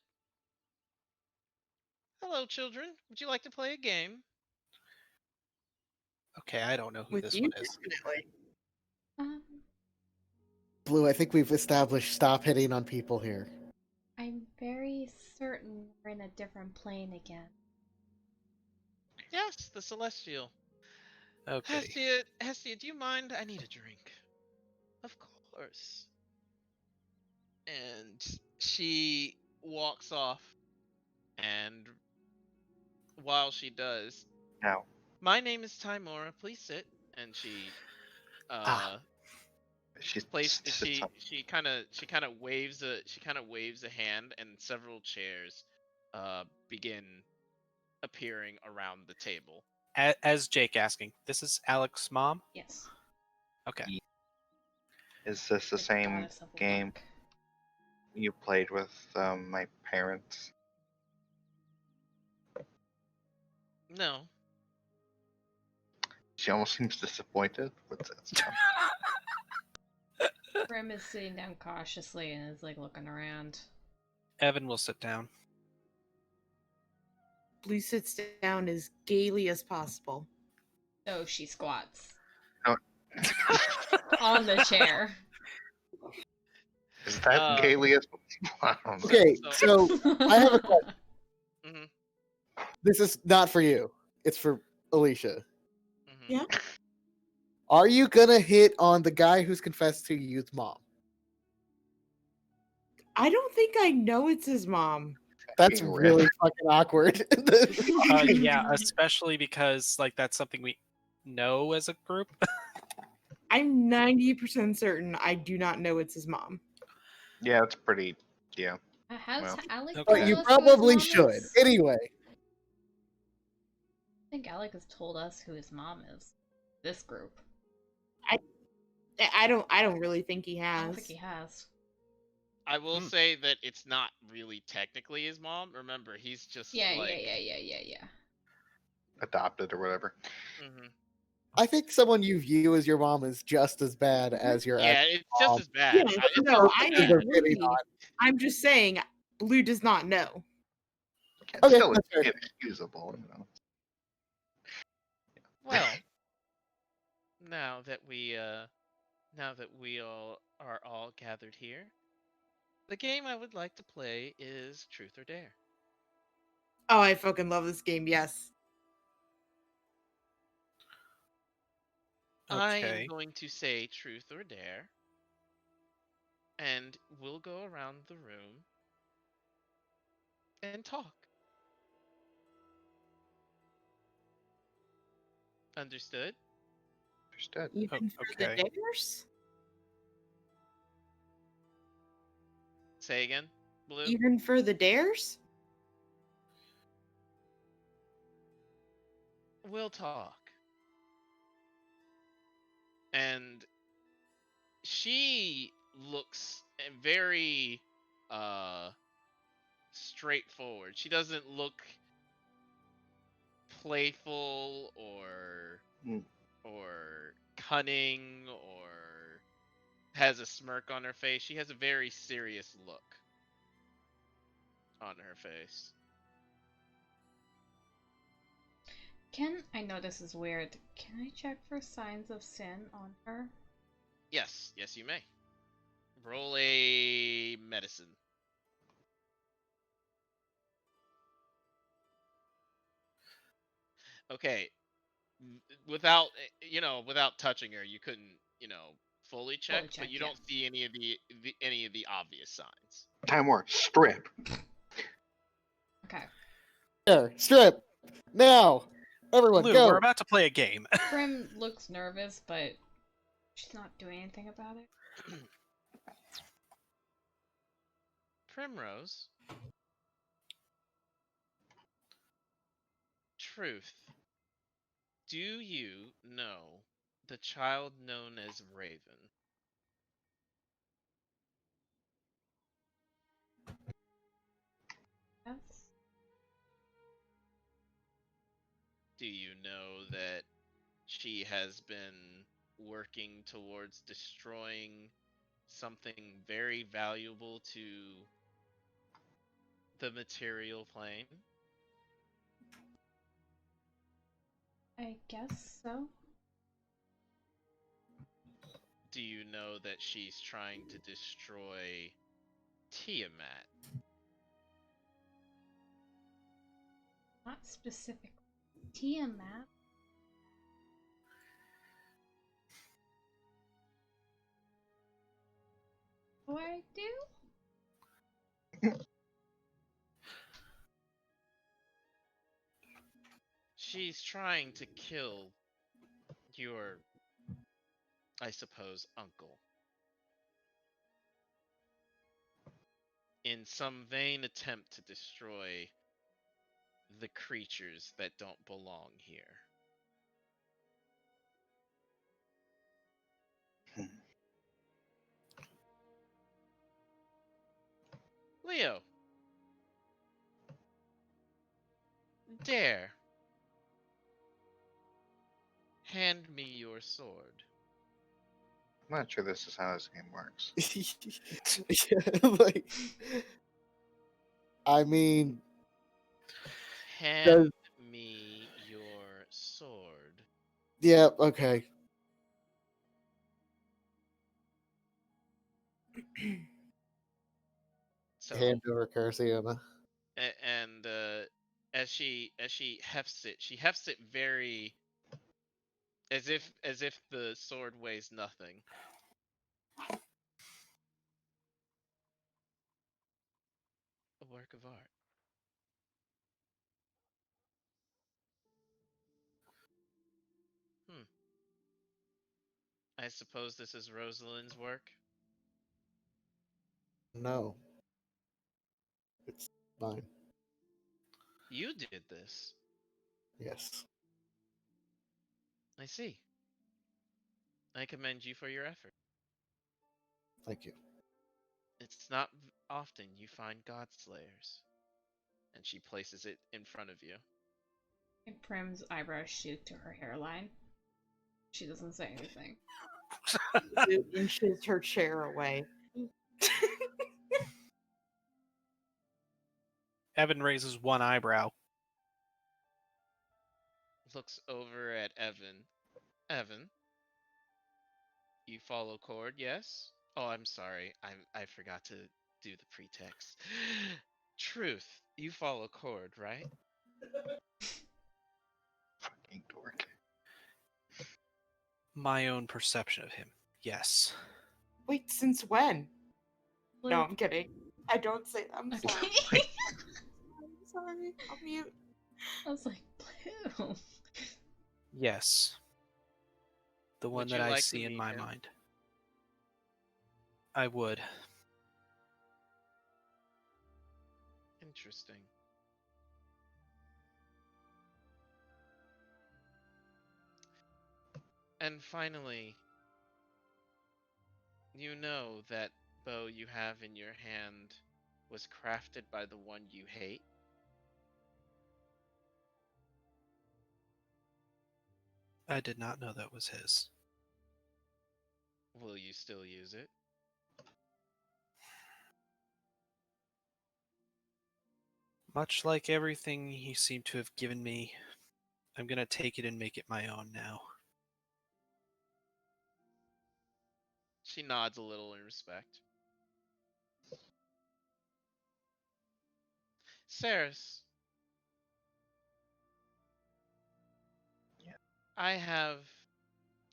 Hello, children. Would you like to play a game? Okay, I don't know who With this you, one is. definitely. Um, Blue, I think we've established stop hitting on people here. I'm very certain we're in a different plane again. Yes, the Celestial. Okay. Hestia, do you mind? I need a drink. Of course. And she walks off, and while she does, Now, my name is Timora. Please sit. And she Ah. she place sits on. she kind of waves a hand, and several chairs begin appearing around the table. As Jake asking, this is Alex's mom? Yes. Okay. Is this the same goddess of game luck. you played with my parents? No. She almost seems disappointed. What's that sound? Grim is sitting down cautiously and is like looking around. Evan will sit down. Blue sits down as gaily as possible. So she squats No. on the chair. Is that gaily as I don't know. Okay, so I have a question. Mhm. This is not for you. It's for Alicia. Mhm. Yeah. Are you gonna hit on the guy who's confessed to you's mom? I don't think I know it's his mom. That's Being really red. fucking awkward. Yeah, especially because like that's something we know as a group. I'm 90% certain I do not know it's his mom. Yeah, it's pretty. Yeah. Has Well. Alec Okay. But told you us who his probably mom should. is? Anyway, I think Alec has told us who his mom is. This group. I don't really think he I has. don't think he has. I will Hmm. say that it's not really technically his mom. Remember, he's just Yeah. Adopted or whatever. Mhm. I think someone you view as your mom is just as bad as your Yeah, ex. it's just mom. as bad. Yeah, It's no, just I as bad. They're hitting agree. on. I'm just saying, Blue does not know. It's Okay, still that's fair. inexcusable, you know. Well, now that we all are all gathered here, the game I would like to play is Truth or Dare. Oh, I fucking love this game. Yes. I am Okay. going to say Truth or Dare, and we'll go around the room and talk. Understood? Understood. Even for the okay. dares? Say again, Blue? Even for the dares? We'll talk. And she looks very straightforward. She doesn't look playful or Mm. or cunning or has a smirk on her face. She has a very serious look on her face. I know this is weird. Can I check for signs of sin on her? Yes, you may. Roll a medicine. Okay, without without touching her, you couldn't fully check, but you yeah. don't see any of the obvious signs. Time war. Strip. Okay. There, strip now. Everyone, Lou, go. we're about to play a game. Prim looks nervous, but she's not doing anything about it. Primrose. Truth. Do you know the child known as Raven? Yes. Do you know that she has been working towards destroying something very valuable to the material plane? I guess so. Do you know that she's trying to destroy Tiamat? Not specific. Tiamat. What do I do? She's trying to kill your, I suppose, uncle. In some vain attempt to destroy the creatures that don't belong here. Leo. Dare. Hand me your sword. I'm not sure this is how this game works. Yeah, like, I mean, Hand me your sword. yeah, okay. So, Hand over Carciana. and as she hefts it, she hefts it very as if the sword weighs nothing. A work of art. Hmm. I suppose this is Rosalind's work. No. It's mine. You did this. Yes. I see. I commend you for your effort. Thank you. It's not often you find god slayers. And she places it in front of you. And Prim's eyebrows shoot to her hairline. She doesn't say anything. It inches her chair away. Evan raises one eyebrow. Looks over at Evan. Evan, you follow Cord, yes? Oh, I'm sorry. I forgot to do the pretext. Truth, you follow Cord, right? Fucking dork. My own perception of him. Yes. Wait, since when? Blue. No, I'm kidding. I don't say. I'm Okay. sorry. I'm sorry. I'll mute. I was like, Blue. Yes. The one Would that you I like to see in meet my him? mind. I would. Interesting. And finally, you know that bow you have in your hand was crafted by the one you hate? I did not know that was his. Will you still use it? Much like everything he seemed to have given me, I'm gonna take it and make it my own now. She nods a little in respect. Saris. Yeah. I have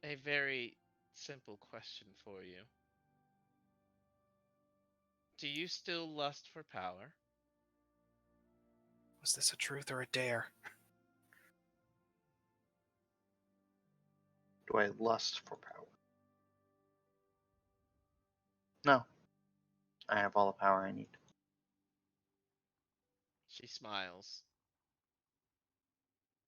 a very simple question for you. Do you still lust for power? Was this a truth or a dare? Do I lust for power? No. I have all the power I need. She smiles.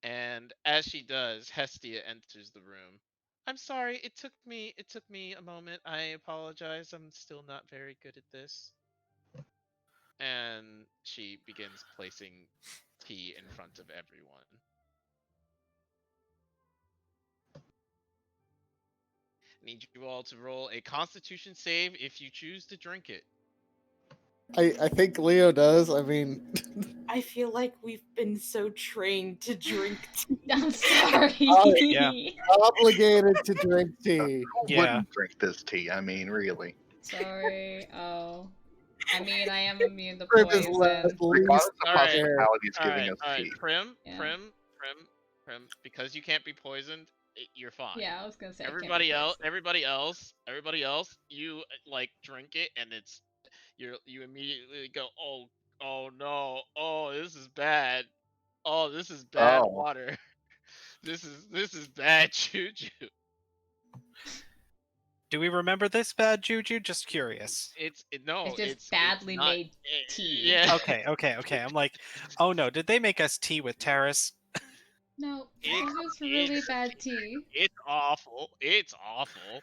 And as she does, Hestia enters the room. I'm sorry, it took me a moment. I apologize. I'm still not very good at this. And she begins placing tea in front of everyone. Need you all to roll a constitution save if you choose to drink it. I think Leo does. I mean, I feel like we've been so trained to drink tea. I'm sorry. Yeah. obligated to drink tea. Who Yeah. wouldn't drink this tea? I mean, really. Sorry. Oh. I mean, I am immune to Prim is poison. least Regardless of Alright, hospitality is giving Alright, us alright. tea. Prim, Yeah. Prim, because you can't be poisoned, you're fine. Yeah, I was gonna say. I can't be Everybody else, poisoned. everybody else, you like drink it and you immediately go, oh no, oh this is bad, oh this is bad Oh. water, this is bad juju. Do we remember this bad juju? Just curious. No, It's just it's badly not, made tea. Yeah. Okay. I'm like, oh no, did they make us tea with Terrace? No, It- it's just really it's- bad tea. It's awful. It's awful.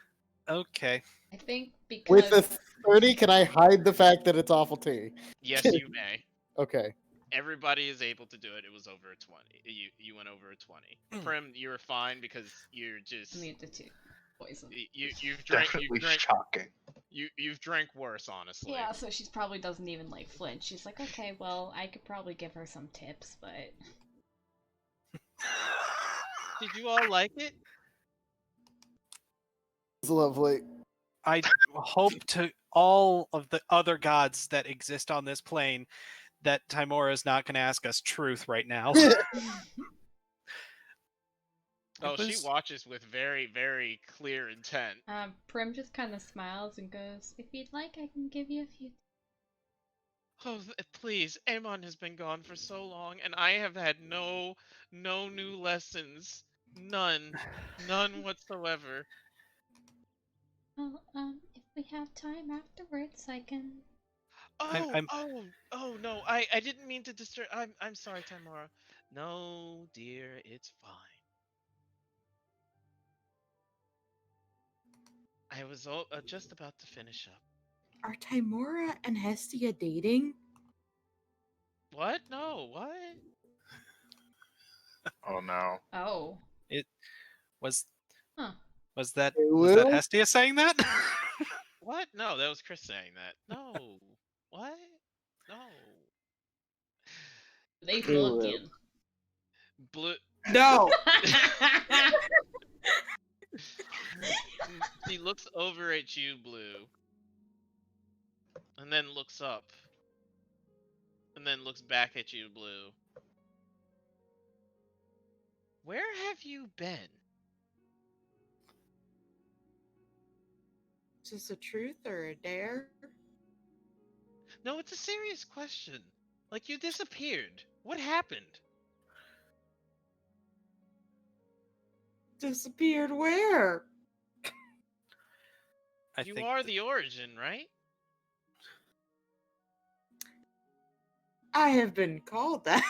Okay. I think With because a 30, can I hide the fact that it's awful tea? Yes, you may. Okay. Everybody is able to do it. It was over a 20. You went over a 20. Prim, you were fine because you're just immune to tea. Poison. you've drank Definitely shocking. you've drank worse, honestly. Yeah, so she probably doesn't even like flinch. She's like, okay, well, I could probably give her some tips, but Did you all like it? It's lovely. I hope to all of the other gods that exist on this plane that Timora is not going to ask us truth right now. Oh, she was- watches with very, very clear intent. Prim just kind of smiles and goes, if you'd like, I can give you a few. Oh, please, Amon has been gone for so long, and I have had no new lessons. None whatsoever. Well, if we have time afterwards, I can. I'm- Oh no, I didn't mean to disturb. I'm sorry, Tamara. No, dear, it's fine. I was just about to finish up. Are Timora and Hestia dating? What? No, what? Oh no. Oh. was Huh. was that Will? Hestia saying that? What? No, that was Chris saying that. No. What? No. They They will. looking. Blue. No. She looks over at you, Blue, and then looks up, and then looks back at you, Blue. Where have you been? Is this a truth or a dare? No, it's a serious question. Like, you disappeared. What happened? Disappeared where? You are the origin, right? I have been called that.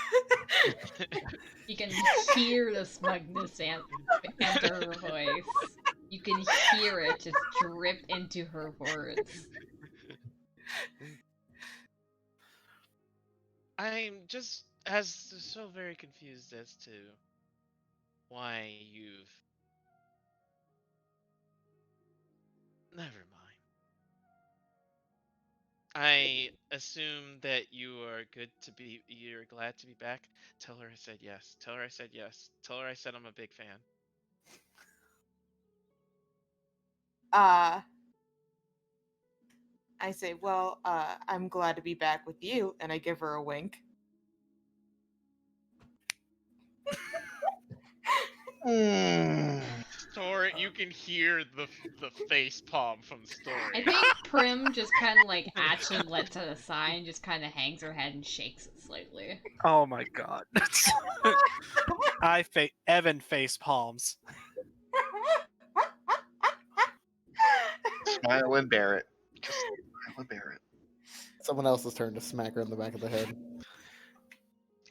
You can hear the smugness enter her voice. You can hear it just drip into her words. I'm just so very confused as to why you've Never mind. I assume that you're glad to be back. Tell her I said yes. Tell her I said yes. Tell her I said I'm a big fan. I say, well, I'm glad to be back with you, and I give her a wink. Story, you can hear the face palm from Story. I think Prim just kind of like actually lets it aside and just kind of hangs her head and shakes it slightly. Oh my god. Evan face palms. Smile and bear it. Just smile and bear it. Someone else's turn to smack her in the back of the head.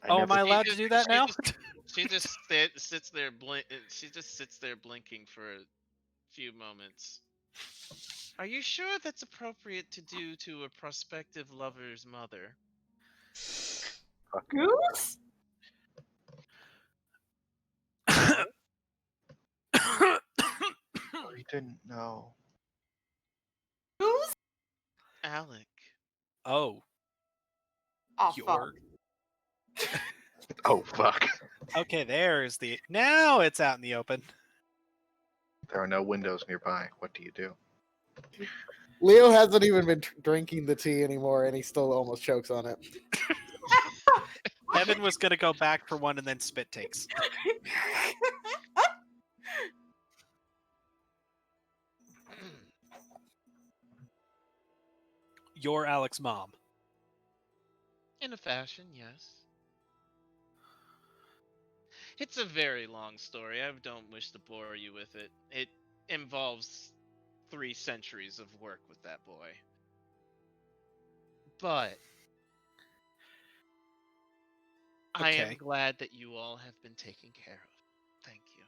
Oh, am I never- allowed to do that now? She just sits there She just sits there blinking for a few moments. Are you sure that's appropriate to do to a prospective lover's mother? Goose? Oh, you didn't know. Goose? Alec. Oh, Oh, you're... fuck. Oh, fuck. Okay, there's the... Now it's out in the open. There are no windows nearby. What do you do? Leo hasn't even been drinking the tea anymore, and he still almost chokes on it. Evan was gonna go back for one and then spit takes. You're Alec's mom. In a fashion, yes. It's a very long story. I don't wish to bore you with it. It involves 3 centuries of work with that boy. But I am Okay. glad that you all have been taken care of. Thank you.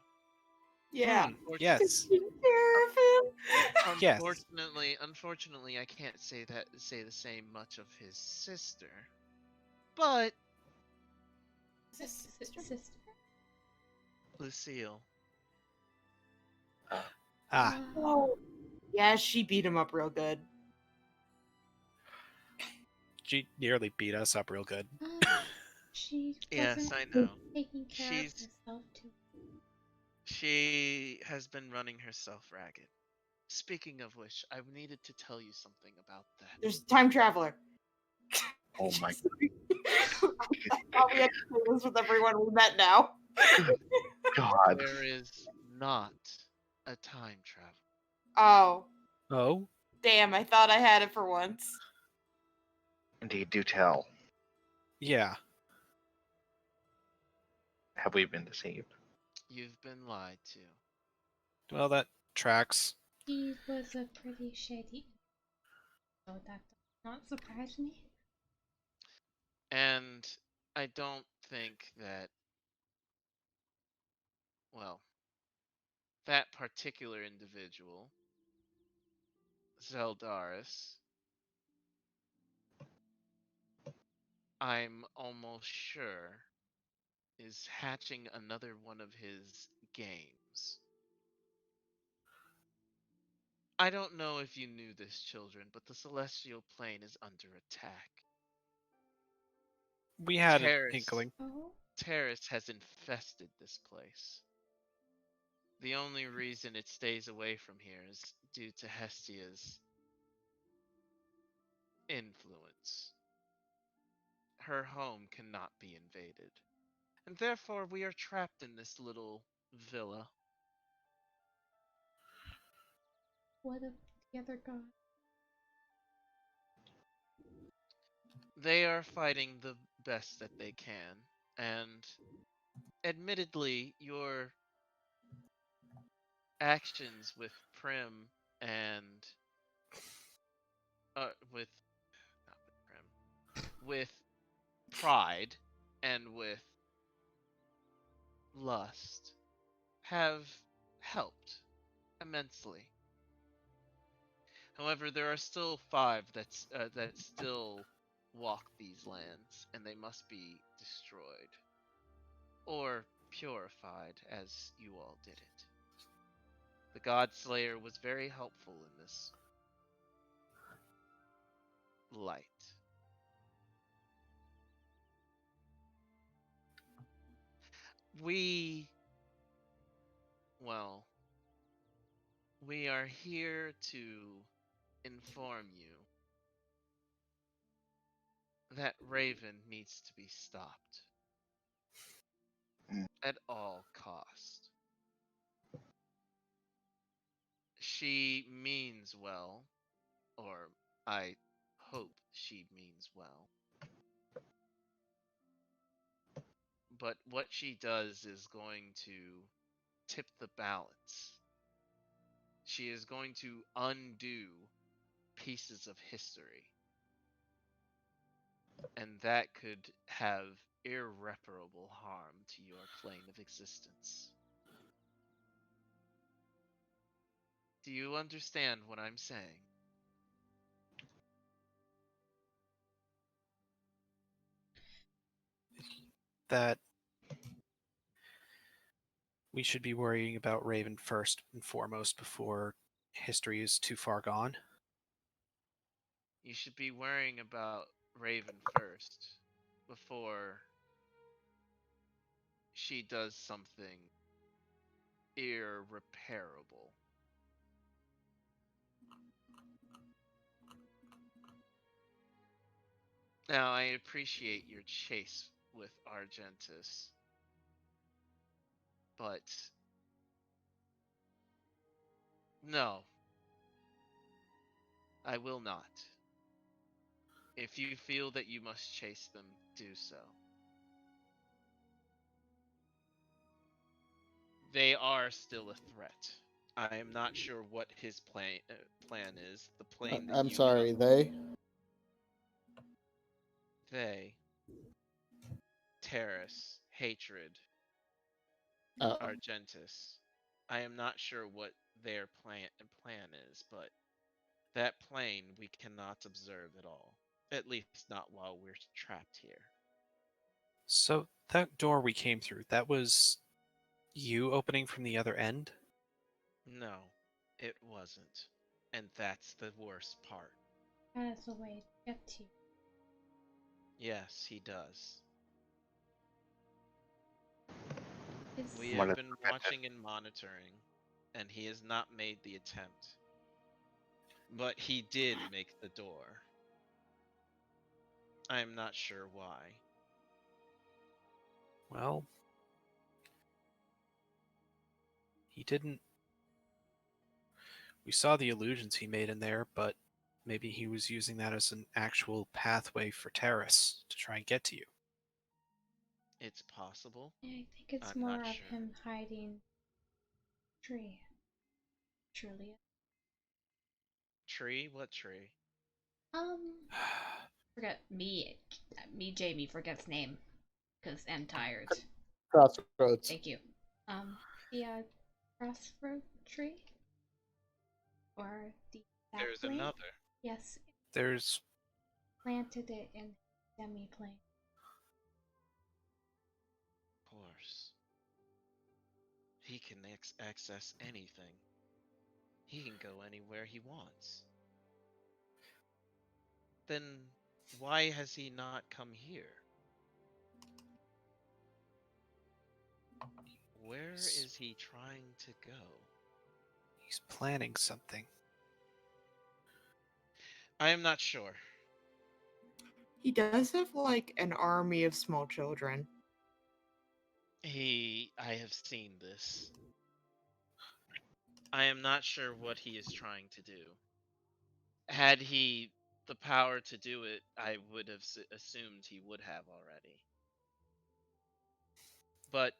Yeah. Yes. Taking care of him. Yes. Unfortunately, I can't say the same much of his sister. But Sister? Lucille, Ah, Oh. Yeah, she beat him up real good. she nearly beat us up real good. She yes, wasn't I know. taking care She's of herself too. She has been running herself ragged. Speaking of which, I needed to tell you something about that. There's a time traveler. Oh my I thought we had to do this with everyone we met now. god. There is not a time travel. Oh, Oh? damn, I thought I had it for once. Indeed, do tell. Yeah. Have we been deceived? You've been lied to. Well, that tracks. He was a pretty shady. So that does not surprise me. And I don't think that, well, that particular individual, Zeldaris, I'm almost sure is hatching another one of his games. I don't know if you knew this, children, but the celestial plane is under attack. We had an Terrace. inkling. Oh? Terrace has infested this place. The only reason it stays away from here is due to Hestia's influence. Her home cannot be invaded. And therefore we are trapped in this little villa. What of the other god? They are fighting the best that they can, and admittedly, your actions with Prim and with not with Prim, with Pride and with Lust have helped immensely. However, there are still 5 that still walk these lands, and they must be destroyed or purified as you all did it. The God Slayer was very helpful in this light. We, well, we are here to inform you that Raven needs to be stopped Mm. at all cost. She means well, or I hope she means well. But what she does is going to tip the balance. She is going to undo pieces of history. And that could have irreparable harm to your plane of existence. Do you understand what I'm saying? That we should be worrying about Raven first and foremost before history is too far gone. You should be worrying about Raven first before she does something irreparable. Now, I appreciate your chase with Argentus, but no, I will not. If you feel that you must chase them, do so. They are still a threat. I am not sure what his plan is. The plane that I'm you sorry, they. they, Terrace, Hatred, Oh, Argentus. I am not sure what their plan is, but that plane we cannot observe at all. At least not while we're trapped here. So that door we came through, that was you opening from the other end? No, it wasn't. And that's the worst part. Has a way to get to you. Yes, he does. We Is What have if- been watching and monitoring, and he has not made the attempt. But he did make the door. I am not sure why. Well, he didn't. We saw the illusions he made in there, but maybe he was using that as an actual pathway for Terrace to try and get to you. It's possible. I think it's I'm more not of sure. him hiding tree. Truly. Tree? What tree? Forget me. Jamie forgets name because I'm tired. crossroads. Thank you. The crossroad tree or the There's sapling? another. Yes, There's planted it in Demi plane. Of course. He can access anything. He can go anywhere he wants. Then why has he not come here? Where is he trying to go? he's planning something. I am not sure. He does have like an army of small children. I have seen this. I am not sure what he is trying to do. Had he the power to do it, I would have assumed he would have already. But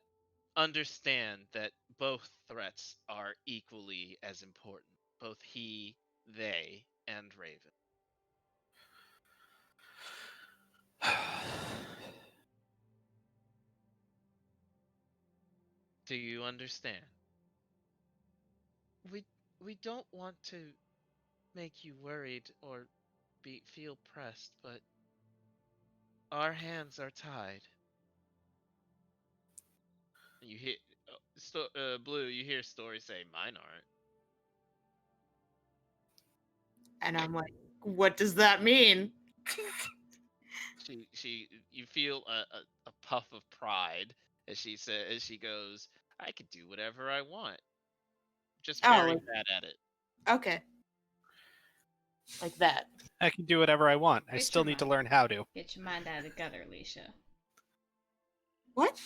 understand that both threats are equally as important. Both he, they, and Raven. Do you understand? We we don't want to make you worried or feel pressed, but our hands are tied. You hear Blue. You hear Story say, "Mine aren't." And I'm like, what does that mean? You feel a puff of pride as she goes, I could do whatever I want. Just Oh, very like- bad at it. Okay. Like that. I can do whatever I want. I Get still your need to mind. learn how to. Get your mind out of the gutter, Alicia. What?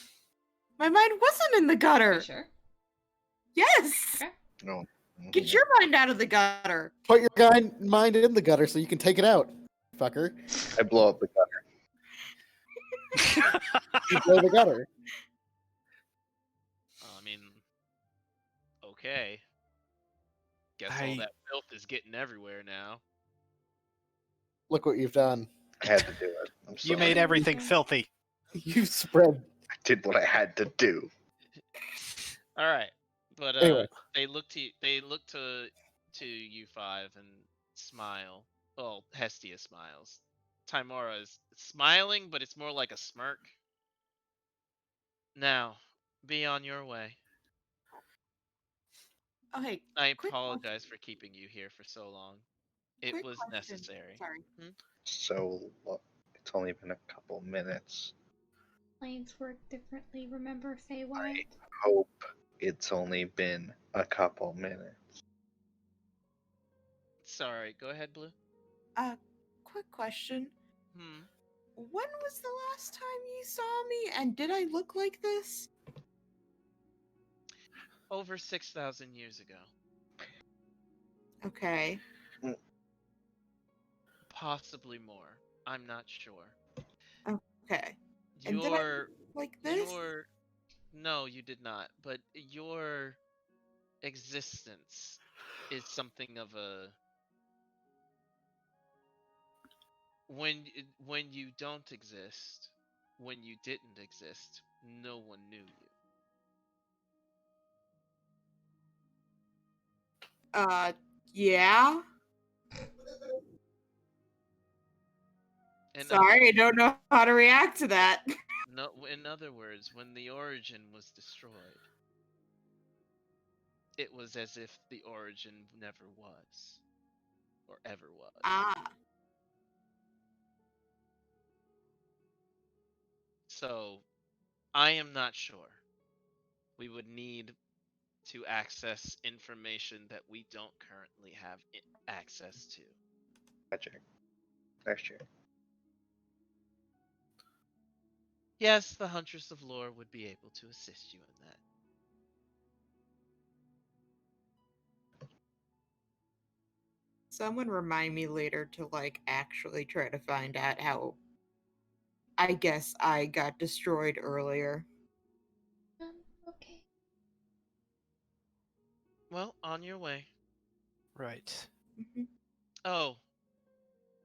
My mind wasn't in the You gutter. sure? Yes. Okay. No. Get your mind out of the gutter. Put your mind in the gutter so you can take it out, fucker. I blow up the gutter. You blow the gutter. I mean, okay. Guess all I- that filth is getting everywhere now. Look what you've done. I had to do it. I'm sorry. You made everything filthy. You spread. I did what I had to do. All right, but Anyway. they look to you five and smile. Well, Hestia smiles. Timora is smiling, but it's more like a smirk. Now, be on your way. Okay. I Quick apologize for keeping you here for so long. It quick was question. necessary. Sorry. So it's only been a couple minutes. Planes work differently, remember, Feywild? Hope it's only been a couple minutes. Sorry, go ahead, Blue. Quick question. Hmm. When was the last time you saw me, and did I look like this? Over 6,000 years ago. Okay. Possibly more. I'm not sure. Okay. And did I Your look like this? No, you did not. But your existence is something of a when you don't exist, when you didn't exist, no one knew you. Yeah. In Sorry, I don't know how to react to that. No, in other words, when the origin was destroyed, it was as if the origin never was, or ever was. Ah. So, I am not sure. We would need to access information that we don't currently have access to. Magic. Next year. Yes, the Huntress of Lore would be able to assist you in that. Someone remind me later to actually try to find out how I guess I got destroyed earlier. Okay. Well, on your way. Right. Mhm. Oh,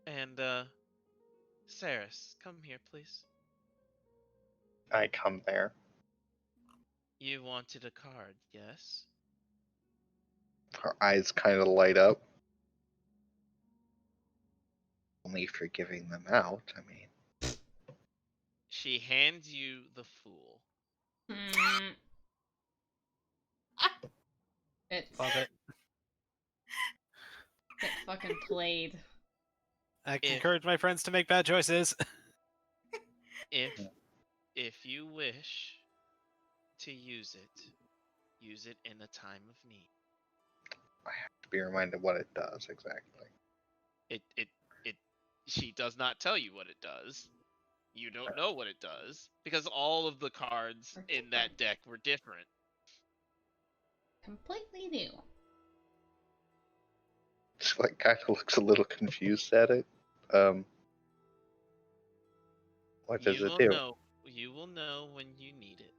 and Saris, come here, please. I come there. You wanted a card, yes? Her eyes kind of light up. Only if you're giving them out. I mean, She hands you the Fool. Hmm. It's Love it. get fucking played. I If- encourage my friends to make bad choices. If you wish to use it in a time of need. I have to be reminded what it does exactly. It she does not tell you what it does. You don't know what it does because all of the cards in that deck were different. Completely new. She kind of looks a little confused at it. What does it do? You will know when you need it.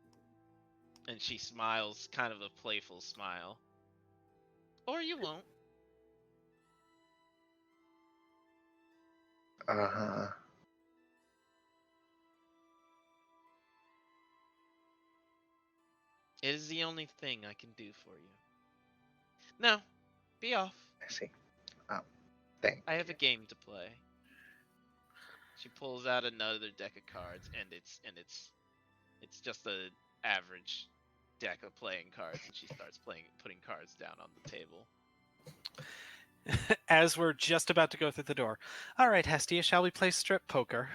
And she smiles, kind of a playful smile. Or you won't. Uh-huh. It is the only thing I can do for you. Now, be off. I see. Thank I have you. a game to play. She pulls out another deck of cards, and it's just a average deck of playing cards, and she starts putting cards down on the table. As we're just about to go through the door. All right, Hestia, shall we play strip poker?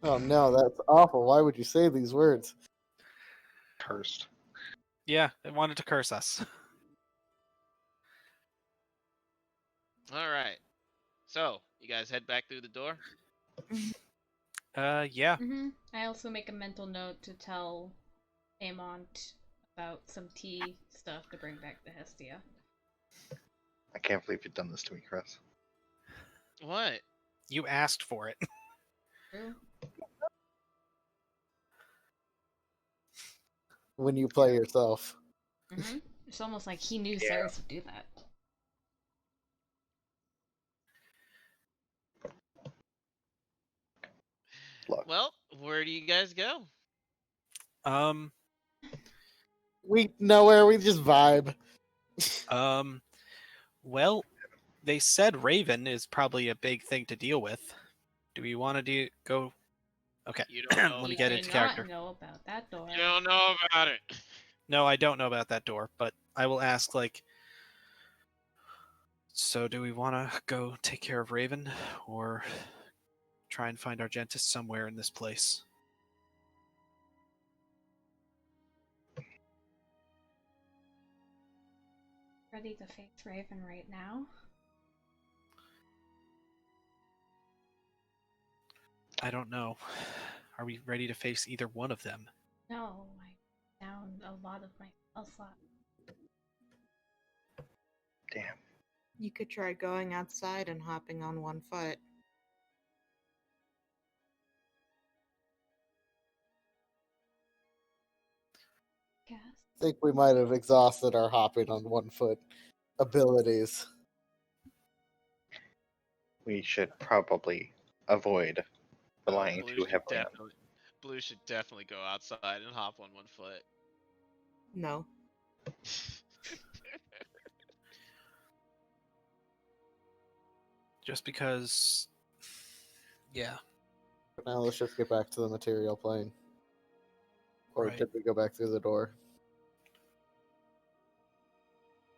Oh no, that's awful. Why would you say these words? Cursed. Yeah, it wanted to curse us. All right. So, you guys head back through the door? Yeah. I also make a mental note to tell Amont about some tea stuff to bring back to Hestia. I can't believe you've done this to me, Chris. What? You asked for it. True. When you play yourself. It's almost like he knew Yeah. Cyrus would do that. Look, Well, where do you guys go? We nowhere, we just vibe. Well, they said Raven is probably a big thing to deal with. Do we want to go? Okay, You don't know. let me You get do into not character. know about that door. You don't know about it. No, I don't know about that door, but I will ask, like, so do we want to go take care of Raven, or try and find Argentus somewhere in this place? Ready to face Raven right now? I don't know. Are we ready to face either one of them? No, I down a lot of my spell slot. damn. You could try going outside and hopping on one foot. Guess. I think we might have exhausted our hopping on one foot abilities. We should probably avoid relying Blue too should heavily on. definitely, Blue should definitely go outside and hop on one foot. No. Just because. Yeah. Now let's just get back to the material plane. Or Right. did we go back through the door?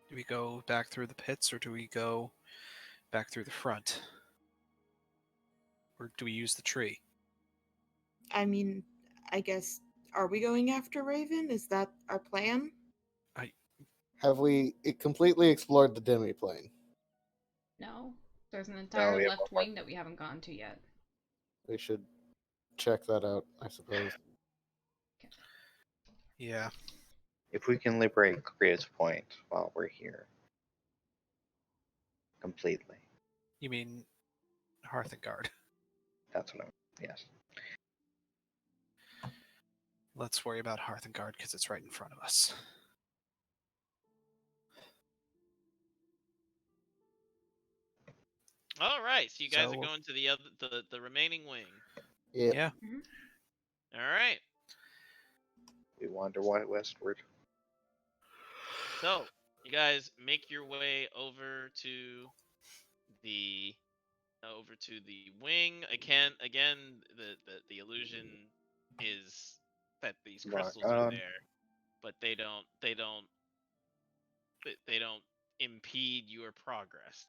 Do we go back through the pits, or do we go back through the front? Or do we use the tree? I mean, I guess, are we going after Raven? Is that our plan? Have we completely explored the Demi plane? No. There's an entire we have left one more. wing that we haven't gone to yet. We should check that out, I suppose. Yeah. If we can liberate Korea's Point while we're here. Completely. You mean Hearthengard? That's what I'm. Yes. Let's worry about Hearthengard because it's right in front of us. All right, so you guys So- are going to the remaining wing. Yeah. All right. We wander westward. So you guys make your way over to the wing. Again, the illusion is that these Rock crystals are on. there, but they don't impede your progress.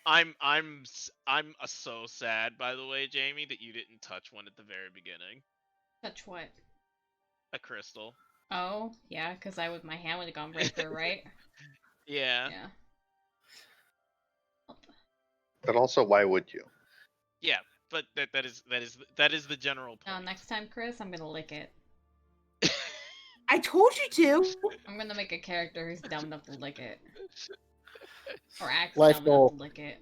I'm so sad, by the way, Jamie, that you didn't touch one at the very beginning. Touch what? A crystal. Oh, yeah, because my hand would have gone right through, right? Yeah. Yeah. But also, why would you? Yeah, but that is the general Now, point. next time, Chris, I'm gonna lick it. I told you to! I'm gonna make a character who's dumb enough to lick it. Or acts Life dumb goal. enough to lick it.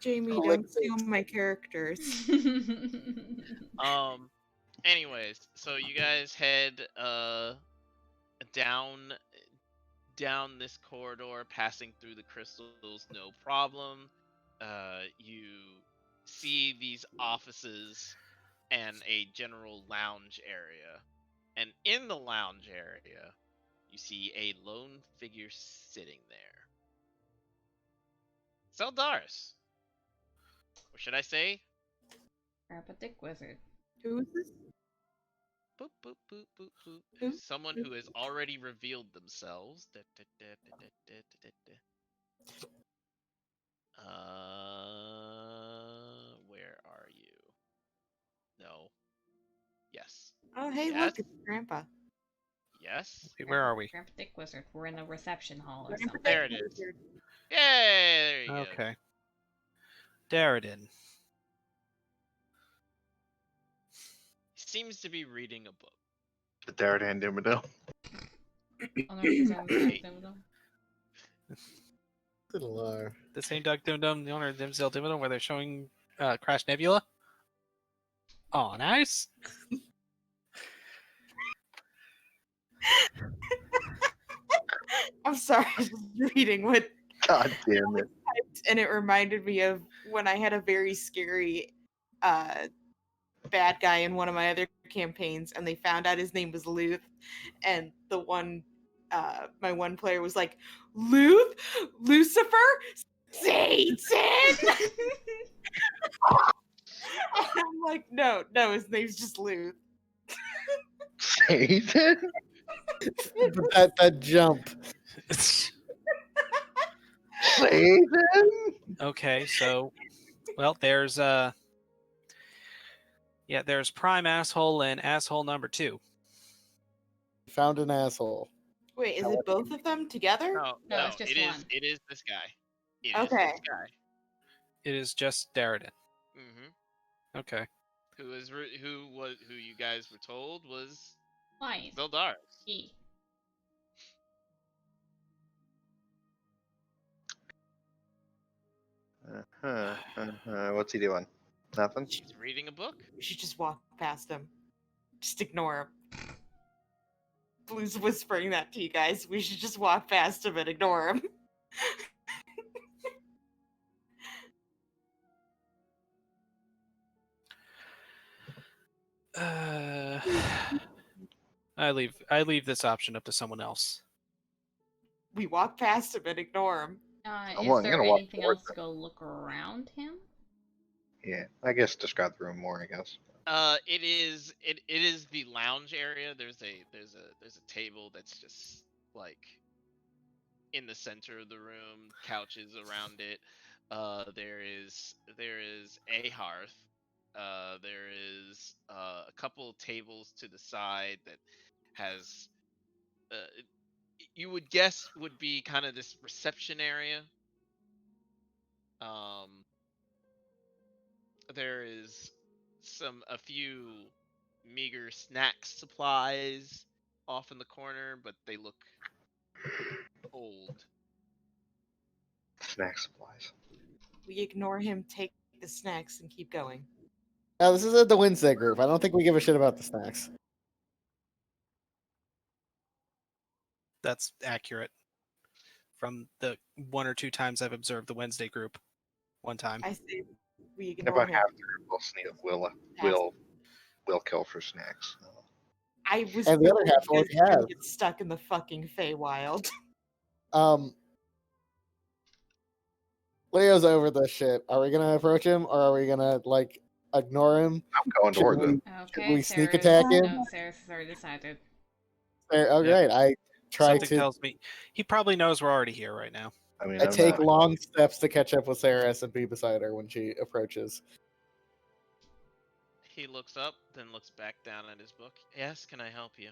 Jamie, Oh, don't let's see. steal my characters. Anyways, so you guys head down this corridor, passing through the crystals, no problem. You see these offices and a general lounge area. And in the lounge area, you see a lone figure sitting there. Zeldaris. Or should I say, Grab a dick wizard. Who is this? boop, boop, boop, boop, boop. Boop, Someone who has already revealed themselves. Where are you? No. Yes. Oh, hey, Yes. look, it's Grandpa. Yes. Wait, where are we? Grandpa Dick Wizard. We're in the reception hall or Grandpa something. There it Dick is. Wizard. Yay! There you go. Okay. Darridin. He seems to be reading a book. The Dardan Dimmadome. Oh no, she's on the side of them. Little The same Doug Dum Dum, the owner of Dimsdale Dimmadome, where they're showing Crash Nebula. Oh, nice. I'm sorry, I was reading what God damn it. and it reminded me of when I had a very scary bad guy in one of my other campaigns, and they found out his name was Luth, and the one my one player was like, Luth, Lucifer, Satan. I'm like, no, his name's just Luth. Satan? that jump. Satan? Okay, so well, there's there's Prime Asshole and Asshole number 2. Found an asshole. Wait, is it both of them together? No, No, it's just one. It is this guy. It is Okay. this guy. It is just Darridin. Mm-hmm. Okay. Who you guys were told was Lies. Zildars. E. What's he doing? Nothing? He's reading a book. We should just walk past him. Just ignore him. Blue's whispering that to you guys. We should just walk past him and ignore him. I leave this option up to someone else. We walk past him and ignore him. Is I'm there gonna walk anything towards else to go look around him? Yeah, I guess describe the room more, I guess. It is the lounge area. There's a table that's just like in the center of the room, couches around it. There is a hearth. There is a couple tables to the side that has you would guess would be kind of this reception area. There is a few meager snack supplies off in the corner, but they look old. Snack supplies. We ignore him, take the snacks, and keep going. Now, this is the Wednesday group. I don't think we give a shit about the snacks. That's accurate. From the 1 or 2 times I've observed the Wednesday group. One time. I say we ignore About him. half the group will kill for snacks. I was And the other worried half you guys already were gonna have. get stuck in the fucking Feywild. Leo's over this shit. Are we gonna approach him or are we gonna like ignore him? I'm going Should towards we, him. Okay, we sneak Sarah's- attack him? No, Sarah's already decided. Oh, Yeah. great. I try Something to. tells me he probably knows we're already here right now. I mean, I I'm take not- long steps to catch up with Sarah and be beside her when she approaches. He looks up, then looks back down at his book. Yes, can I help you?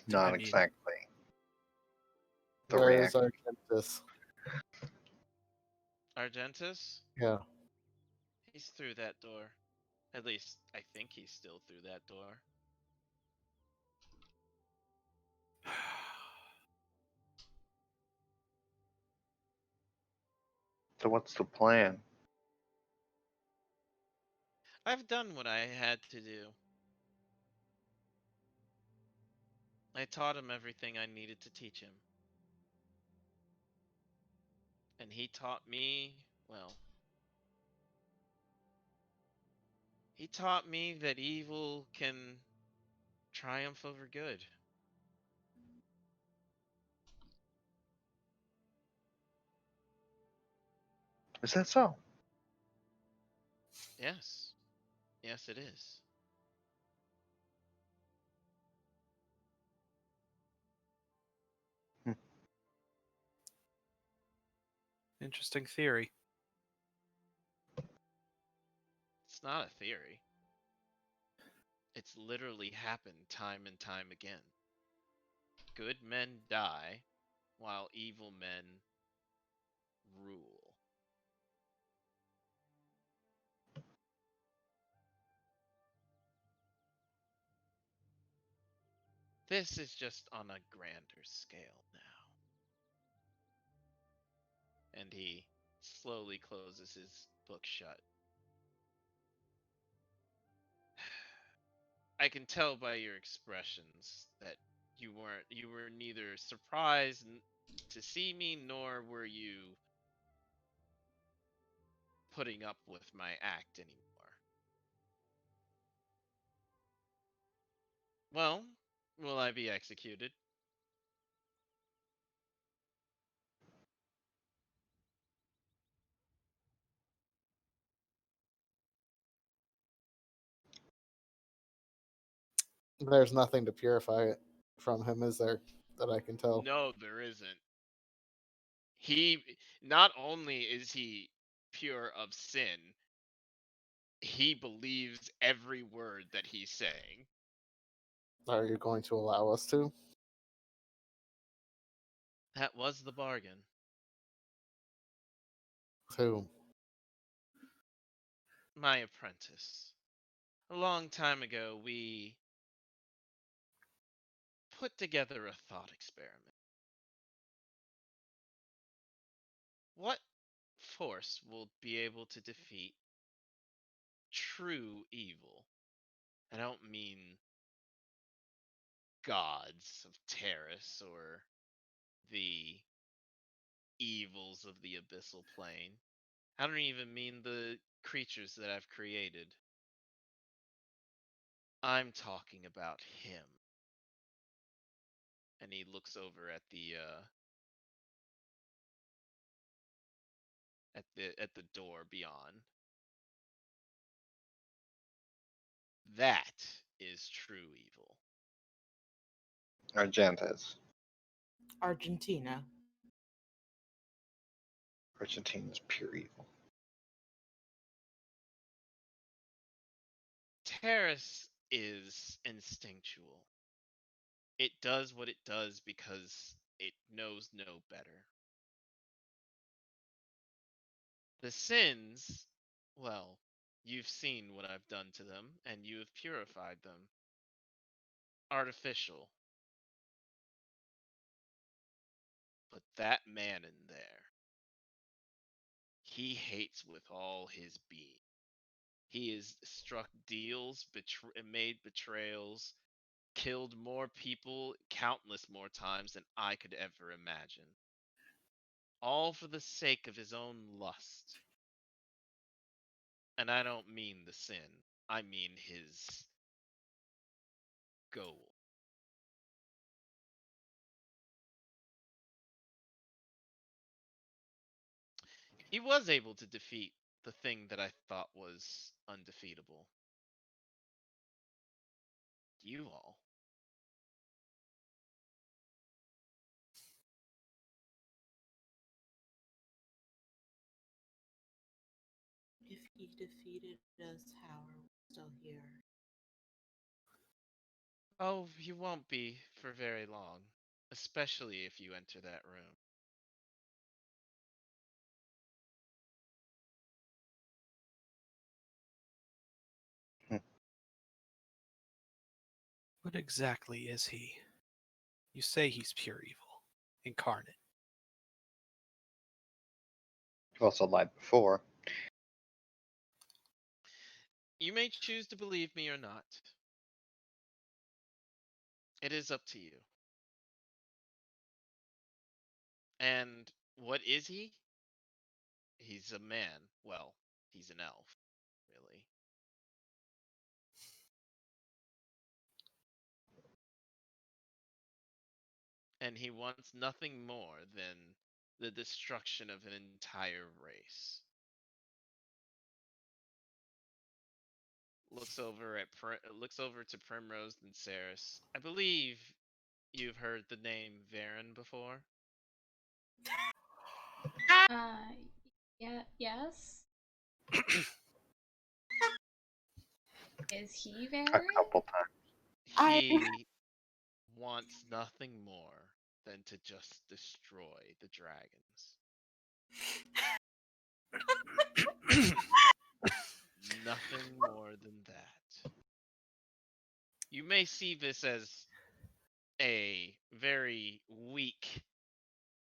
not I mean- exactly. The Where's reaction. Argentus? Argentus? Yeah. He's through that door. At least, I think he's still through that door. So what's the plan? I've done what I had to do. I taught him everything I needed to teach him. And he taught me, well, he taught me that evil can triumph over good. Is that so? Yes. Yes, it is. Interesting theory. It's not a theory. It's literally happened time and time again. Good men die while evil men rule. This is just on a grander scale now. And he slowly closes his book shut. I can tell by your expressions that you were neither surprised to see me nor were you putting up with my act anymore. Well, will I be executed? There's nothing to purify it from him, is there? That I can tell. No, there isn't. He not only is he pure of sin, he believes every word that he's saying. Are you going to allow us to? That was the bargain. To My apprentice. A long time ago, we put together a thought experiment. What force will be able to defeat true evil? I don't mean gods of Terrace or the evils of the abyssal plane. I don't even mean the creatures that I've created. I'm talking about him. And he looks over at the door beyond. That is true evil. Argentas. Argentina. Argentina's pure evil. Terrace is instinctual. It does what it does because it knows no better. The sins, well, you've seen what I've done to them, and you have purified them. Artificial. But that man in there, he hates with all his being. He has struck deals, made betrayals, killed more people countless more times than I could ever imagine. All for the sake of his own lust. And I don't mean the sin, I mean his goal. He was able to defeat the thing that I thought was undefeatable. You all. If he defeated us, how are we still here? Oh, you won't be for very long, especially if you enter that room. What exactly is he? You say he's pure evil, incarnate. You've also lied before. You may choose to believe me or not. It is up to you. And what is he? He's a man. Well, he's an elf, really. And he wants nothing more than the destruction of an entire race. looks over to Primrose and Saris. I believe you've heard the name Varen before. Yeah, yes. Is he A very? couple times. He wants nothing more than to just destroy the dragons. Nothing more than that. You may see this as a very weak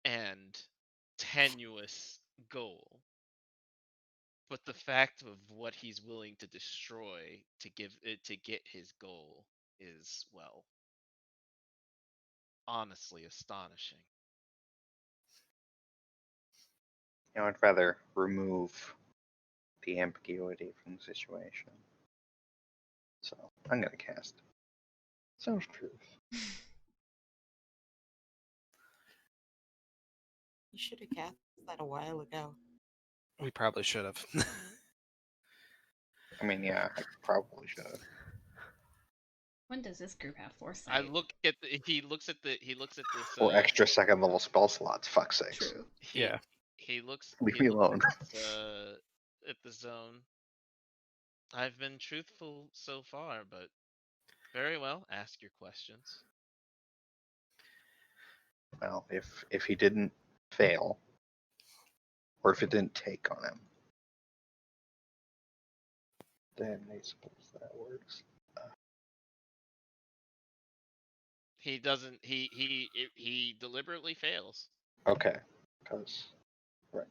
and tenuous goal, but the fact of what he's willing to destroy to get his goal is, well, honestly astonishing. I'd rather remove the ambiguity from the situation. So I'm gonna cast Sounds Truth. You should have cast that a while ago. We probably should have. I mean, yeah, I probably should have. When does this group have I foresight? look at he looks at this Or extra second level spell slots, fuck's sakes. True. Yeah. He looks Leave me alone. at the zone. I've been truthful so far, but very well, ask your questions. Well, if he didn't fail, or if it didn't take on him, then I suppose that works. He doesn't he deliberately fails. Okay, because right.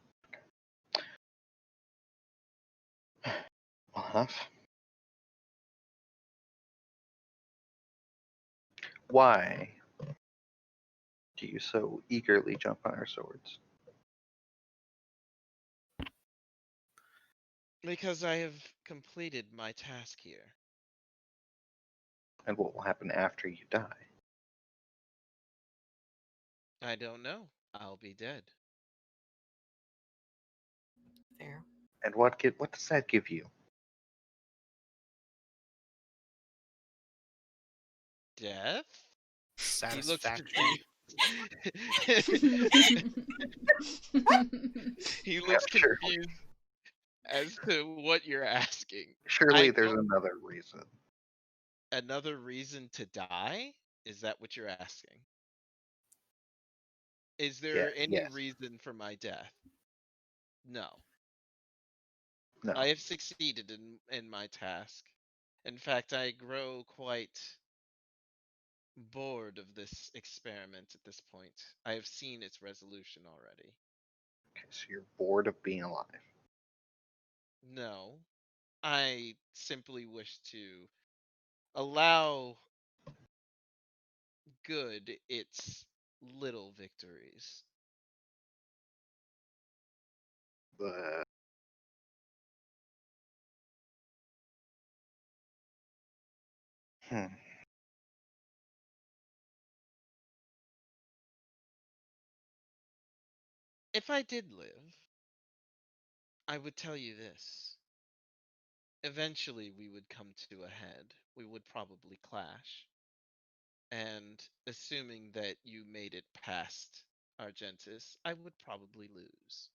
Okay. Well enough. Why do you so eagerly jump on our swords? Because I have completed my task here. And what will happen after you die? I don't know. I'll be dead. Fair. And what does that give you? Death? He looks Satisfaction. confused. He looks Sure. confused as to what you're asking. Surely I there's don't- another reason. Another reason to die? Is that what you're asking? Is there any yes. reason for my death? No. No. I have succeeded in my task. In fact, I grow quite bored of this experiment at this point. I have seen its resolution already. Okay, so you're bored of being alive. No. I simply wish to allow good its little victories. But hmm. If I did live, I would tell you this. Eventually, we would come to a head. We would probably clash. And assuming that you made it past Argentus, I would probably lose.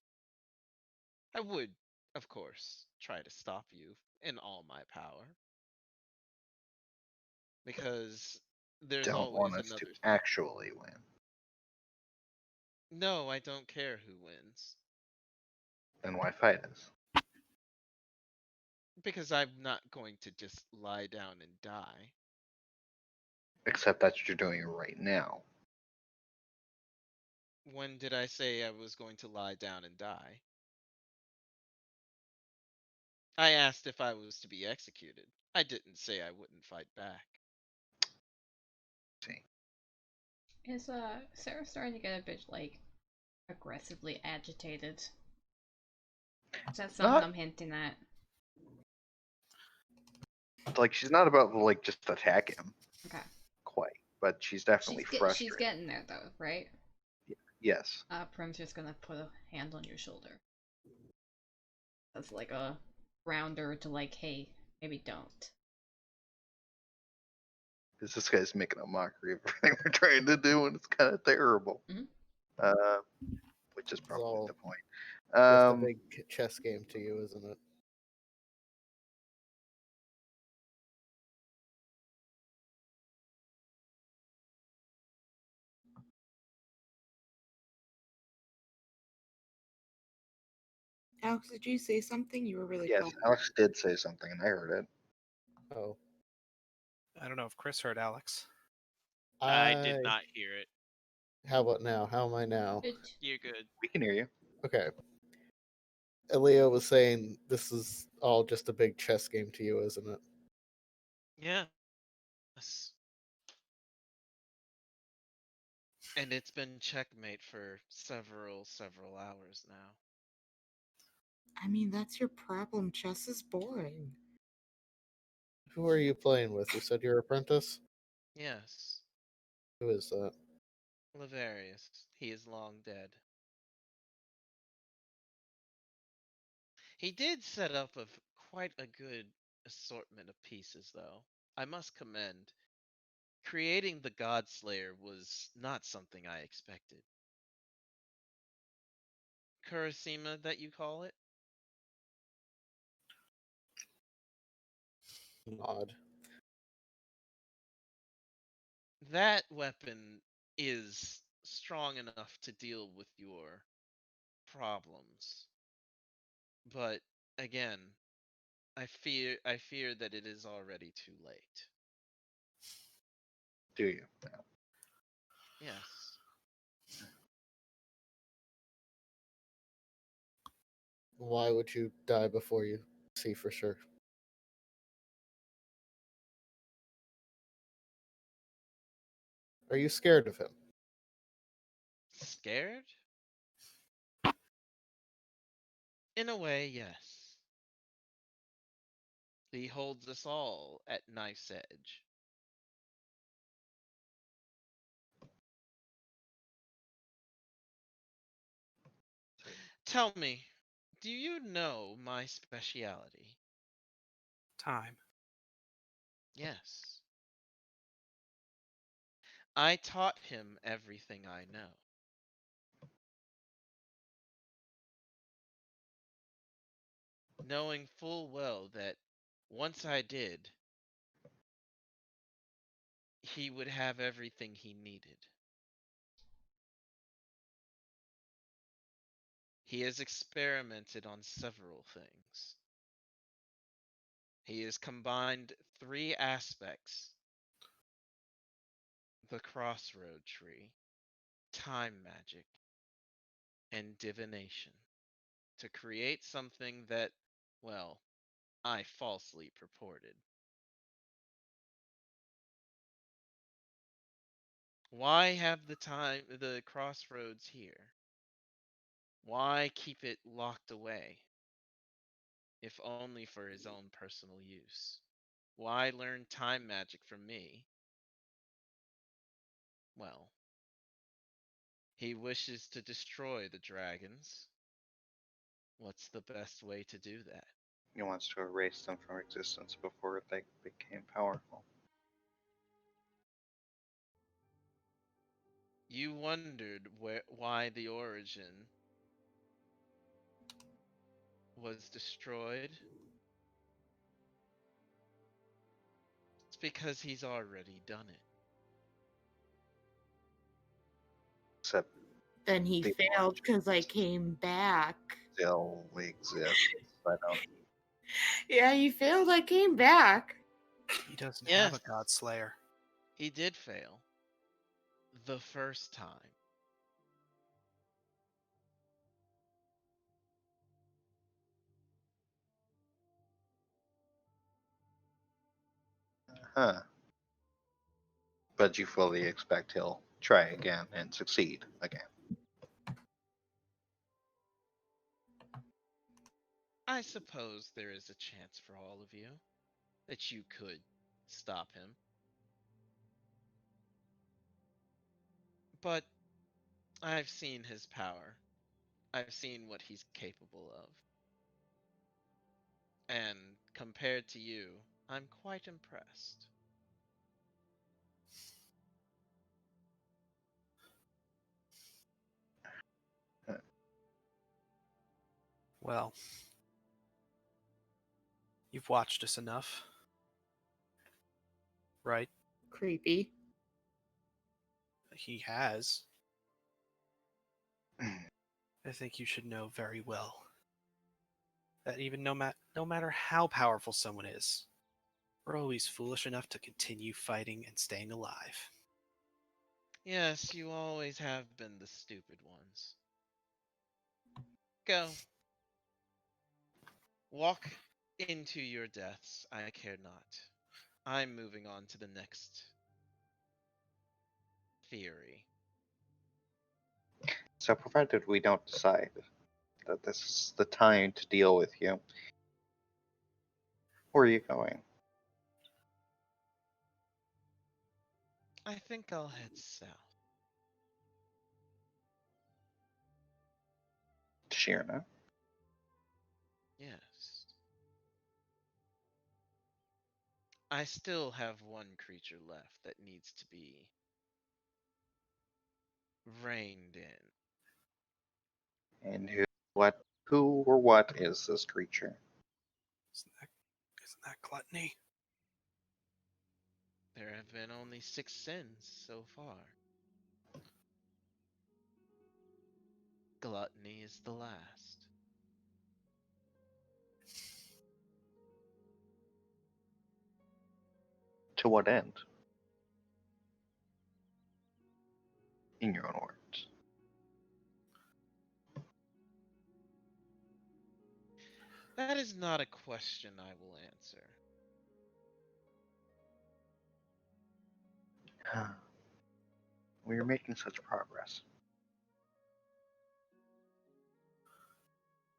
I would, of course, try to stop you in all my power. Because there's Don't always want us to another. actually win. No, I don't care who wins. Then why fight us? Because I'm not going to just lie down and die. Except that's what you're doing right now. When did I say I was going to lie down and die? I asked if I was to be executed. I didn't say I wouldn't fight back. See. Is Sarah starting to get a bit like aggressively agitated? Is that something Not I'm hinting at? like she's not about to like just attack him Okay. quite, but she's definitely frustrated. She's getting there though, right? Yes. Prim's just gonna put a hand on your shoulder. That's like a rounder to like, hey, Maybe don't. Because this guy's making a mockery of everything we're trying to do, and it's kind of terrible. Mhm. Which is It's probably all the point. just a big chess game to you, isn't it? Alex, did you say something? You were really Yes, quiet. Alex did say something, and I heard it. Oh, I don't know if Chris heard Alex. I did not hear it. How about now? How am I now? You're good. We can hear you. Okay. Leo was saying this is all just a big chess game to you, isn't it? Yes. And it's been checkmate for several hours now. I mean, that's your problem. Chess is boring. Who are you playing with? You said your apprentice? Yes. Who is that? Lavarius. He is long dead. He did set up quite a good assortment of pieces, though. I must commend. Creating the God Slayer was not something I expected. Kurosima, that you call it? Odd. That weapon is strong enough to deal with your problems. But again, I fear that it is already too late. Do you? Yes. Why would you die before you see for sure? Are you scared of him? Scared? In a way, yes. He holds us all at knife's edge. Tell me, do you know my speciality? Time. Yes. I taught him everything I know. Knowing full well that once I did, he would have everything he needed. He has experimented on several things. He has combined three aspects: the crossroad tree, time magic, and divination, to create something that, well, I falsely purported. Why have the crossroads here? Why keep it locked away, if only for his own personal use? Why learn time magic from me? Well, he wishes to destroy the dragons. What's the best way to do that? He wants to erase them from existence before they became powerful. You wondered why the origin was destroyed? It's because he's already done it. Except Then he the failed because I came back. still exists. I don't. Yeah, he failed. I came back. He doesn't Yes, have a God Slayer. he did fail. The first time. Huh. But you fully expect he'll try again and succeed again. I suppose there is a chance for all of you that you could stop him. But I've seen his power. I've seen what he's capable of. And compared to you, I'm quite impressed. Well, you've watched us enough, right? Creepy. He has. I think you should know very well that even no matter how powerful someone is, we're always foolish enough to continue fighting and staying alive. Yes, you always have been the stupid ones. Go. Walk into your deaths. I care not. I'm moving on to the next theory. So, provided we don't decide that this is the time to deal with you, where are you going? I think I'll head south. Shirna? Yes. I still have one creature left that needs to be reined in. And who or what is this creature? Isn't that gluttony? There have been only 6 sins so far. Gluttony is the last. To what end? In your own words. That is not a question I will answer. We're making such progress.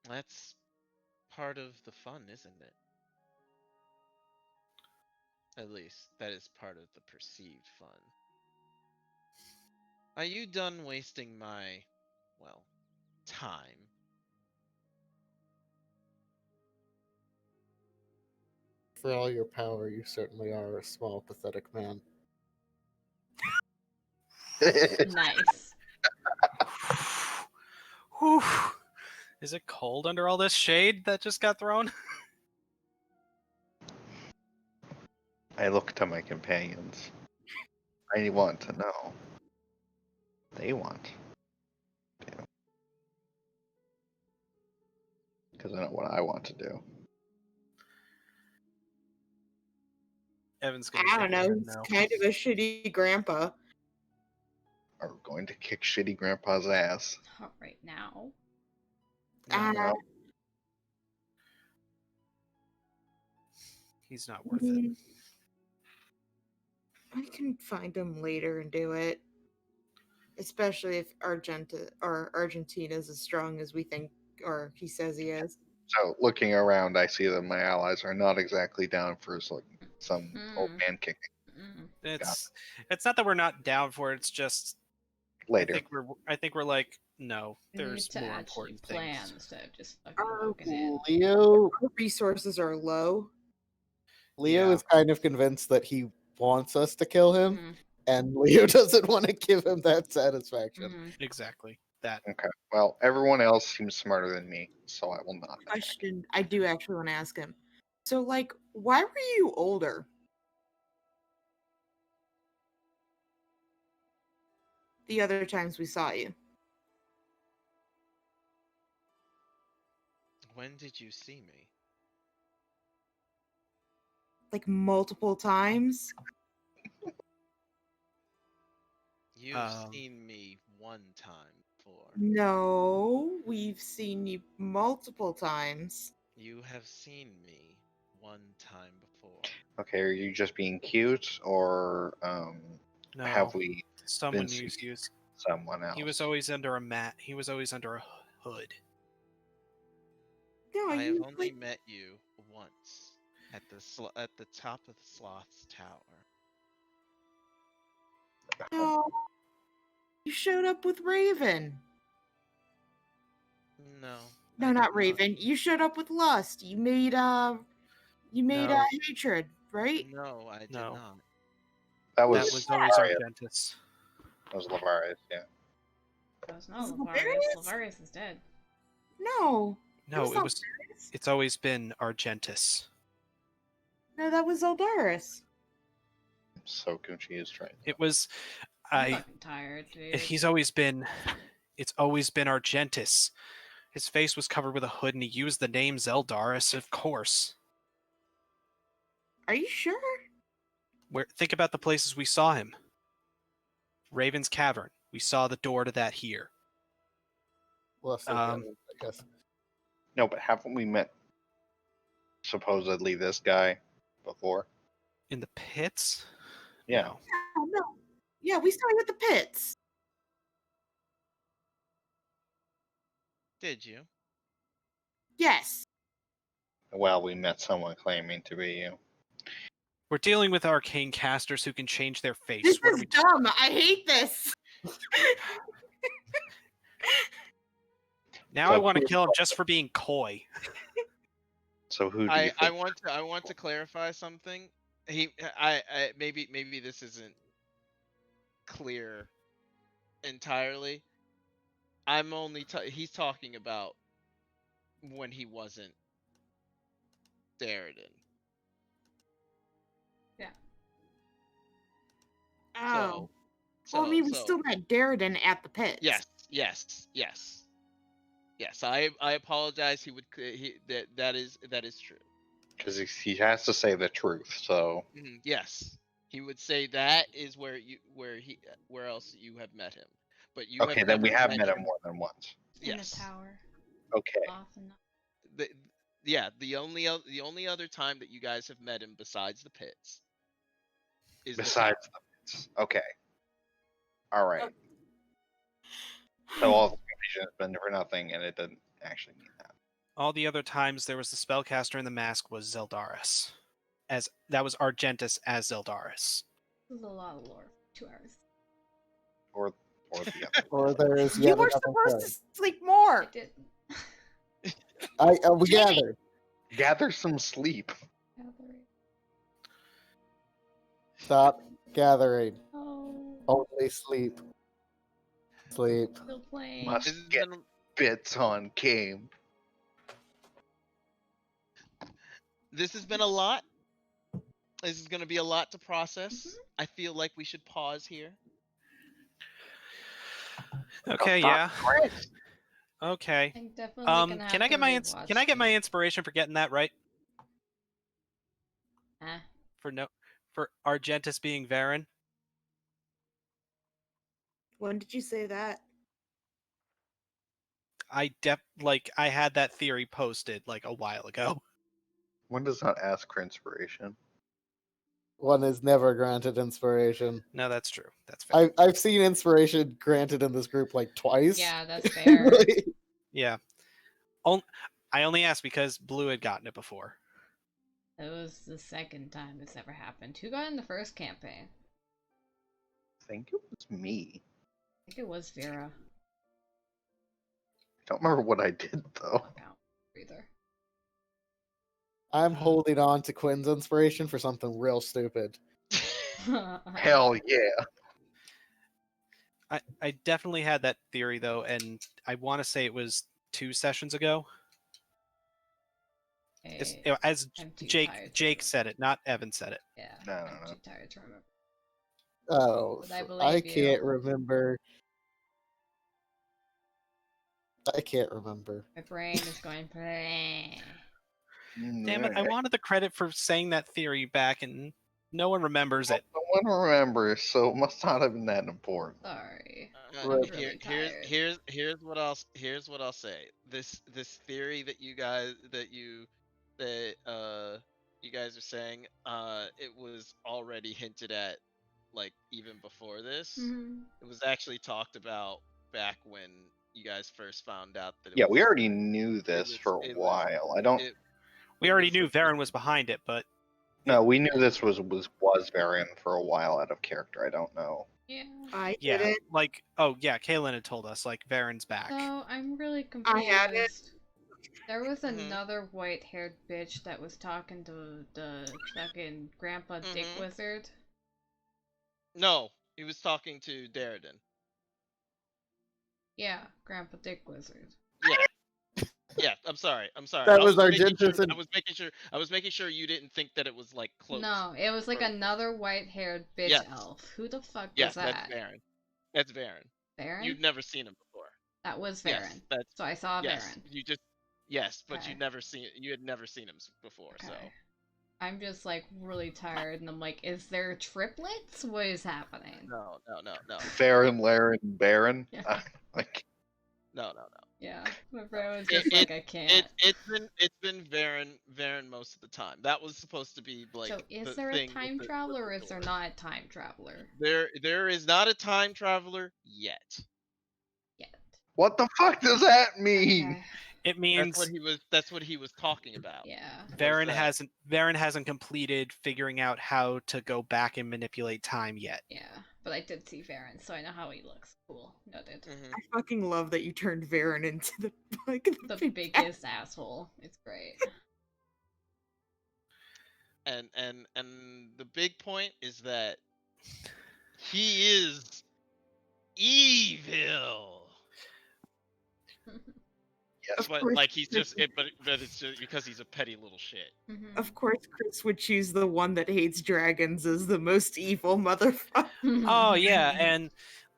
That's part of the fun, isn't it? At least, that is part of the perceived fun. Are you done wasting my, well, time? For all your power, you certainly are a small, pathetic man. Nice. Whew. Is it cold under all this shade that just got thrown? I look to my companions. I want to know. They want to. Because I know what I want to do. Evan's gonna I shake don't his know. head He's no. kind of a shitty grandpa. Are going to kick shitty grandpa's ass. Not right now. No, Well, he's not worth it. Mm, I can find him later and do it. Especially if Argentina's as strong as we think, or he says he is. so looking around, I see that my allies are not exactly down for some old man kicking Mm. It's not that we're not down for it. It's just later. I think we're like, no, We need there's to more actually important plan things. instead of just fucking Our, walking in. Leo our resources are low. Leo Yeah. is kind of convinced that he wants us to kill him, Mhm. and Leo doesn't want to give him that satisfaction. Mhm. Exactly. That. Okay. Well, everyone else seems smarter than me, so I will not attack. Question I do actually want to ask him. So, like, why were you older? The other times we saw you. When did you see me? Like, multiple times? You've Um, seen me one time before. No, we've seen you multiple times. You have seen me one time before. Okay, are you just being cute, or No. have we Someone been used seeing use. someone else? He was always under a mat. He was always under a hood. No, I have you only like met you once at the top of the Sloth's Tower. no. You showed up with Raven. No, No, I did not Raven. You showed up with lust. You made No. hatred, right? No, I did No. not. That That was was always Lavarius. Argentus. That was Lavarius, yeah. That was Was not it Lavarius. Lavarius? Lavarius is dead. No. No, it was. Eldaris. It's always been Argentus. No, that was Eldaris. I'm so confused right now. It was. I'm fucking tired, dude. He's always been. It's always been Argentus. His face was covered with a hood, and he used the name Zeldaris, of course. Are you sure? Think about the places we saw him. Raven's Cavern. We saw the door to that here. Lesser Um, Cavern, I guess. No, but haven't we met supposedly this guy before? In the pits? Yeah. No. Oh, no. Yeah, we saw you at the pits. Did you? Yes. Well, we met someone claiming to be you. We're dealing with arcane casters who can change their face. This What is are we dumb. I hate this. Now So I want to who- kill him just for being coy. So who do you I think? I want to clarify something. Maybe this isn't clear entirely. I'm only he's talking about when he wasn't Dariden. Oh. So, Well, I mean, we so still met Dariden at the pits. yes. I apologize. That is true. Because he has to say the truth. So Yes, he would say that is where else you have met him, but you okay, have then we never have met him more than once. In Yes. the tower. Okay. Often. The only other time that you guys have met him besides the pits is Besides the the pits. Okay. All right. Okay. So all the confusion has been for nothing, and it doesn't actually mean that. All the other times there was the spellcaster in the mask was Zeldaris. That was Argentus as Zeldaris. This is a lot of lore. 2 hours. Or the other. Or there is You yet were another supposed thing. to sleep I more. did. We gathered. Gather some sleep. Gathering. Stop gathering. Oh, Only sleep. Sleep. still playing. Must This has get been bits on game. this has been a lot. This is going to be a lot to process. I feel like we should pause here. Okay, Oh, yeah. Chris. Okay. I'm definitely gonna have Can I to get my rewatch can I get my these. inspiration for getting that right? Ah, For Argentus being Varen? When did you say that? I had that theory posted like a while ago. One does not ask for inspiration. One is never granted inspiration. No, that's true. That's fair. I've seen inspiration granted in this group like twice. yeah, that's fair. Yeah. I only asked because Blue had gotten it before. It was the second time this ever happened. Who got in the first campaign? I think it was me. I think it was Vera. I don't remember what I did though. I don't either. I'm holding on to Quinn's inspiration for something real stupid. Hell yeah. I definitely had that theory though, and I want to say it was 2 sessions ago. As I'm too tired to Jake remember. said it, not Evan said it. Yeah, No, I'm no. too tired to remember. Oh, But I I believe you. can't remember. I can't remember. My brain is going bleh. Damn it! I wanted the credit for saying that theory back, and no one remembers it. No one remembers, so it must not have been that important. Sorry. Uh, Right. really tired. here's what I'll say. This theory that you guys are saying, it was already hinted at, like even before this. Mhm. It was actually talked about back when you guys first found out that. Yeah, we already knew this for a while. We already knew Varen was behind it, but No, we knew this was Varian for a while out of character. I don't know. Yeah. I yeah, didn't. like Kaylin had told us, like Varen's back. So I'm really confused. I had it. There was Mhm. another white-haired bitch that was talking to the fucking Grandpa Dick Mhm. Wizard. No, he was talking to Dariden. Yeah, Grandpa Dick Wizard. Yeah. Yeah, I'm sorry. That I was was making sure. Argentus and I was making sure you didn't think that it was like close. No, it was like Or- another white-haired bitch Yes. elf. Who the fuck Yes, was that's that? Varen. That's Varen. Varen? You'd never seen him before. That was Yes, Varen. that's So I saw yes. Varen. You just yes, but Okay. you had never seen him before. So Okay. I'm just like really tired, and I'm like, is there triplets? What is happening? no. Farron, Laren, Baron. Yeah. Like, No. Yeah, my brain was just like, I can't. It's been Varen most of the time. That was supposed to be like So is the there a thing with time the traveler, or is there door. not a time traveler There is not a time traveler yet. yet? what the fuck does that mean? Okay. It means That's what he was talking about. Yeah. Varen that- hasn't completed figuring out how to go back and manipulate time yet. Yeah. But I did see Varen, so I know how he looks. Cool. Noted. Mhm. I fucking love that you turned Varen into the The big biggest asshole. It's great. And the big point is that he is evil. Yes, Of But course, like he's Chris- just but it's just because he's a petty little shit. Mhm. Of course, Chris would choose the one that hates dragons as the most evil motherfucker. Oh yeah, and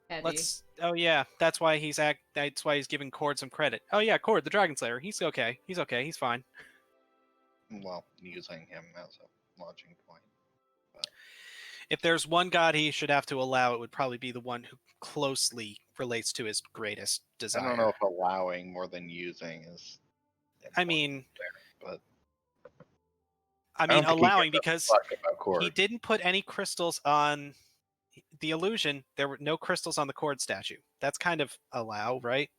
Petty. that's why he's giving Cord some credit. Oh yeah, Cord, the Dragon Slayer. He's okay. He's fine. well, using him as a launching point. If there's one god he should have to allow, it would probably be the one who closely relates to his greatest desire. I don't know if allowing more than using is. I mean, but I don't mean think he allowing gives a because fuck about Cord. he didn't put any crystals on the illusion. There were no crystals on the Cord statue. That's kind of allow, right?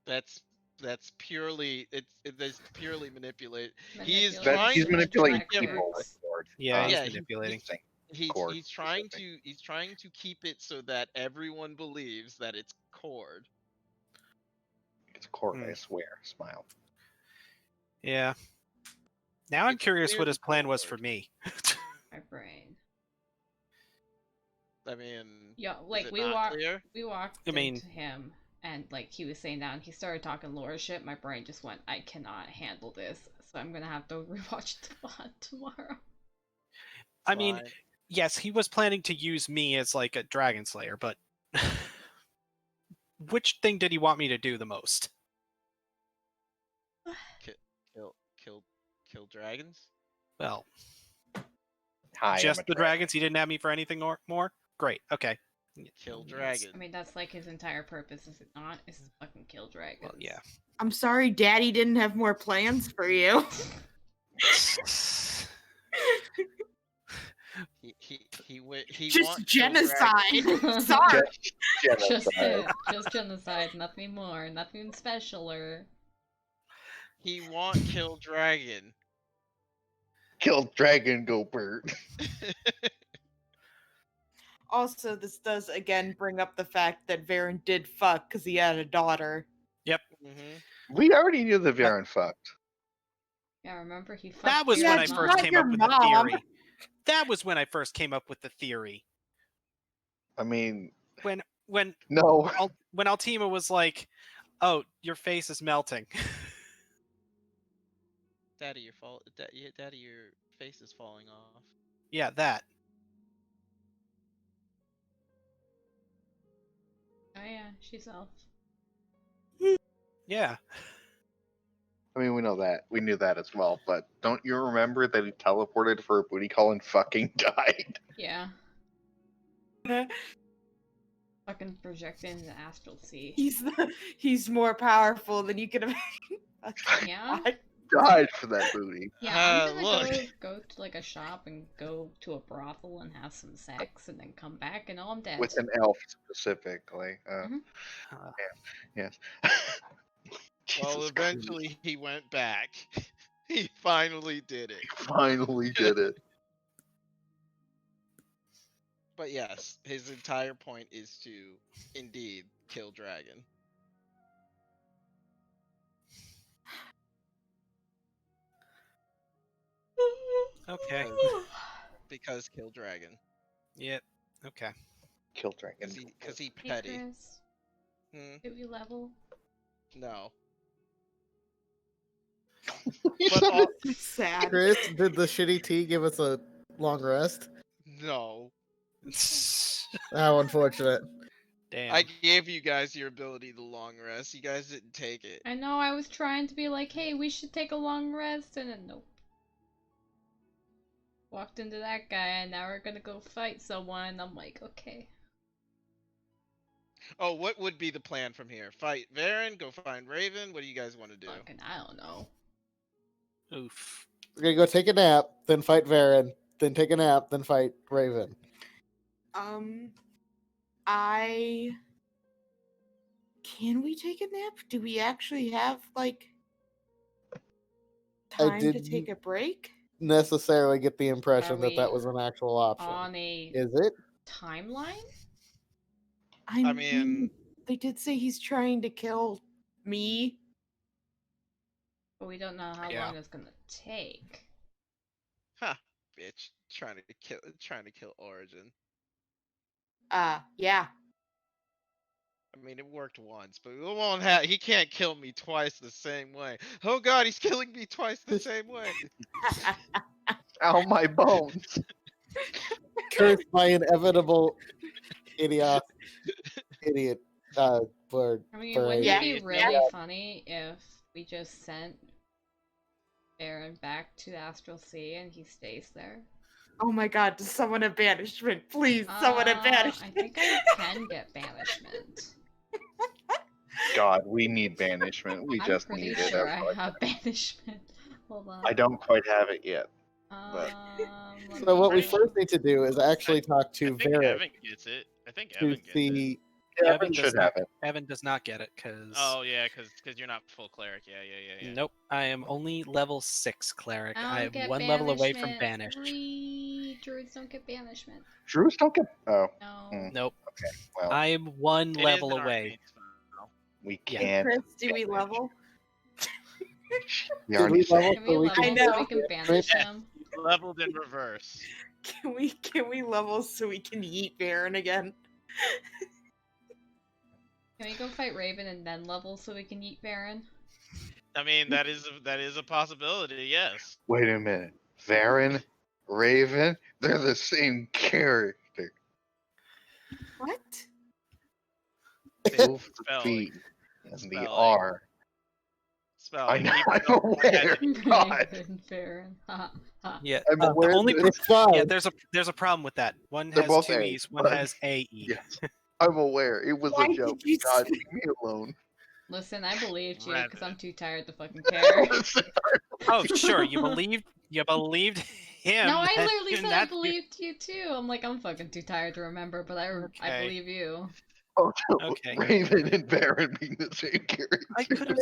That's purely that's purely manipulate. Manipulate. He's manipulating That people works. with Cord. Yeah, he's Yeah, manipulating. Cord he's trying specific. to keep it so that everyone believes that it's Cord. It's Cord, I swear. Smile. Yeah. Now I'm It's curious what his clearly plan was for Cord. me. My brain. I mean, Yeah, is like it we not walked clear? I mean- into him, and like he was saying that, and he started talking lore shit. My brain just went, I cannot handle this, so I'm gonna have to rewatch the VOD tomorrow. I mean, Fine. yes, he was planning to use me as like a Dragon Slayer, but which thing did he want me to do the most? Kill dragons. Well, Hi, just I'm a the dragon. dragons. He didn't have me for anything more. Great. Okay. Kill I dragons. mean, that's like his entire purpose, is it not? Is to fucking kill dragons. Well, yeah. I'm sorry, Daddy didn't have more plans for you. He Just want kill dragons. genocide. Sorry. Just Genocide. it. Just genocide. Nothing more. Nothing specialer. He want kill dragon. Kill dragon, go bird. Also, this does again bring up the fact that Varen did fuck because he had a daughter. Mm-hmm. We already knew the Varen fucked. Yeah, remember he fucked That was your when I it's mom. first not came your up with the mom. theory. That was when I first came up with the theory. I mean, When no. when Altima was like, "Oh, your face is melting." Daddy, your face is falling off. Yeah, that. Oh yeah, she's elf. Yeah. I mean, we know that. We knew that as well. But don't you remember that he teleported for a booty call and fucking died? Yeah. Fucking projecting the astral sea. He's more powerful than you can imagine. Yeah? Died for that booty. Yeah, I'm look. gonna go to like a shop and go to a brothel and have some sex and then come back and I'm dead. With an elf specifically. Mhm. Yes. Well, Jesus eventually he went back. He finally did it. Christ, finally did it. But yes, his entire point is to indeed kill dragon. Okay. Because kill dragon. Yep. Okay. Kill dragon. Because he Hey, petty. Chris. Hmm? Should we level? No. But all- Sad. Chris, did the shitty tea give us a long rest? No. How unfortunate. Damn. I gave you guys your ability to long rest. You guys didn't take it. I know I was trying to be like, hey, we should take a long rest, and then nope. Walked into that guy, and now we're gonna go fight someone. I'm like, okay. Oh, what would be the plan from here? Fight Varen? Go find Raven? What do you guys want to do? Fucking, I don't know. Oof. We're gonna go take a nap, then fight Varen, then take a nap, then fight Raven. Can we take a nap? Do we actually have like I time to didn't take a break? necessarily get the impression Are that that we was an actual option. On a Is it? timeline? I mean, they did say he's trying to kill me. But we don't know how Yeah. long it's gonna take. huh, bitch, trying to kill Origin. Yeah. I mean, it worked once, but we won't have. He can't kill me twice the same way. Oh God, he's killing me twice the same way. Ow, my bones. Cursed by inevitable idiot bird. I mean, for wouldn't Yeah. it be really Yeah. funny if we just sent Aaron back to the Astral Sea and he stays there? Oh my god, does someone have banishment? Please, someone have I banishment. think I can get banishment. God, we need banishment. We I'm just pretty need sure it. I have banishment. Hold on. I don't quite have it yet. Let So me what we go- first need to do is actually talk I to think Varric Evan gets it. I think to Evan gets it. see. Evan should have it. Evan does not get it because. Oh yeah, because you're not full cleric. Yeah. Nope. I am only level 6 cleric. I I don't am get one level away from banishment. banished. Druids don't get banishment. Druids don't get. Oh, No. Nope. well, I am one It is level an away. arcane spell. we Yeah. can't. Chris, do we banish. level? We Did already we said. level Can so we we level can I so know. we can banish him? Leveled in reverse. Can we level so we can eat Baron again? Can we go fight Raven and then level so we can eat Baron? I mean, that is a possibility. Yes. Wait a minute. Varen, Raven, they're the same character. What? Same Both the spelling. V and the Spelling. R. I Spelling. know. Even I'm though one has aware. a- God. Raven, Baron. Ha ha. Yeah. I'm the aware only that It's fine. yeah, there's a problem with that. One They're has both two A, E's, one but- has AE. Yes, I'm aware. It was Why a did joke. you God, say- leave me alone. Listen, I believed you because I'm Raven. too tired to fucking care. Oh, sure. You believed him. No, I then- literally said I that- believed you too. I'm like, I'm fucking too tired to remember, but I Okay. believe you. Oh, no. Okay. Raven and Baron being the same character. I could have.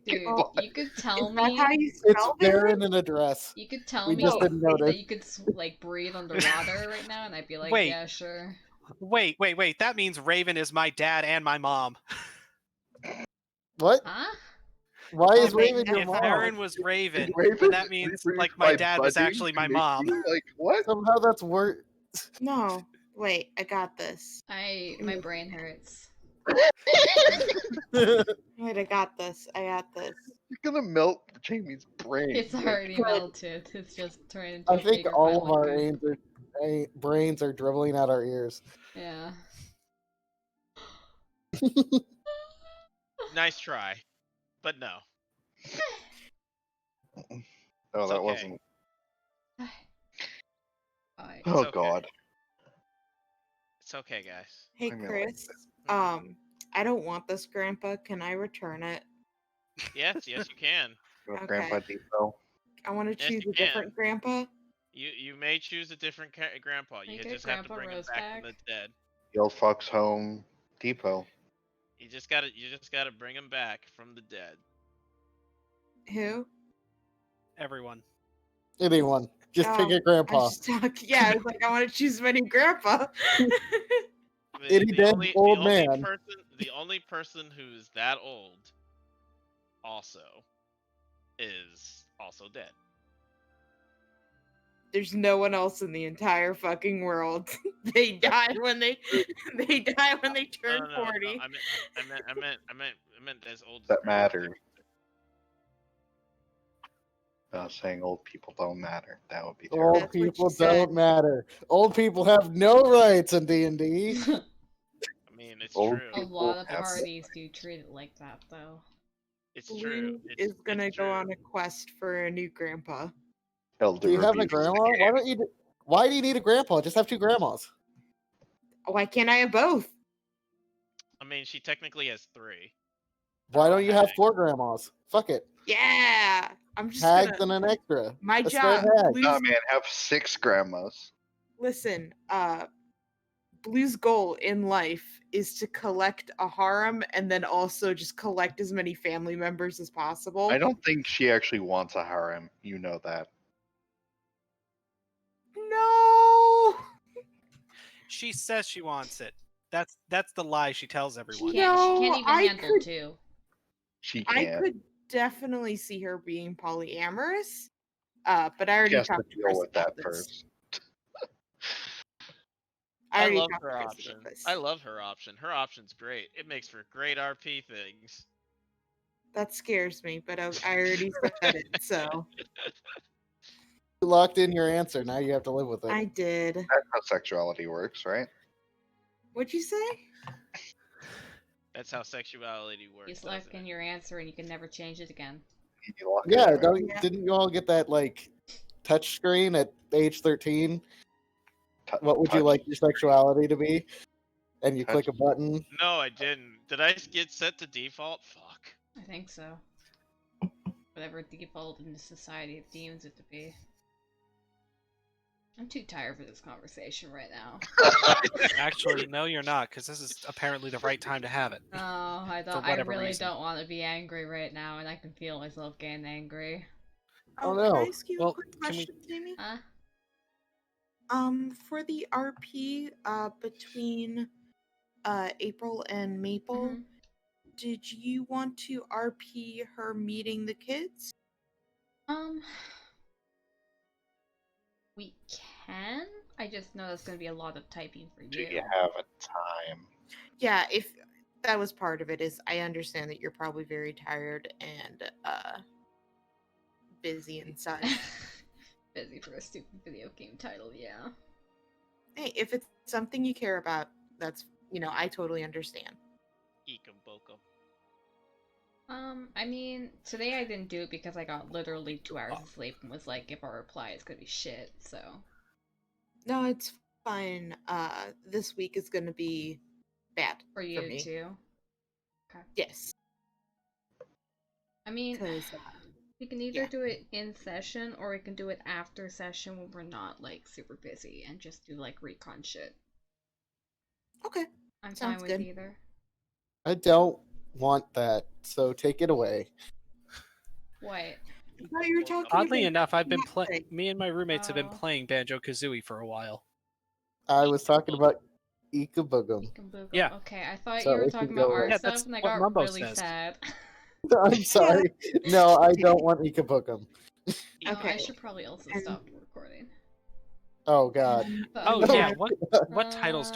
Dude, Well, you could tell Is that me. how you It's spell Baron? Baron in a dress. You could tell We me just didn't notice. that you could like breathe underwater right now, and I'd be like, Wait. yeah, sure. Wait. That means Raven is my dad and my mom. What? Huh? Why is Oh, wait, Raven your If mom? Aaron was Raven, Raven, then that means Raven like is my dad was buddy actually my to mom. Mickey? Like what? Somehow that's worse. No. Wait, I got this. My brain hurts. Wait, I got this. You're gonna melt Jamie's brain. It's Like, already melted. It's just turning into I a think bigger all of pile our liquid. brains are dribbling out our ears. Yeah. Nice try, but no. Oh, It's that okay. wasn't. Alright. Oh okay. God. It's okay, guys. Hey, I mean, like Chris. this. I don't want this, Grandpa. Can I return it? Yes, you can. With Okay. Grandpa Depot. I want to Yes, choose you a different Grandpa. You may choose a different grandpa. Can You we get just have to Grandpa bring him Rose back from back? the dead. The old fuck's home depot. You just gotta bring him back from the dead. Who? Everyone. Anyone. Just pick Oh, a grandpa. I just talk. Yeah, I was like, I want to choose my new Grandpa. Any dead old man. The only person who's that old also is also dead. There's no one else in the entire fucking world. They die when they turn No, 40. I meant as old as That Grandma. matters. Saying old people don't matter. That would be terrible. Old That's what you people said. don't matter. Old people have no rights in D&D. I mean, it's Old true. A people lot of have- parties do treat it like that, though. It's Blue true. is gonna it's go true. on a quest for a new grandpa. Do you have a abuse. grandma? Why do you need a grandpa? Just have two grandmas. Why can't I have both? I mean, she technically has 3. Why don't you have Hag. 4 grandmas? Fuck it. Yeah, I'm just Hags gonna. and an extra. My A spare job. hag. Blue's, Oh man, have 6 grandmas. listen, Blue's goal in life is to collect a harem and then also just collect as many family members as possible. I don't think she actually wants a harem. You know that. No. She says she wants it. That's the lie she tells everyone. She can't No, even I handle could- 2. She I can't. could definitely see her being polyamorous. But I She already has to talked to deal Chris with about that this. first. I I already love talked to her Chris option. about this. I love her option. Her option's great. It makes for great RP things. That scares me, but I already said it, so You locked in your answer. Now you have to live with it. I did. That's how sexuality works, right? What'd you say? That's how sexuality works. You doesn't select in it? your answer and you can never change it again. You lock it Yeah, in, right? Yeah. didn't you all get that like touch screen at age 13? What would you Touch- like your sexuality to be? And you Touch- click a button. No, I didn't. Did I get set to default? Fuck. I think so. Whatever default in the society deems it to be. I'm too tired for this conversation right now. Actually, no, you're not, because this is apparently the right time to have it. Oh, I whatever really reason. don't want to be angry right now, and I can feel myself getting angry. Oh, Can no. I ask you Well, a quick can we- question, Jamie? Huh? For the RP between April and Maple, Mhm. did you want to RP her meeting the kids? We can. I just know that's gonna be a lot of typing for Do you. you have a time? Yeah, if that was part of it, is I understand that you're probably very tired and busy and such. Busy for a stupid video game title, yeah. Hey, if it's something you care about, that's I totally understand. Ekum bokum. I mean, today I didn't do it because I got literally 2 hours of sleep and was like, if I reply, it's gonna be shit, so. No, it's fine. This week is gonna be bad For you me. too. Okay. Yes, I mean, because we can either yeah. do it in session or we can do it after session when we're not like super busy and just do like recon shit. Okay. I'm Sounds fine with good. either. I don't want that, so take it away. What? I thought you were talking Oddly about enough, I've been that playing. thing. Me and my roommates have been Oh. playing Banjo Kazooie for a while. I was talking about Ikaboogum. You can Google. Yeah. Okay, I thought So you were if you talking about go- art Yeah, stuff that's and I what got Mumbo really says. sad. I'm sorry. No, I don't want Ikaboogum. Oh, I Okay. should probably also And- stop recording. Oh god. Um, Oh No. yeah, what titles